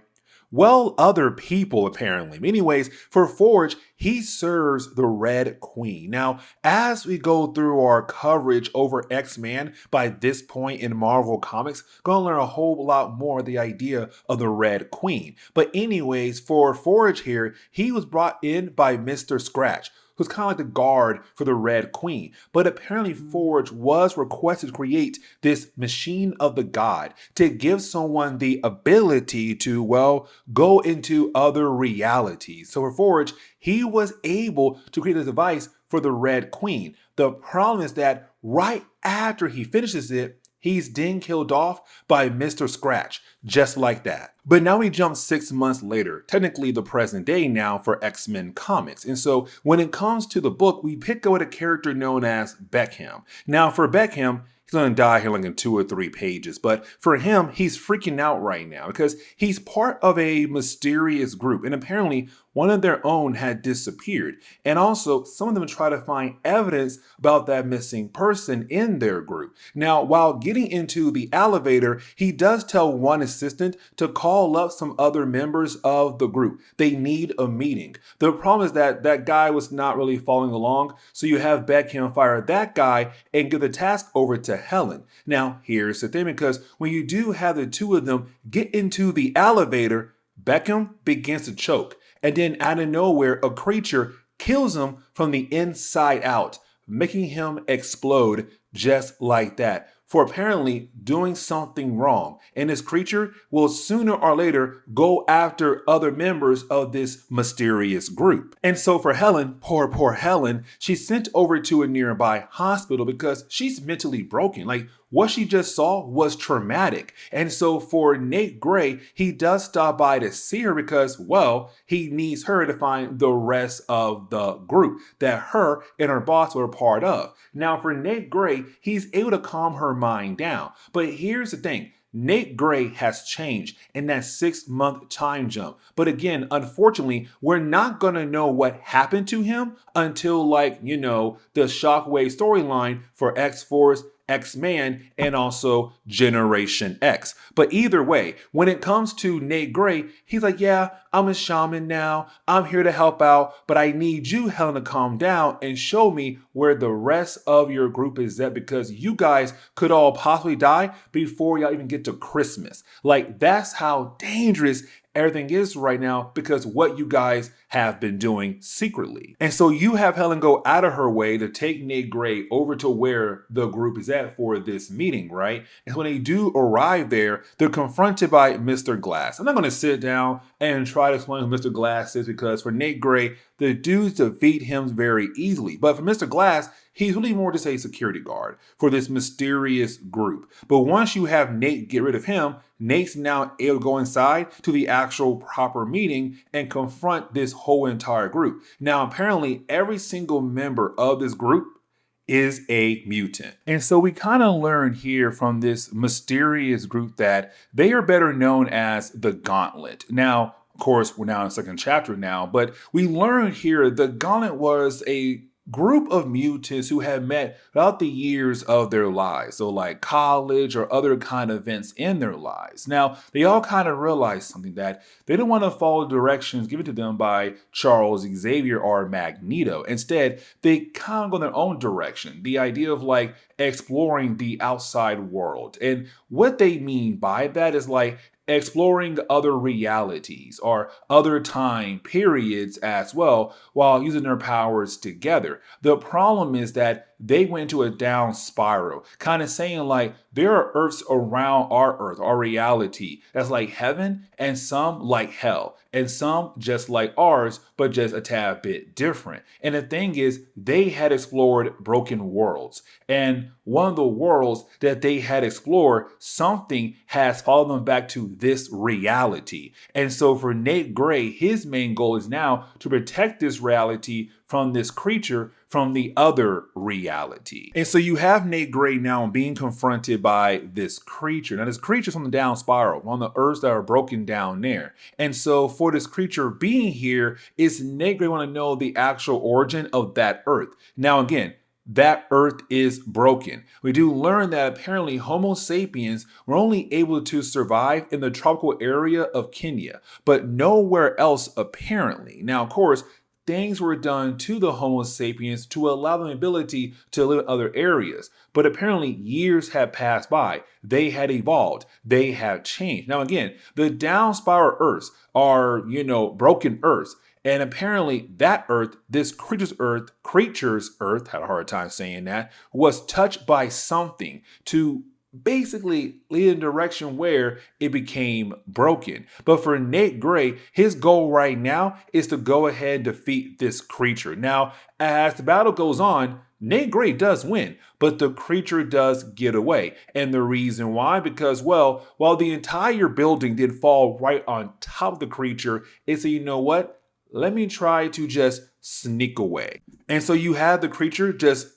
well, other people apparently. Anyways, for Forge, he serves the Red Queen. Now, as we go through our coverage over X-Men by this point in Marvel Comics, gonna learn a whole lot more of the idea of the Red Queen. But anyways, for Forge here, he was brought in by Mr. Scratch, who's kind of like the guard for the Red Queen. But apparently Forge was requested to create this machine of the god to give someone the ability to, well, go into other realities. So for Forge, he was able to create a device for the Red Queen. The problem is that right after he finishes it, he's then killed off by Mr. Scratch, just like that. But now we jump 6 months later, technically the present day now for X-Men comics. And so when it comes to the book, we pick up with a character known as Beckham. Now for Beckham, he's gonna die here like in 2 or 3 pages. But for him, he's freaking out right now because he's part of a mysterious group. And apparently one of their own had disappeared. And also some of them try to find evidence about that missing person in their group. Now, while getting into the elevator, he does tell one assistant to call up some other members of the group. They need a meeting. The problem is that that guy was not really following along. So you have Beckham fire that guy and give the task over to Helen. Now, here's the thing, because when you do have the two of them get into the elevator, Beckham begins to choke. And then out of nowhere, a creature kills him from the inside out, making him explode just like that, for apparently doing something wrong. And this creature will sooner or later go after other members of this mysterious group. And so for Helen, poor Helen, she's sent over to a nearby hospital because she's mentally broken. Like, what she just saw was traumatic. And so for Nate Gray, he does stop by to see her because, well, he needs her to find the rest of the group that her and her boss were a part of. Now for Nate Gray, he's able to calm her mind down. But here's the thing. Nate Gray has changed in that 6-month time jump. But again, unfortunately, we're not going to know what happened to him until, like, you know, the Shockwave storyline for X-Force, X-Man, and also Generation X. But either way, when it comes to Nate Gray, he's like, yeah, I'm a shaman now. I'm here to help out, but I need you, Helen, to calm down and show me where the rest of your group is at, because you guys could all possibly die before y'all even get to Christmas. Like, that's how dangerous everything is right now, because what you guys have been doing secretly. And so you have Helen go out of her way to take Nate Gray over to where the group is at for this meeting, right? And when they do arrive there, they're confronted by Mr. Glass. I'm not going to sit down and try to explain who Mr. Glass is, because for Nate Gray, the dudes defeat him very easily. But for Mr. Glass, he's really more just a security guard for this mysterious group. But once you have Nate get rid of him, Nate's now able to go inside to the actual proper meeting and confront this whole entire group. Now, apparently, every single member of this group is a mutant. And so we kind of learn here from this mysterious group that they are better known as the Gauntlet. Now, of course, we're now in the second chapter now, but we learn here the Gauntlet was a group of mutants who had met throughout the years of their lives. So like college or other kind of events in their lives. Now, they all kind of realized something, that they didn't want to follow directions given to them by Charles Xavier or Magneto. Instead, they kind of go in their own direction. The idea of like exploring the outside world. And what they mean by that is like exploring other realities or other time periods as well, while using their powers together. The problem is that they went into a down spiral, kind of saying like there are earths around our earth, our reality, that's like heaven, and some like hell, and some just like ours, but just a tad bit different. And the thing is, they had explored broken worlds. And one of the worlds that they had explored, something has followed them back to this reality. And so for Nate Gray, his main goal is now to protect this reality from this creature from the other reality. And so you have Nate Gray now being confronted by this creature. Now, this creature's on the down spiral, on the earths that are broken down there. And so for this creature being here, is Nate Gray want to know the actual origin of that earth. Now, again, that earth is broken. We do learn that apparently Homo sapiens were only able to survive in the tropical area of Kenya, but nowhere else apparently. Now, of course, things were done to the Homo sapiens to allow them the ability to live in other areas. But apparently years had passed by. They had evolved. They had changed. Now, again, the down spiral earths are, broken earths. And apparently that earth, this creature's earth, had a hard time saying that, was touched by something to basically lead in a direction where it became broken. But for Nate Gray, his goal right now is to go ahead and defeat this creature. Now, as the battle goes on, Nate Gray does win, but the creature does get away. And the reason why, because, well, while the entire building did fall right on top of the creature, it said, you know what? Let me try to just sneak away. And so you have the creature just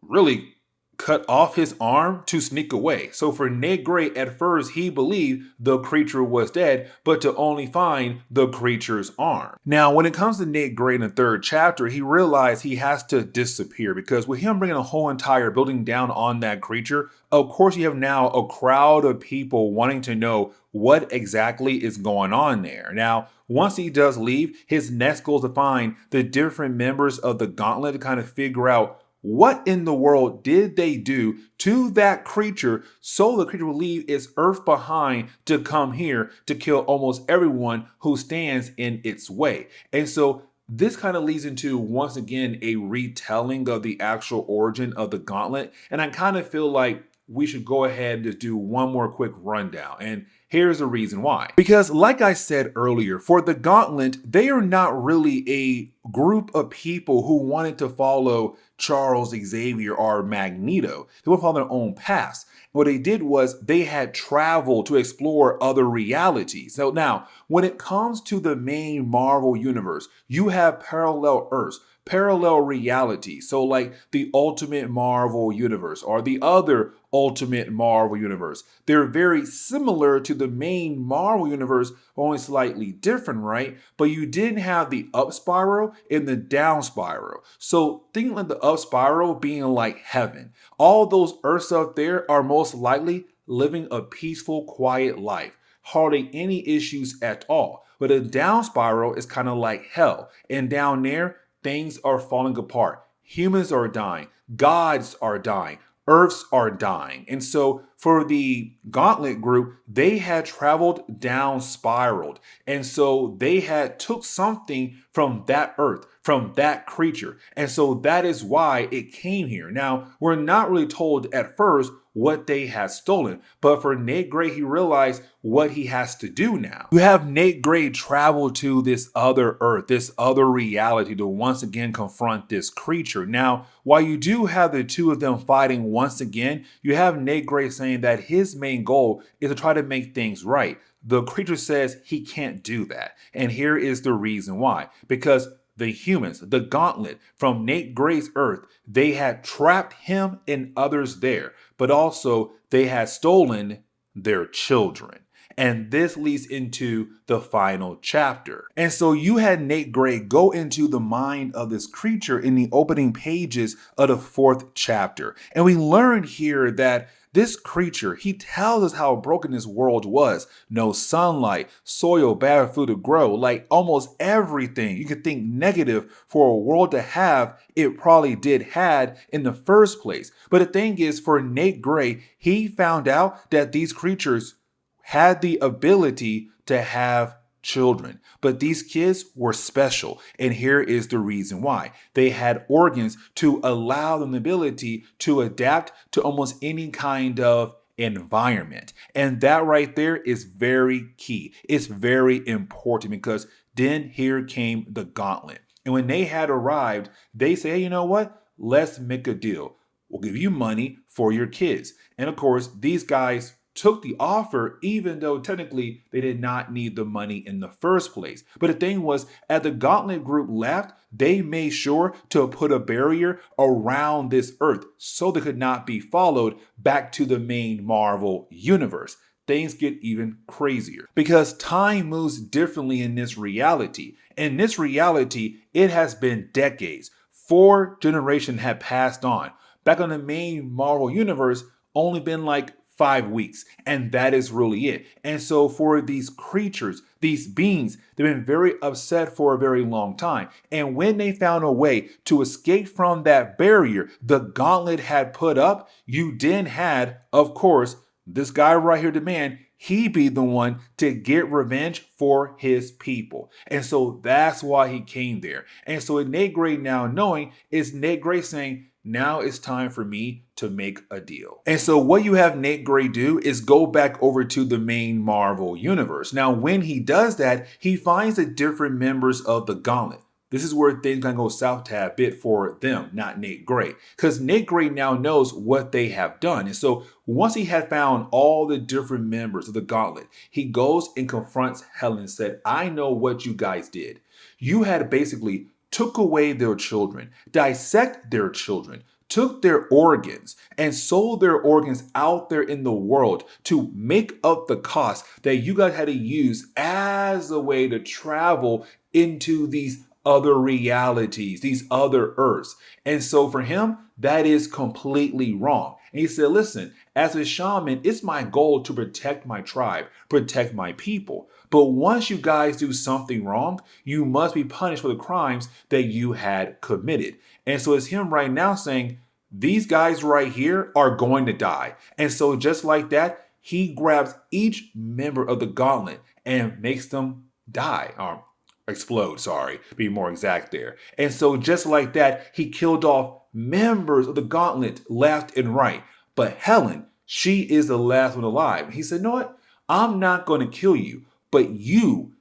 really cut off his arm to sneak away. So for Nate Gray, at first he believed the creature was dead, but to only find the creature's arm. Now, when it comes to Nate Gray in the third chapter, he realized he has to disappear because with him bringing a whole entire building down on that creature, of course you have now a crowd of people wanting to know what exactly is going on there. Now, once he does leave, his next goal is to find the different members of the gauntlet to kind of figure out what in the world did they do to that creature so the creature will leave its earth behind to come here to kill almost everyone who stands in its way. And so this kind of leads into, once again, a retelling of the actual origin of the gauntlet. And I kind of feel like we should go ahead and just do one more quick rundown. And here's the reason why. Because like I said earlier, for the gauntlet, they are not really a group of people who wanted to follow Charles Xavier or Magneto. They would follow their own paths. What they did was they had traveled to explore other realities. So now, when it comes to the main Marvel universe, you have parallel Earths, parallel realities. So like the Ultimate Marvel universe or the other Ultimate Marvel universe. They're very similar to the main Marvel universe, only slightly different, right? But you didn't have the up spiral and the down spiral. So think like the up spiral being like heaven. All those Earths up there are most likely living a peaceful, quiet life. Hardly any issues at all. But a down spiral is kind of like hell. And down there, things are falling apart. Humans are dying. Gods are dying. Earths are dying. And so for the Gauntlet group, they had traveled down spiraled. And so they had took something from that Earth, from that creature. And so that is why it came here. Now, we're not really told at first what they had stolen. But for Nate Gray, he realized what he has to do now. You have Nate Gray travel to this other Earth, this other reality to once again confront this creature. Now, while you do have the two of them fighting once again, you have Nate Gray saying that his main goal is to try to make things right. The creature says he can't do that. And here is the reason why. Because the humans, the gauntlet from Nate Gray's Earth, they had trapped him and others there, but also they had stolen their children. And this leads into the final chapter. And so you had Nate Gray go into the mind of this creature in the opening pages of the fourth chapter. And we learned here that this creature, he tells us how broken this world was. No sunlight, soil, bad food to grow, like almost everything you could think negative for a world to have, it probably did had in the first place. But the thing is, for Nate Gray, he found out that these creatures had the ability to have children. But these kids were special. And here is the reason why. They had organs to allow them the ability to adapt to almost any kind of environment. And that right there is very key. It's very important because then here came the gauntlet. And when they had arrived, they say, hey, you know what? Let's make a deal. We'll give you money for your kids. And of course, these guys took the offer, even though technically they did not need the money in the first place. But the thing was, as the Gauntlet group left, they made sure to put a barrier around this Earth so they could not be followed back to the main Marvel universe. Things get even crazier because time moves differently in this reality. In this reality, it has been decades. 4 generations have passed on. Back on the main Marvel universe, only been like 5 weeks, and that is really it. And so for these creatures, these beings, they've been very upset for a very long time. And when they found a way to escape from that barrier the gauntlet had put up, you then had, of course, this guy right here, the man, he be the one to get revenge for his people. And so that's why he came there. And so Nate Gray now knowing is Nate Gray saying, now it's time for me to make a deal. And so what you have Nate Gray do is go back over to the main Marvel universe. Now, when he does that, he finds the different members of the Gauntlet. This is where things can go south tad bit for them, not Nate Gray. Because Nate Gray now knows what they have done. And so once he had found all the different members of the Gauntlet, he goes and confronts Helen and said, I know what you guys did. You had basically took away their children, dissect their children, took their organs and sold their organs out there in the world to make up the cost that you guys had to use as a way to travel into these other realities, these other earths. And so for him, that is completely wrong. And he said, listen, as a shaman, it's my goal to protect my tribe, protect my people. But once you guys do something wrong, you must be punished for the crimes that you had committed. And so it's him right now saying, these guys right here are going to die. And so just like that, he grabs each member of the gauntlet and makes them die, or explode, sorry, be more exact there. And so just like that, he killed off members of the gauntlet left and right. But Helen, she is the last one alive. He said, you know what? I'm not going to kill you, but you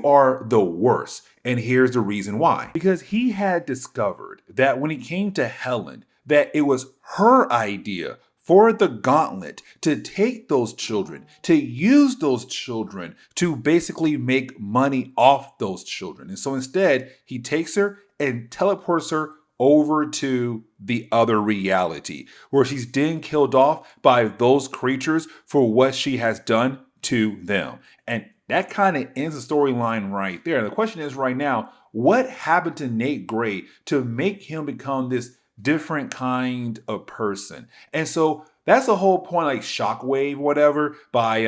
are the worst. And here's the reason why. Because he had discovered that when it came to Helen, that it was her idea for the gauntlet to take those children, to use those children to basically make money off those children. And so instead, he takes her and teleports her over to the other reality, where she's then killed off by those creatures for what she has done to them. And that kind of ends the storyline right there. The question is right now, what happened to Nate Gray to make him become this different kind of person? And so that's the whole point, like Shockwave, whatever, by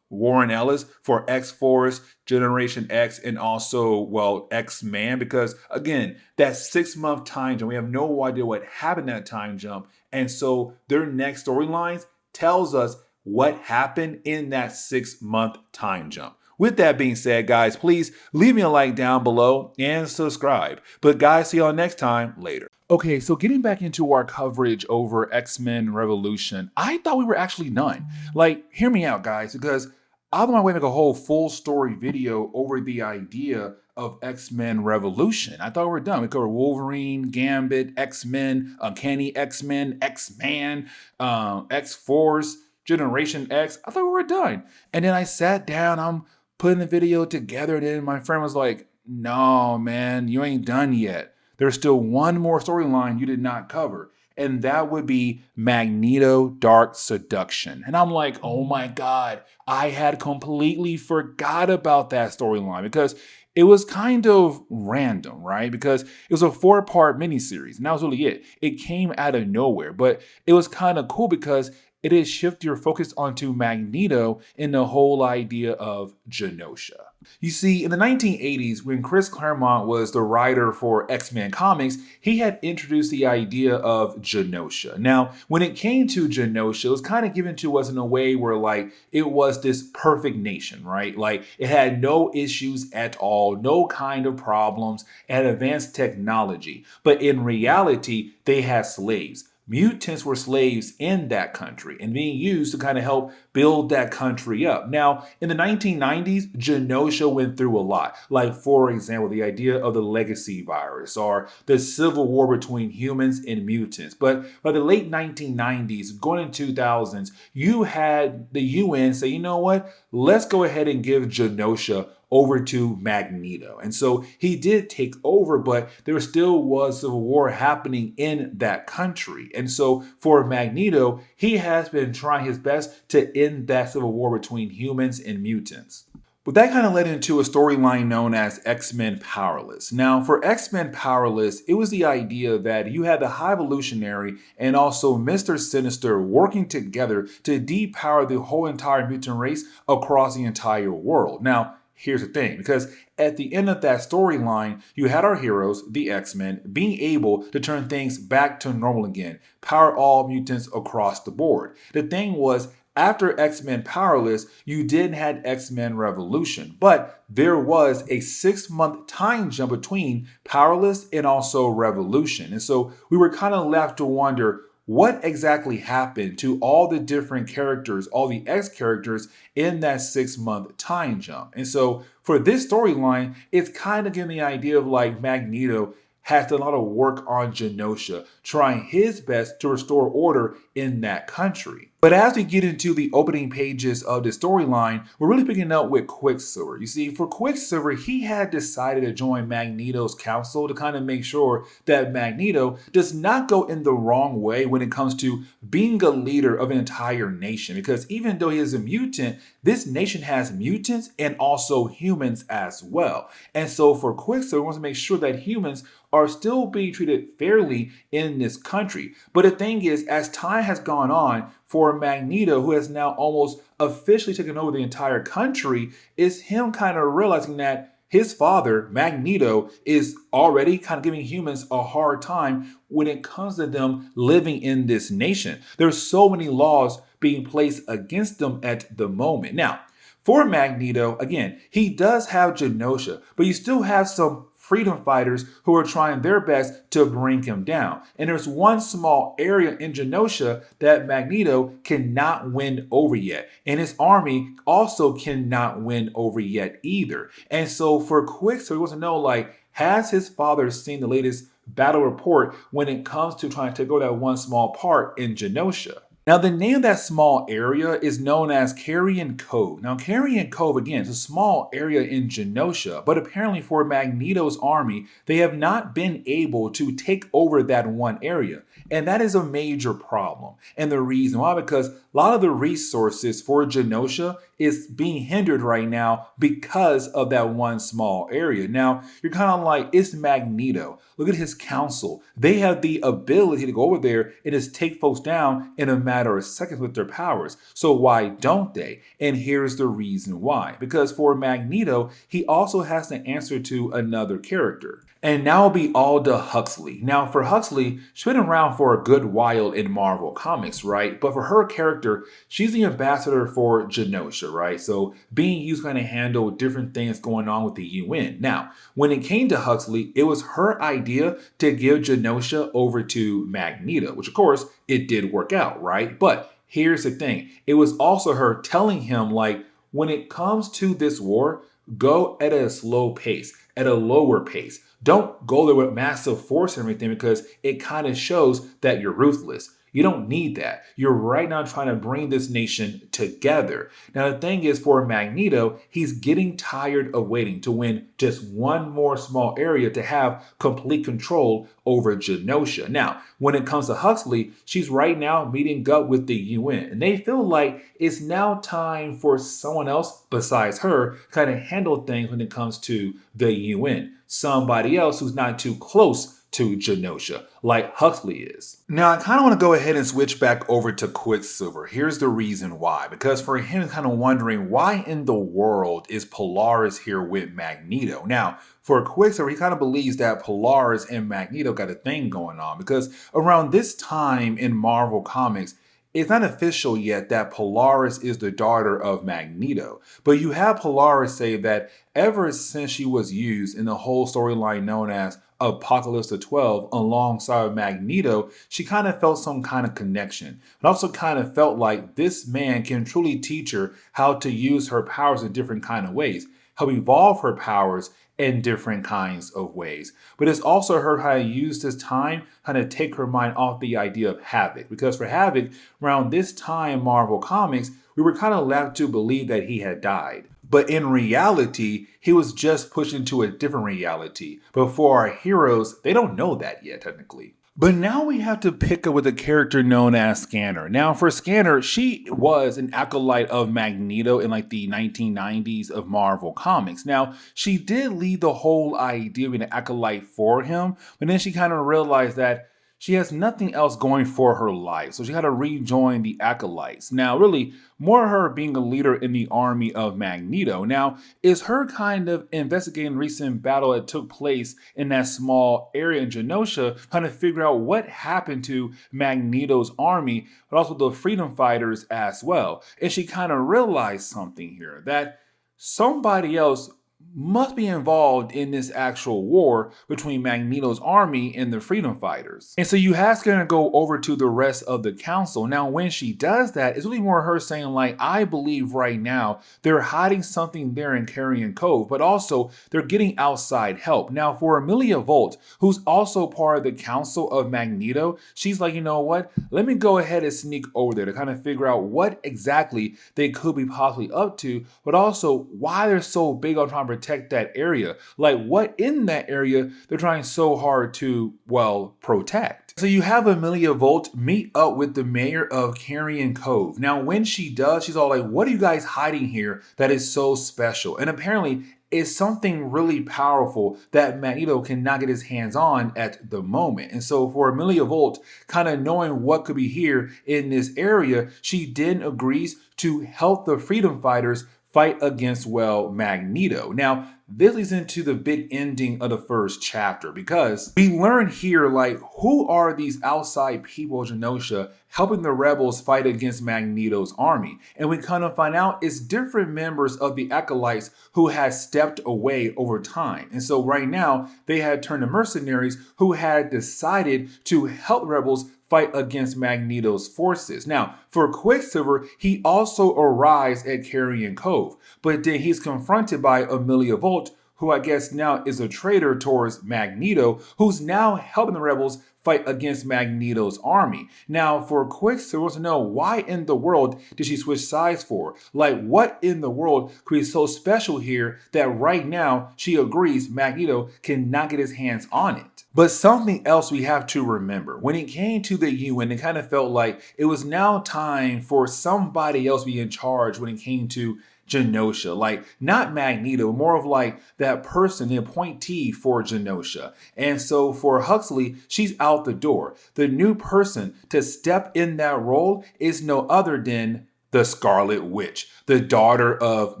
Warren Ellis for X-Force, Generation X, and also, well, X-Man, because again, that 6-month time jump, we have no idea what happened in that time jump. And so their next storylines tells us what happened in that 6-month time jump. With that being said, guys, please leave me a like down below and subscribe. But guys, see y'all next time. Later. Okay, so getting back into our coverage over X-Men Revolution, I thought we were actually done. Like, hear me out, guys, because I'm on my way to make a whole full story video over the idea of X-Men Revolution. I thought we were done. We covered Wolverine, Gambit, X-Men, Uncanny X-Men, X-Man, X-Force, Generation X. I thought we were done. And then I sat down, I'm putting the video together, and then my friend was like, no, man, you ain't done yet. There's still one more storyline you did not cover, and that would be Magneto Dark Seduction. And I'm like, oh my God, I had completely forgot about that storyline because it was kind of random, right? Because it was a 4-part miniseries, and that was really it. It came out of nowhere, but it was kind of cool because it is shift your focus onto Magneto and the whole idea of Genosha. You see, in the 1980s, when Chris Claremont was the writer for X-Men comics, he had introduced the idea of Genosha. Now, when it came to Genosha, it was kind of given to us in a way where, like, it was this perfect nation, right? Like, it had no issues at all, no kind of problems, it had advanced technology. But in reality, they had slaves. Mutants were slaves in that country and being used to kind of help build that country up. Now, in the 1990s, Genosha went through a lot. Like, for example, the idea of the legacy virus or the civil war between humans and mutants. But by the late 1990s, going into 2000s, you had the UN say, you know what? Let's go ahead and give Genosha over to Magneto. And so he did take over, but there still was civil war happening in that country. And so for Magneto, he has been trying his best to end that civil war between humans and mutants. But that kind of led into a storyline known as X-Men Powerless. Now, for X-Men Powerless, it was the idea that you had the High Evolutionary and also Mr. Sinister working together to depower the whole entire mutant race across the entire world. Now, here's the thing, because at the end of that storyline, you had our heroes, the X-Men, being able to turn things back to normal again, power all mutants across the board. The thing was, after X-Men Powerless, you did have X-Men Revolution, but there was a 6-month time jump between Powerless and also Revolution. And so we were kind of left to wonder, what exactly happened to all the different characters, all the X characters in that 6-month time jump? And so for this storyline, it's kind of giving the idea of like Magneto has done a lot of work on Genosha, trying his best to restore order in that country. But as we get into the opening pages of the storyline, we're really picking up with Quicksilver. You see, for Quicksilver, he had decided to join Magneto's council to kind of make sure that Magneto does not go in the wrong way when it comes to being a leader of an entire nation. Because even though he is a mutant, this nation has mutants and also humans as well. And so for Quicksilver, he wants to make sure that humans are still being treated fairly in this country. But the thing is, as time has gone on, for Magneto, who has now almost officially taken over the entire country, is him kind of realizing that his father, Magneto, is already kind of giving humans a hard time when it comes to them living in this nation. There's so many laws being placed against them at the moment. Now, for Magneto, again, he does have Genosha, but you still have some freedom fighters who are trying their best to bring him down. And there's one small area in Genosha that Magneto cannot win over yet. And his army also cannot win over yet either. And so for Quicksilver, he wants to know, like, has his father seen the latest battle report when it comes to trying to take over that one small part in Genosha? Now, the name of that small area is known as Carrion Cove. Now, Carrion Cove, again, is a small area in Genosha, but apparently for Magneto's army, they have not been able to take over that one area. And that is a major problem. And the reason why, because a lot of the resources for Genosha is being hindered right now because of that one small area. Now, you're kind of like, it's Magneto. Look at his council. They have the ability to go over there and just take folks down in a matter of seconds with their powers. So why don't they? And here's the reason why. Because for Magneto, he also has to answer to another character. And now it'll be Alda Huxley. Now for Huxley, she's been around for a good while in Marvel Comics, right? But for her character, she's the ambassador for Genosha, right? So being used to kind of handle different things going on with the UN. Now, when it came to Huxley, it was her idea to give Genosha over to Magneto, which of course it did work out, right? But here's the thing. It was also her telling him, like, when it comes to this war, go at a slow pace, at a lower pace. Don't go there with massive force and everything because it kind of shows that you're ruthless. You don't need that. You're right now trying to bring this nation together. Now, the thing is, for Magneto, he's getting tired of waiting to win just one more small area to have complete control over Genosha. Now, when it comes to Huxley, she's right now meeting up with the UN, and they feel like it's now time for someone else besides her kind of handle things when it comes to the UN. Somebody else who's not too close to Genosha, like Huxley is. Now, I kind of want to go ahead and switch back over to Quicksilver. Here's the reason why. Because for him, kind of wondering why in the world is Polaris here with Magneto? Now, for Quicksilver, he kind of believes that Polaris and Magneto got a thing going on because around this time in Marvel Comics, it's not official yet that Polaris is the daughter of Magneto, but you have Polaris say that ever since she was used in the whole storyline known as Apocalypse the 12 alongside Magneto, she kind of felt some kind of connection, but also kind of felt like this man can truly teach her how to use her powers in different kind of ways, help evolve her powers in different kinds of ways. But it's also her how to use this time, how to take her mind off the idea of Havoc. Because for Havoc, around this time in Marvel Comics, we were kind of left to believe that he had died. But in reality, he was just pushed into a different reality. But for our heroes, they don't know that yet, technically. But now we have to pick up with a character known as Scanner. Now, for Scanner, she was an acolyte of Magneto in like the 1990s of Marvel Comics. Now, she did lead the whole idea of being an acolyte for him, but then she kind of realized that she has nothing else going for her life, so she had to rejoin the Acolytes. Now, really, more her being a leader in the army of Magneto. Now, is her kind of investigating recent battle that took place in that small area in Genosha, trying to figure out what happened to Magneto's army, but also the freedom fighters as well. And she kind of realized something here, that somebody else must be involved in this actual war between Magneto's army and the freedom fighters. And so you have to go over to the rest of the council. Now, when she does that, it's really more her saying like, I believe right now they're hiding something there in Carrion Cove, but also they're getting outside help. Now, for Amelia Volt, who's also part of the council of Magneto, she's like, you know what? Let me go ahead and sneak over there to kind of figure out what exactly they could be possibly up to, but also why they're so big on trying to protect that area. Like what in that area they're trying so hard to, well, protect. So you have Amelia Volt meet up with the mayor of Carrion Cove. Now when she does, she's all like, what are you guys hiding here that is so special? And apparently it's something really powerful that Magneto cannot get his hands on at the moment. And so for Amelia Volt, kind of knowing what could be here in this area, she then agrees to help the freedom fighters fight against, well, Magneto. Now, this leads into the big ending of the first chapter because we learn here, like, who are these outside people of Genosha helping the rebels fight against Magneto's army? And we kind of find out it's different members of the Acolytes who had stepped away over time. And so right now, they had turned to mercenaries who had decided to help rebels fight against Magneto's forces. Now, for Quicksilver, he also arrives at Carrion Cove, but then he's confronted by Amelia Volt, who I guess now is a traitor towards Magneto, who's now helping the rebels fight against Magneto's army. Now, for Quicksilver wants to know, why in the world did she switch sides for? Like, what in the world could be so special here that right now she agrees Magneto cannot get his hands on it? But something else we have to remember, when it came to the UN, it kind of felt like it was now time for somebody else to be in charge when it came to Genosha. Like, not Magneto, more of like that person, the appointee for Genosha. And so for Huxley, she's out the door. The new person to step in that role is no other than the Scarlet Witch, the daughter of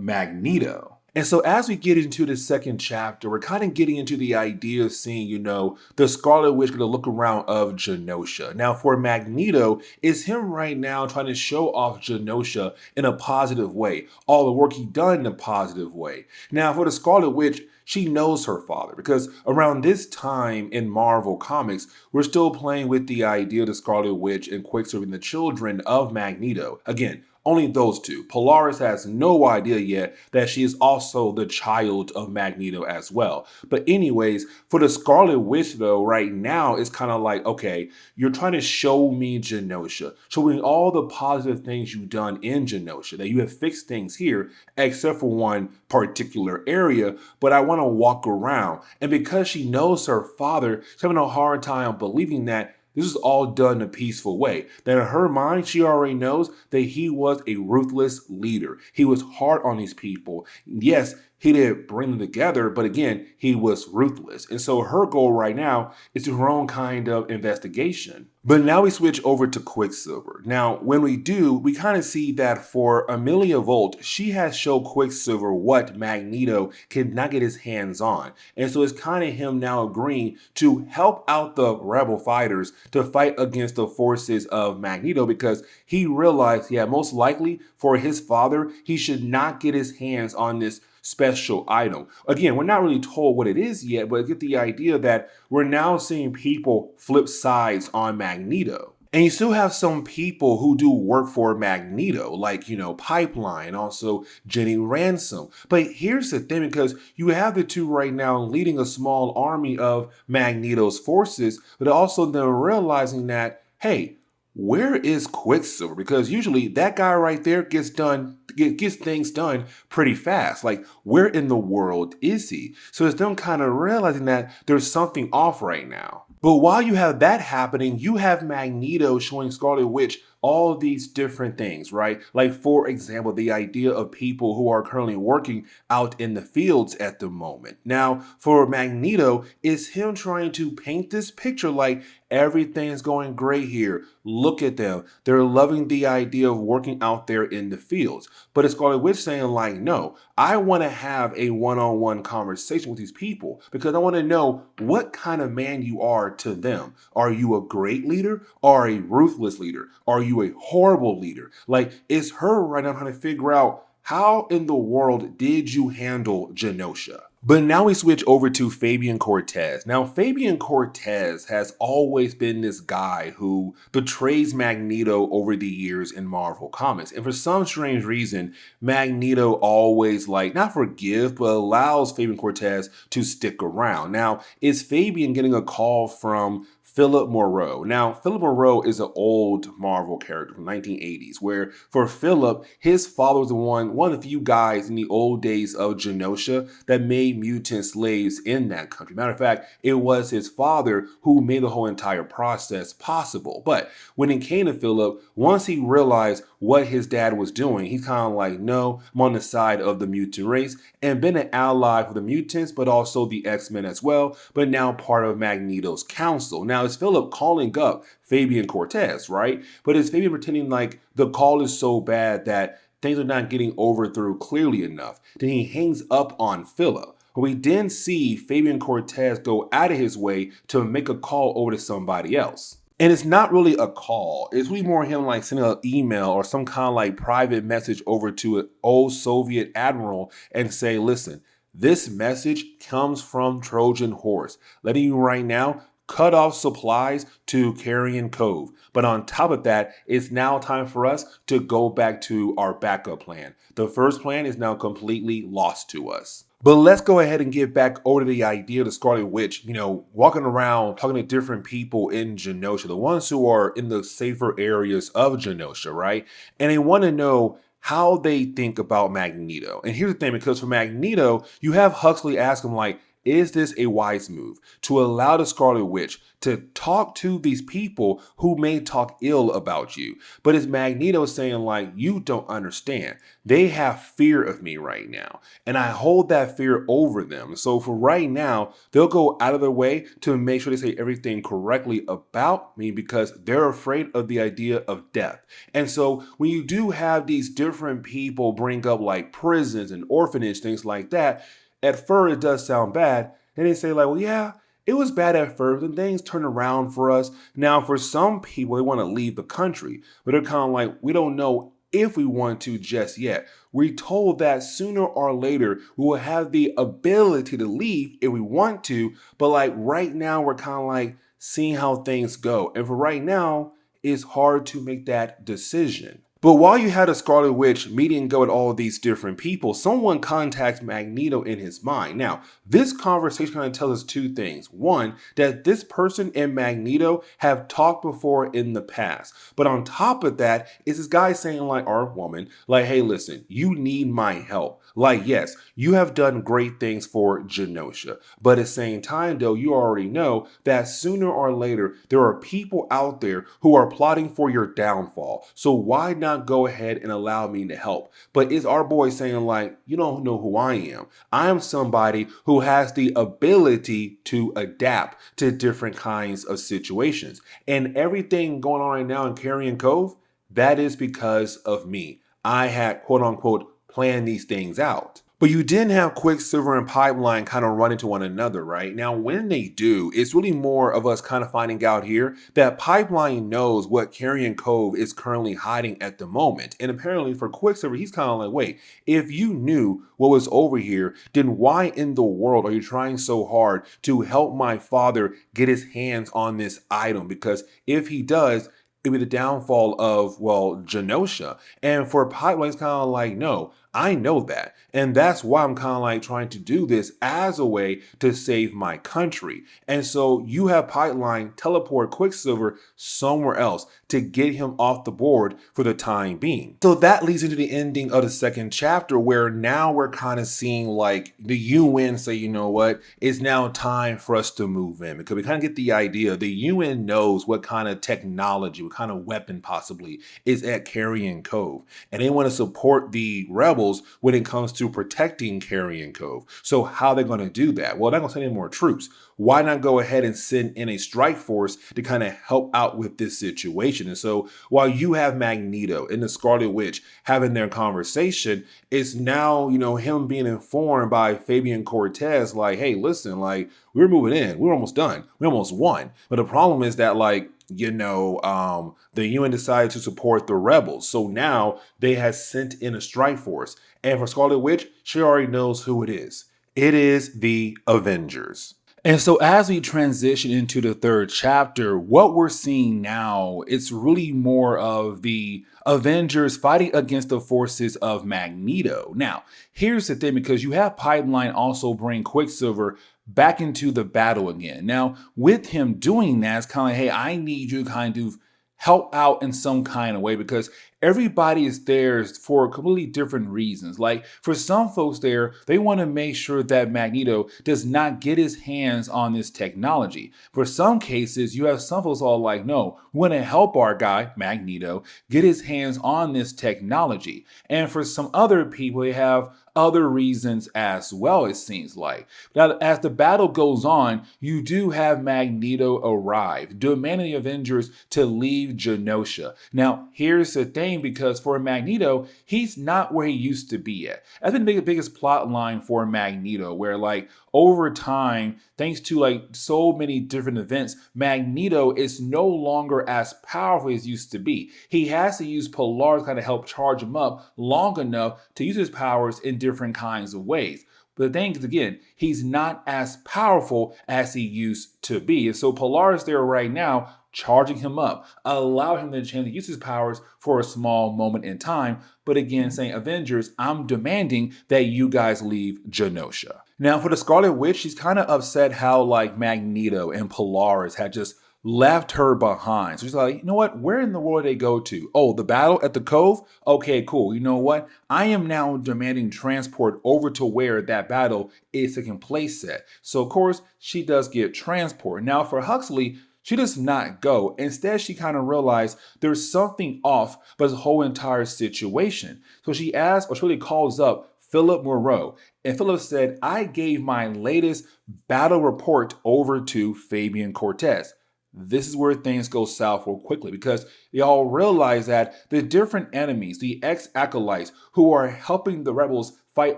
Magneto. And so as we get into the second chapter, we're kind of getting into the idea of seeing, you know, the Scarlet Witch get a look around of Genosha. Now for Magneto, it's him right now trying to show off Genosha in a positive way. All the work he done in a positive way. Now for the Scarlet Witch, she knows her father because around this time in Marvel Comics, we're still playing with the idea of the Scarlet Witch and Quicksilver and the children of Magneto. Again, only those two. Polaris has no idea yet that she is also the child of Magneto as well. But anyways, for the Scarlet Witch though, right now, it's kind of like, okay, you're trying to show me Genosha, showing all the positive things you've done in Genosha, that you have fixed things here, except for one particular area, but I want to walk around. And because she knows her father, she's having a hard time believing that this is all done in a peaceful way. That in her mind, she already knows that he was a ruthless leader. He was hard on these people. Yes, he didn't bring them together, but again, he was ruthless. And so her goal right now is to do her own kind of investigation. But now we switch over to Quicksilver. Now, when we do, we kind of see that for Amelia Volt, she has showed Quicksilver what Magneto cannot get his hands on. And so it's kind of him now agreeing to help out the rebel fighters to fight against the forces of Magneto because he realized, yeah, most likely for his father, he should not get his hands on this special item. Again, we're not really told what it is yet, but get the idea that we're now seeing people flip sides on Magneto. And you still have some people who do work for Magneto, like, Pipeline, also Jenny Ransom. But here's the thing, because you have the two right now leading a small army of Magneto's forces, but also them realizing that, hey, where is Quicksilver? Because usually that guy right there gets things done pretty fast. Like, where in the world is he? So it's them kind of realizing that there's something off right now. But while you have that happening, you have Magneto showing Scarlet Witch all these different things, right? Like, for example, the idea of people who are currently working out in the fields at the moment. Now, for Magneto, it's him trying to paint this picture like everything's going great here. Look at them. They're loving the idea of working out there in the fields. But it's Scarlet Witch saying, like, no, I want to have a one-on-one conversation with these people because I want to know what kind of man you are to them. Are you a great leader or a ruthless leader? Are you a horrible leader? Like, it's her right now trying to figure out how in the world did you handle Genosha? But now we switch over to Fabian Cortez. Now, Fabian Cortez has always been this guy who betrays Magneto over the years in Marvel Comics. And for some strange reason, Magneto always, not forgive, but allows Fabian Cortez to stick around. Now, is Fabian getting a call from Philip Moreau? Now, Philip Moreau is an old Marvel character from the 1980s, where for Philip, his father was one of the few guys in the old days of Genosha that made mutant slaves in that country. Matter of fact, it was his father who made the whole entire process possible. But when it came to Philip, once he realized what his dad was doing, he's kind of like, no, I'm on the side of the mutant race, and been an ally for the mutants, but also the X-Men as well, but now part of Magneto's council. Now, it's Philip calling up Fabian Cortez, right? But it's Fabian pretending like the call is so bad that things are not getting overthrown clearly enough. Then he hangs up on Philip. But we then see Fabian Cortez go out of his way to make a call over to somebody else. And it's not really a call. It's really more him sending an email or some kind of private message over to an old Soviet admiral and say, listen, this message comes from Trojan Horse, letting you right now cut off supplies to Carrion Cove. But on top of that, it's now time for us to go back to our backup plan. The first plan is now completely lost to us. But let's go ahead and get back over to the idea of the Scarlet Witch, walking around, talking to different people in Genosha, the ones who are in the safer areas of Genosha, right? And they want to know how they think about Magneto. And here's the thing, because for Magneto, you have Huxley ask him, is this a wise move to allow the Scarlet Witch to talk to these people who may talk ill about you? But it's Magneto saying, you don't understand. They have fear of me right now, and I hold that fear over them. So for right now, they'll go out of their way to make sure they say everything correctly about me because they're afraid of the idea of death. And so when you do have these different people bring up prisons and orphanage, things like that, at first it does sound bad. Then they say well, yeah, it was bad at first, and things turn around for us. Now, for some people, they want to leave the country, but they're kind of we don't know if we want to just yet. We're told that sooner or later, we will have the ability to leave if we want to, but right now, we're kind of seeing how things go. And for right now, it's hard to make that decision. But while you had a Scarlet Witch meeting and go with all these different people, someone contacts Magneto in his mind. Now, this conversation kind of tells us two things. One, that this person and Magneto have talked before in the past. But on top of that, is this guy saying or woman, hey, listen, you need my help. Yes, you have done great things for Genosha. But at the same time, though, you already know that sooner or later, there are people out there who are plotting for your downfall. So why not not go ahead and allow me to help? But it's our boy saying like, you don't know who I am. I am somebody who has the ability to adapt to different kinds of situations. And everything going on right now in Carrion Cove, that is because of me. I had quote unquote planned these things out. But you didn't have Quicksilver and Pipeline kind of run into one another, right? Now, when they do, it's really more of us kind of finding out here that Pipeline knows what Carrion Cove is currently hiding at the moment. And apparently for Quicksilver, he's kind of like, wait, if you knew what was over here, then why in the world are you trying so hard to help my father get his hands on this item? Because if he does, it'd be the downfall of, well, Genosha. And for Pipeline, it's kind of like, no, I know that. And that's why I'm kind of like trying to do this as a way to save my country. And so you have Pipeline teleport Quicksilver somewhere else to get him off the board for the time being. So that leads into the ending of the second chapter, where now we're kind of seeing like the UN say, you know what, it's now time for us to move in, because we kind of get the idea the UN knows what kind of technology, what kind of weapon possibly is at Carrion Cove. And they want to support the rebels when it comes to protecting Carrion Cove. So how they're going to do that? Well, they're not going to send any more troops. Why not go ahead and send in a strike force to kind of help out with this situation? And so while you have Magneto and the Scarlet Witch having their conversation, it's now, him being informed by Fabian Cortez, like, hey, listen, like, we're moving in. We're almost done. We almost won. But the problem is that, like, the UN decided to support the rebels. So now they have sent in a strike force. And for Scarlet Witch, she already knows who it is. It is the Avengers. And so as we transition into the third chapter, what we're seeing now, it's really more of the Avengers fighting against the forces of Magneto. Now, here's the thing, because you have Pipeline also bring Quicksilver back into the battle again. Now, with him doing that, it's kind of like, hey, I need you to kind of help out in some kind of way, because everybody is there for completely different reasons. Like for some folks there, they want to make sure that Magneto does not get his hands on this technology. For some cases, you have some folks all like, no, we want to help our guy, Magneto, get his hands on this technology. And for some other people, they have other reasons as well, it seems like. Now, as the battle goes on, you do have Magneto arrive, demanding the Avengers to leave Genosha. Now, here's the thing, because for Magneto, he's not where he used to be at. That's been the biggest plot line for Magneto, where like over time, thanks to like so many different events, Magneto is no longer as powerful as he used to be. He has to use Polaris to kind of help charge him up long enough to use his powers in different kinds of ways. But the thing is, again, he's not as powerful as he used to be. And so Polaris there right now, charging him up, allow him the chance to use his powers for a small moment in time. But again, saying, Avengers, I'm demanding that you guys leave Genosha. Now, for the Scarlet Witch, she's kind of upset how like Magneto and Polaris had just left her behind. So she's like, you know what? Where in the world did they go to? Oh, the battle at the Cove? Okay, cool. You know what? I am now demanding transport over to where that battle is taking place at. So of course, she does get transport. Now for Huxley, she does not go. Instead, she kind of realized there's something off about this whole entire situation. So she asks, or she really calls up Philip Moreau. And Philip said, I gave my latest battle report over to Fabian Cortez. This is where things go south real quickly, because they all realize that the different enemies, the ex-acolytes who are helping the rebels fight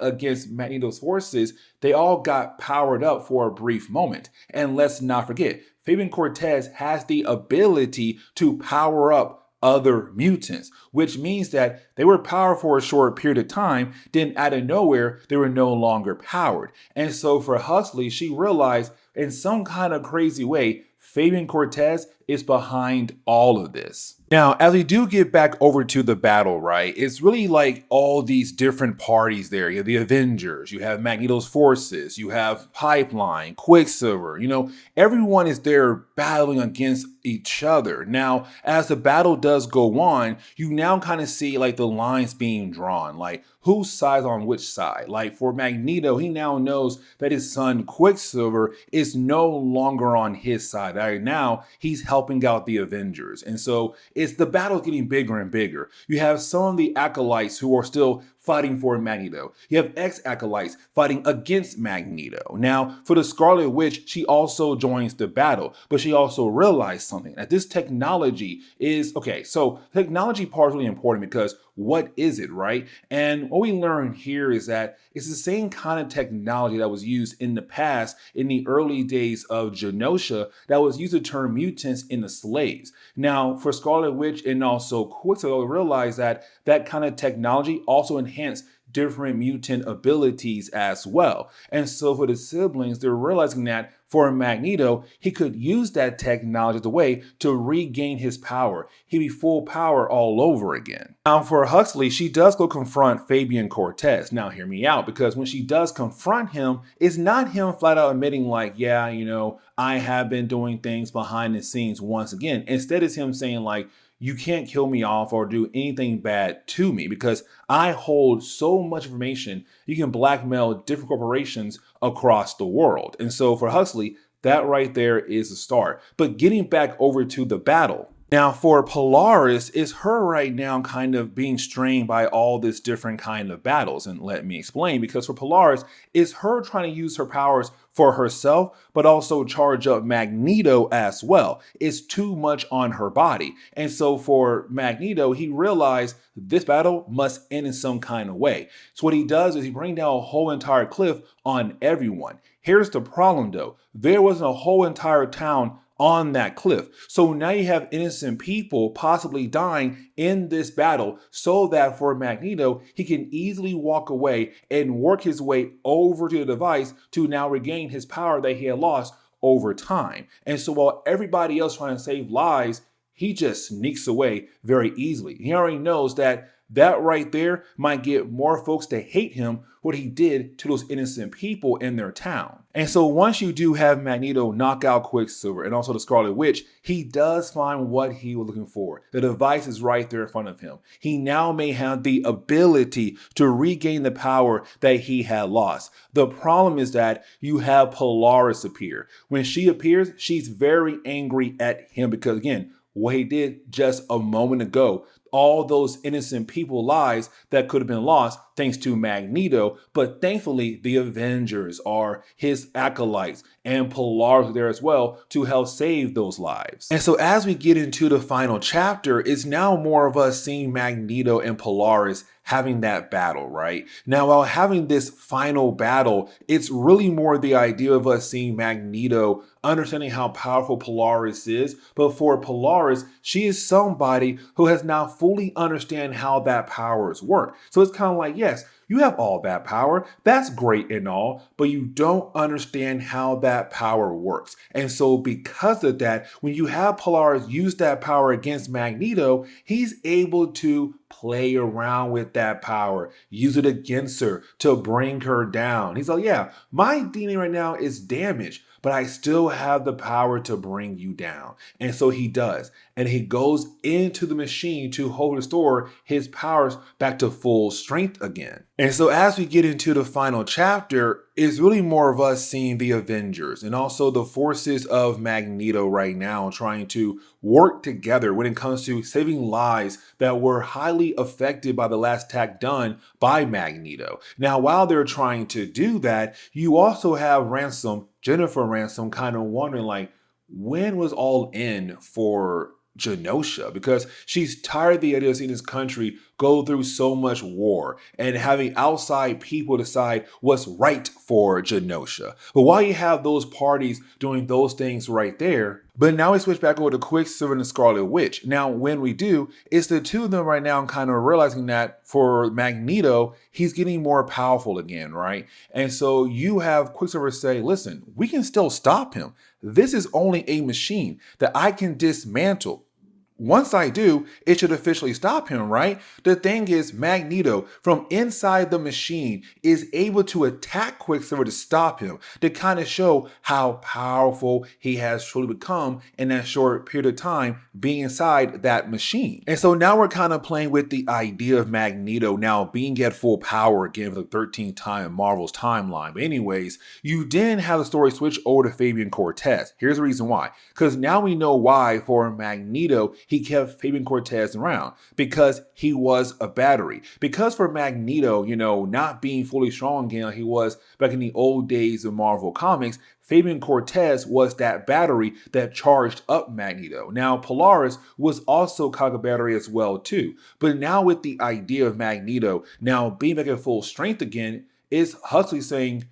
against Magneto's forces, they all got powered up for a brief moment. And let's not forget, Fabian Cortez has the ability to power up other mutants, which means that they were powered for a short period of time, then out of nowhere, they were no longer powered. And so for Huxley, she realized in some kind of crazy way, Fabian Cortez is behind all of this. Now, as we do get back over to the battle, right, it's really like all these different parties there. You have the Avengers, you have Magneto's forces, you have Pipeline, Quicksilver, everyone is there battling against each other. Now, as the battle does go on, you now kind of see like the lines being drawn, like whose side's on which side. Like for Magneto, he now knows that his son Quicksilver is no longer on his side. Right now, he's helping out the Avengers. And so it's the battle's getting bigger and bigger. You have some of the acolytes who are still fighting for Magneto. You have ex-acolytes fighting against Magneto. Now, for the Scarlet Witch, she also joins the battle, but she also realized something, that this technology is, okay, so technology part is really important because what is it, right? And what we learn here is that it's the same kind of technology that was used in the past in the early days of Genosha that was used to turn mutants into slaves. Now, for Scarlet Witch and also Quicksilver, realize that that kind of technology also enhanced different mutant abilities as well. And so for the siblings, they're realizing that for Magneto, he could use that technology as a way to regain his power. He'd be full power all over again. Now for Huxley, she does go confront Fabian Cortez. Now hear me out, because when she does confront him, it's not him flat out admitting like, yeah, I have been doing things behind the scenes once again. Instead, it's him saying like, you can't kill me off or do anything bad to me because I hold so much information. You can blackmail different corporations across the world. And so for Huxley, that right there is a start. But getting back over to the battle. Now for Polaris, it's her right now kind of being strained by all this different kind of battles. And let me explain, because for Polaris, it's her trying to use her powers for herself, but also charge up Magneto as well. It's too much on her body. And so for Magneto, he realized this battle must end in some kind of way. So what he does is he brings down a whole entire cliff on everyone. Here's the problem though. There wasn't a whole entire town on that cliff. So now you have innocent people possibly dying in this battle, so that for Magneto, he can easily walk away and work his way over to the device to now regain his power that he had lost over time. And so while everybody else trying to save lives, he just sneaks away very easily. He already knows that that right there might get more folks to hate him, what he did to those innocent people in their town. And so once you do have Magneto knock out Quicksilver and also the Scarlet Witch, he does find what he was looking for. The device is right there in front of him. He now may have the ability to regain the power that he had lost. The problem is that you have Polaris appear. When she appears, she's very angry at him because, again, what he did just a moment ago, all those innocent people lives that could have been lost thanks to Magneto. But thankfully, the Avengers are his acolytes and Polaris there as well to help save those lives. And so as we get into the final chapter, it's now more of us seeing Magneto and Polaris having that battle, right? Now, while having this final battle, it's really more the idea of us seeing Magneto understanding how powerful Polaris is. But for Polaris, she is somebody who has now fully understand how that powers work. So it's kind of like, yes, you have all that power. That's great and all, but you don't understand how that power works. And so because of that, when you have Polaris use that power against Magneto, he's able to play around with that power, use it against her to bring her down. He's like, yeah, my DNA right now is damaged, but I still have the power to bring you down. And so he does. And he goes into the machine to hold restore his powers back to full strength again. And so as we get into the final chapter, it's really more of us seeing the Avengers and also the forces of Magneto right now trying to work together when it comes to saving lives that were highly affected by the last attack done by Magneto. Now, while they're trying to do that, you also have Jennifer Ransom, kind of wondering like, when was all in for Genosha? Because she's tired of the idea of seeing this country go through so much war and having outside people decide what's right for Genosha. But while you have those parties doing those things right there, but now we switch back over to Quicksilver and the Scarlet Witch. Now, when we do, it's the two of them right now kind of realizing that for Magneto, he's getting more powerful again, right? And so you have Quicksilver say, listen, we can still stop him. This is only a machine that I can dismantle. Once I do, it should officially stop him, right? The thing is, Magneto from inside the machine is able to attack Quicksilver to stop him, to kind of show how powerful he has truly become in that short period of time being inside that machine. And so now we're kind of playing with the idea of Magneto now being at full power again for the 13th time in Marvel's timeline. But anyways, you then have the story switch over to Fabian Cortez. Here's the reason why. Because now we know why for Magneto, he kept Fabian Cortez around. Because he was a battery. Because for Magneto, not being fully strong again like he was back in the old days of Marvel Comics, Fabian Cortez was that battery that charged up Magneto. Now, Polaris was also kind of a battery as well too. But now with the idea of Magneto now being back at full strength again, is Huxley saying,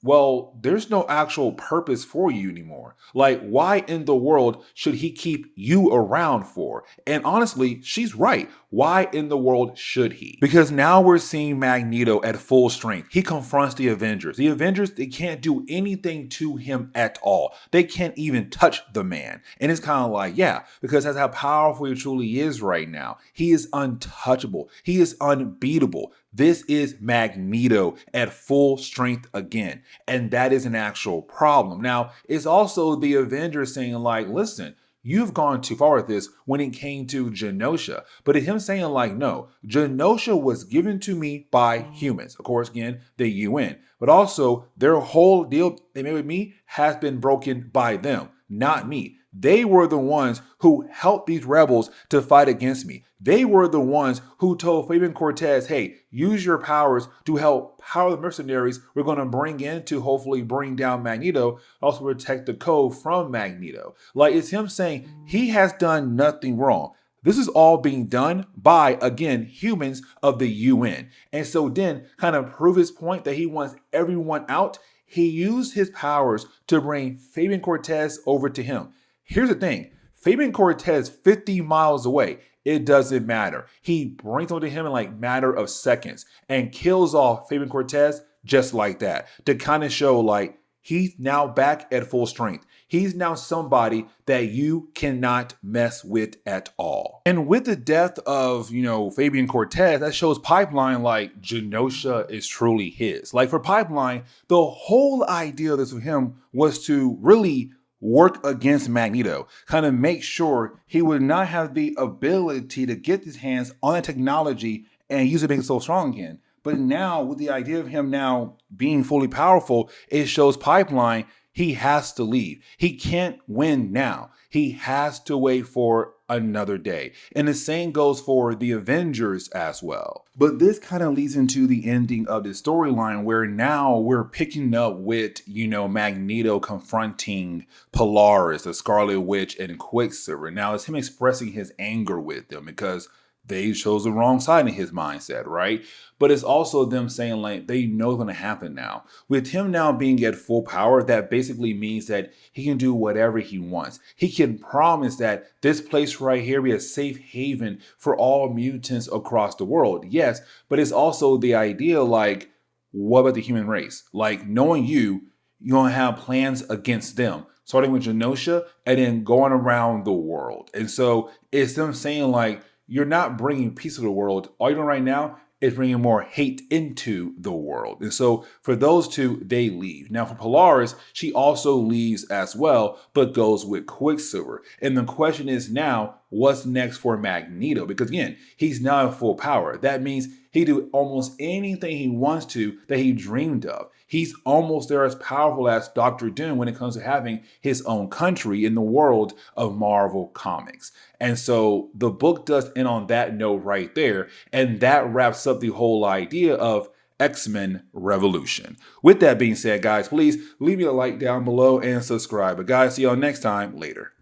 well, there's no actual purpose for you anymore. Like, why in the world should he keep you around for? And honestly, she's right. Why in the world should he? Because now we're seeing Magneto at full strength. He confronts the Avengers. The Avengers, they can't do anything to him at all. They can't even touch the man. And it's kind of like, yeah, because that's how powerful he truly is right now. He is untouchable. He is unbeatable. This is Magneto at full strength again. And that is an actual problem. Now, it's also the Avengers saying like, listen, you've gone too far with this when it came to Genosha. But it's him saying like, no, Genosha was given to me by humans. Of course, again, the UN. But also their whole deal they made with me has been broken by them, not me. They were the ones who helped these rebels to fight against me. They were the ones who told Fabian Cortez, hey, use your powers to help power the mercenaries we're going to bring in to hopefully bring down Magneto, also protect the code from Magneto. Like, it's him saying he has done nothing wrong. This is all being done by, again, humans of the UN. And so then, kind of prove his point that he wants everyone out, he used his powers to bring Fabian Cortez over to him. Here's the thing, Fabian Cortez 50 miles away, it doesn't matter. He brings them to him in like matter of seconds and kills off Fabian Cortez just like that to kind of show like he's now back at full strength. He's now somebody that you cannot mess with at all. And with the death of, Fabian Cortez, that shows Pipeline like Genosha is truly his. Like for Pipeline, the whole idea of this with him was to really work against Magneto, kind of make sure he would not have the ability to get his hands on the technology and use it being so strong again. But now with the idea of him now being fully powerful, it shows Pipeline he has to leave. He can't win now. He has to wait for another day. And the same goes for the Avengers as well. But this kind of leads into the ending of the storyline where now we're picking up with, Magneto confronting Polaris, the Scarlet Witch, and Quicksilver. Now it's him expressing his anger with them because they chose the wrong side in his mindset, right? But it's also them saying like they know it's going to happen now. With him now being at full power, that basically means that he can do whatever he wants. He can promise that this place right here be a safe haven for all mutants across the world. Yes, but it's also the idea like, what about the human race? Like knowing you're going to have plans against them, starting with Genosha and then going around the world. And so it's them saying like, you're not bringing peace to the world. All you're doing right now is bringing more hate into the world. And so for those two, they leave. Now for Polaris, she also leaves as well, but goes with Quicksilver. And the question is now, what's next for Magneto? Because again, he's now in full power. That means he can do almost anything he wants to that he dreamed of. He's almost there as powerful as Dr. Doom when it comes to having his own country in the world of Marvel Comics. And so the book does end on that note right there. And that wraps up the whole idea of X-Men Revolution. With that being said, guys, please leave me a like down below and subscribe. But guys, see y'all next time. Later.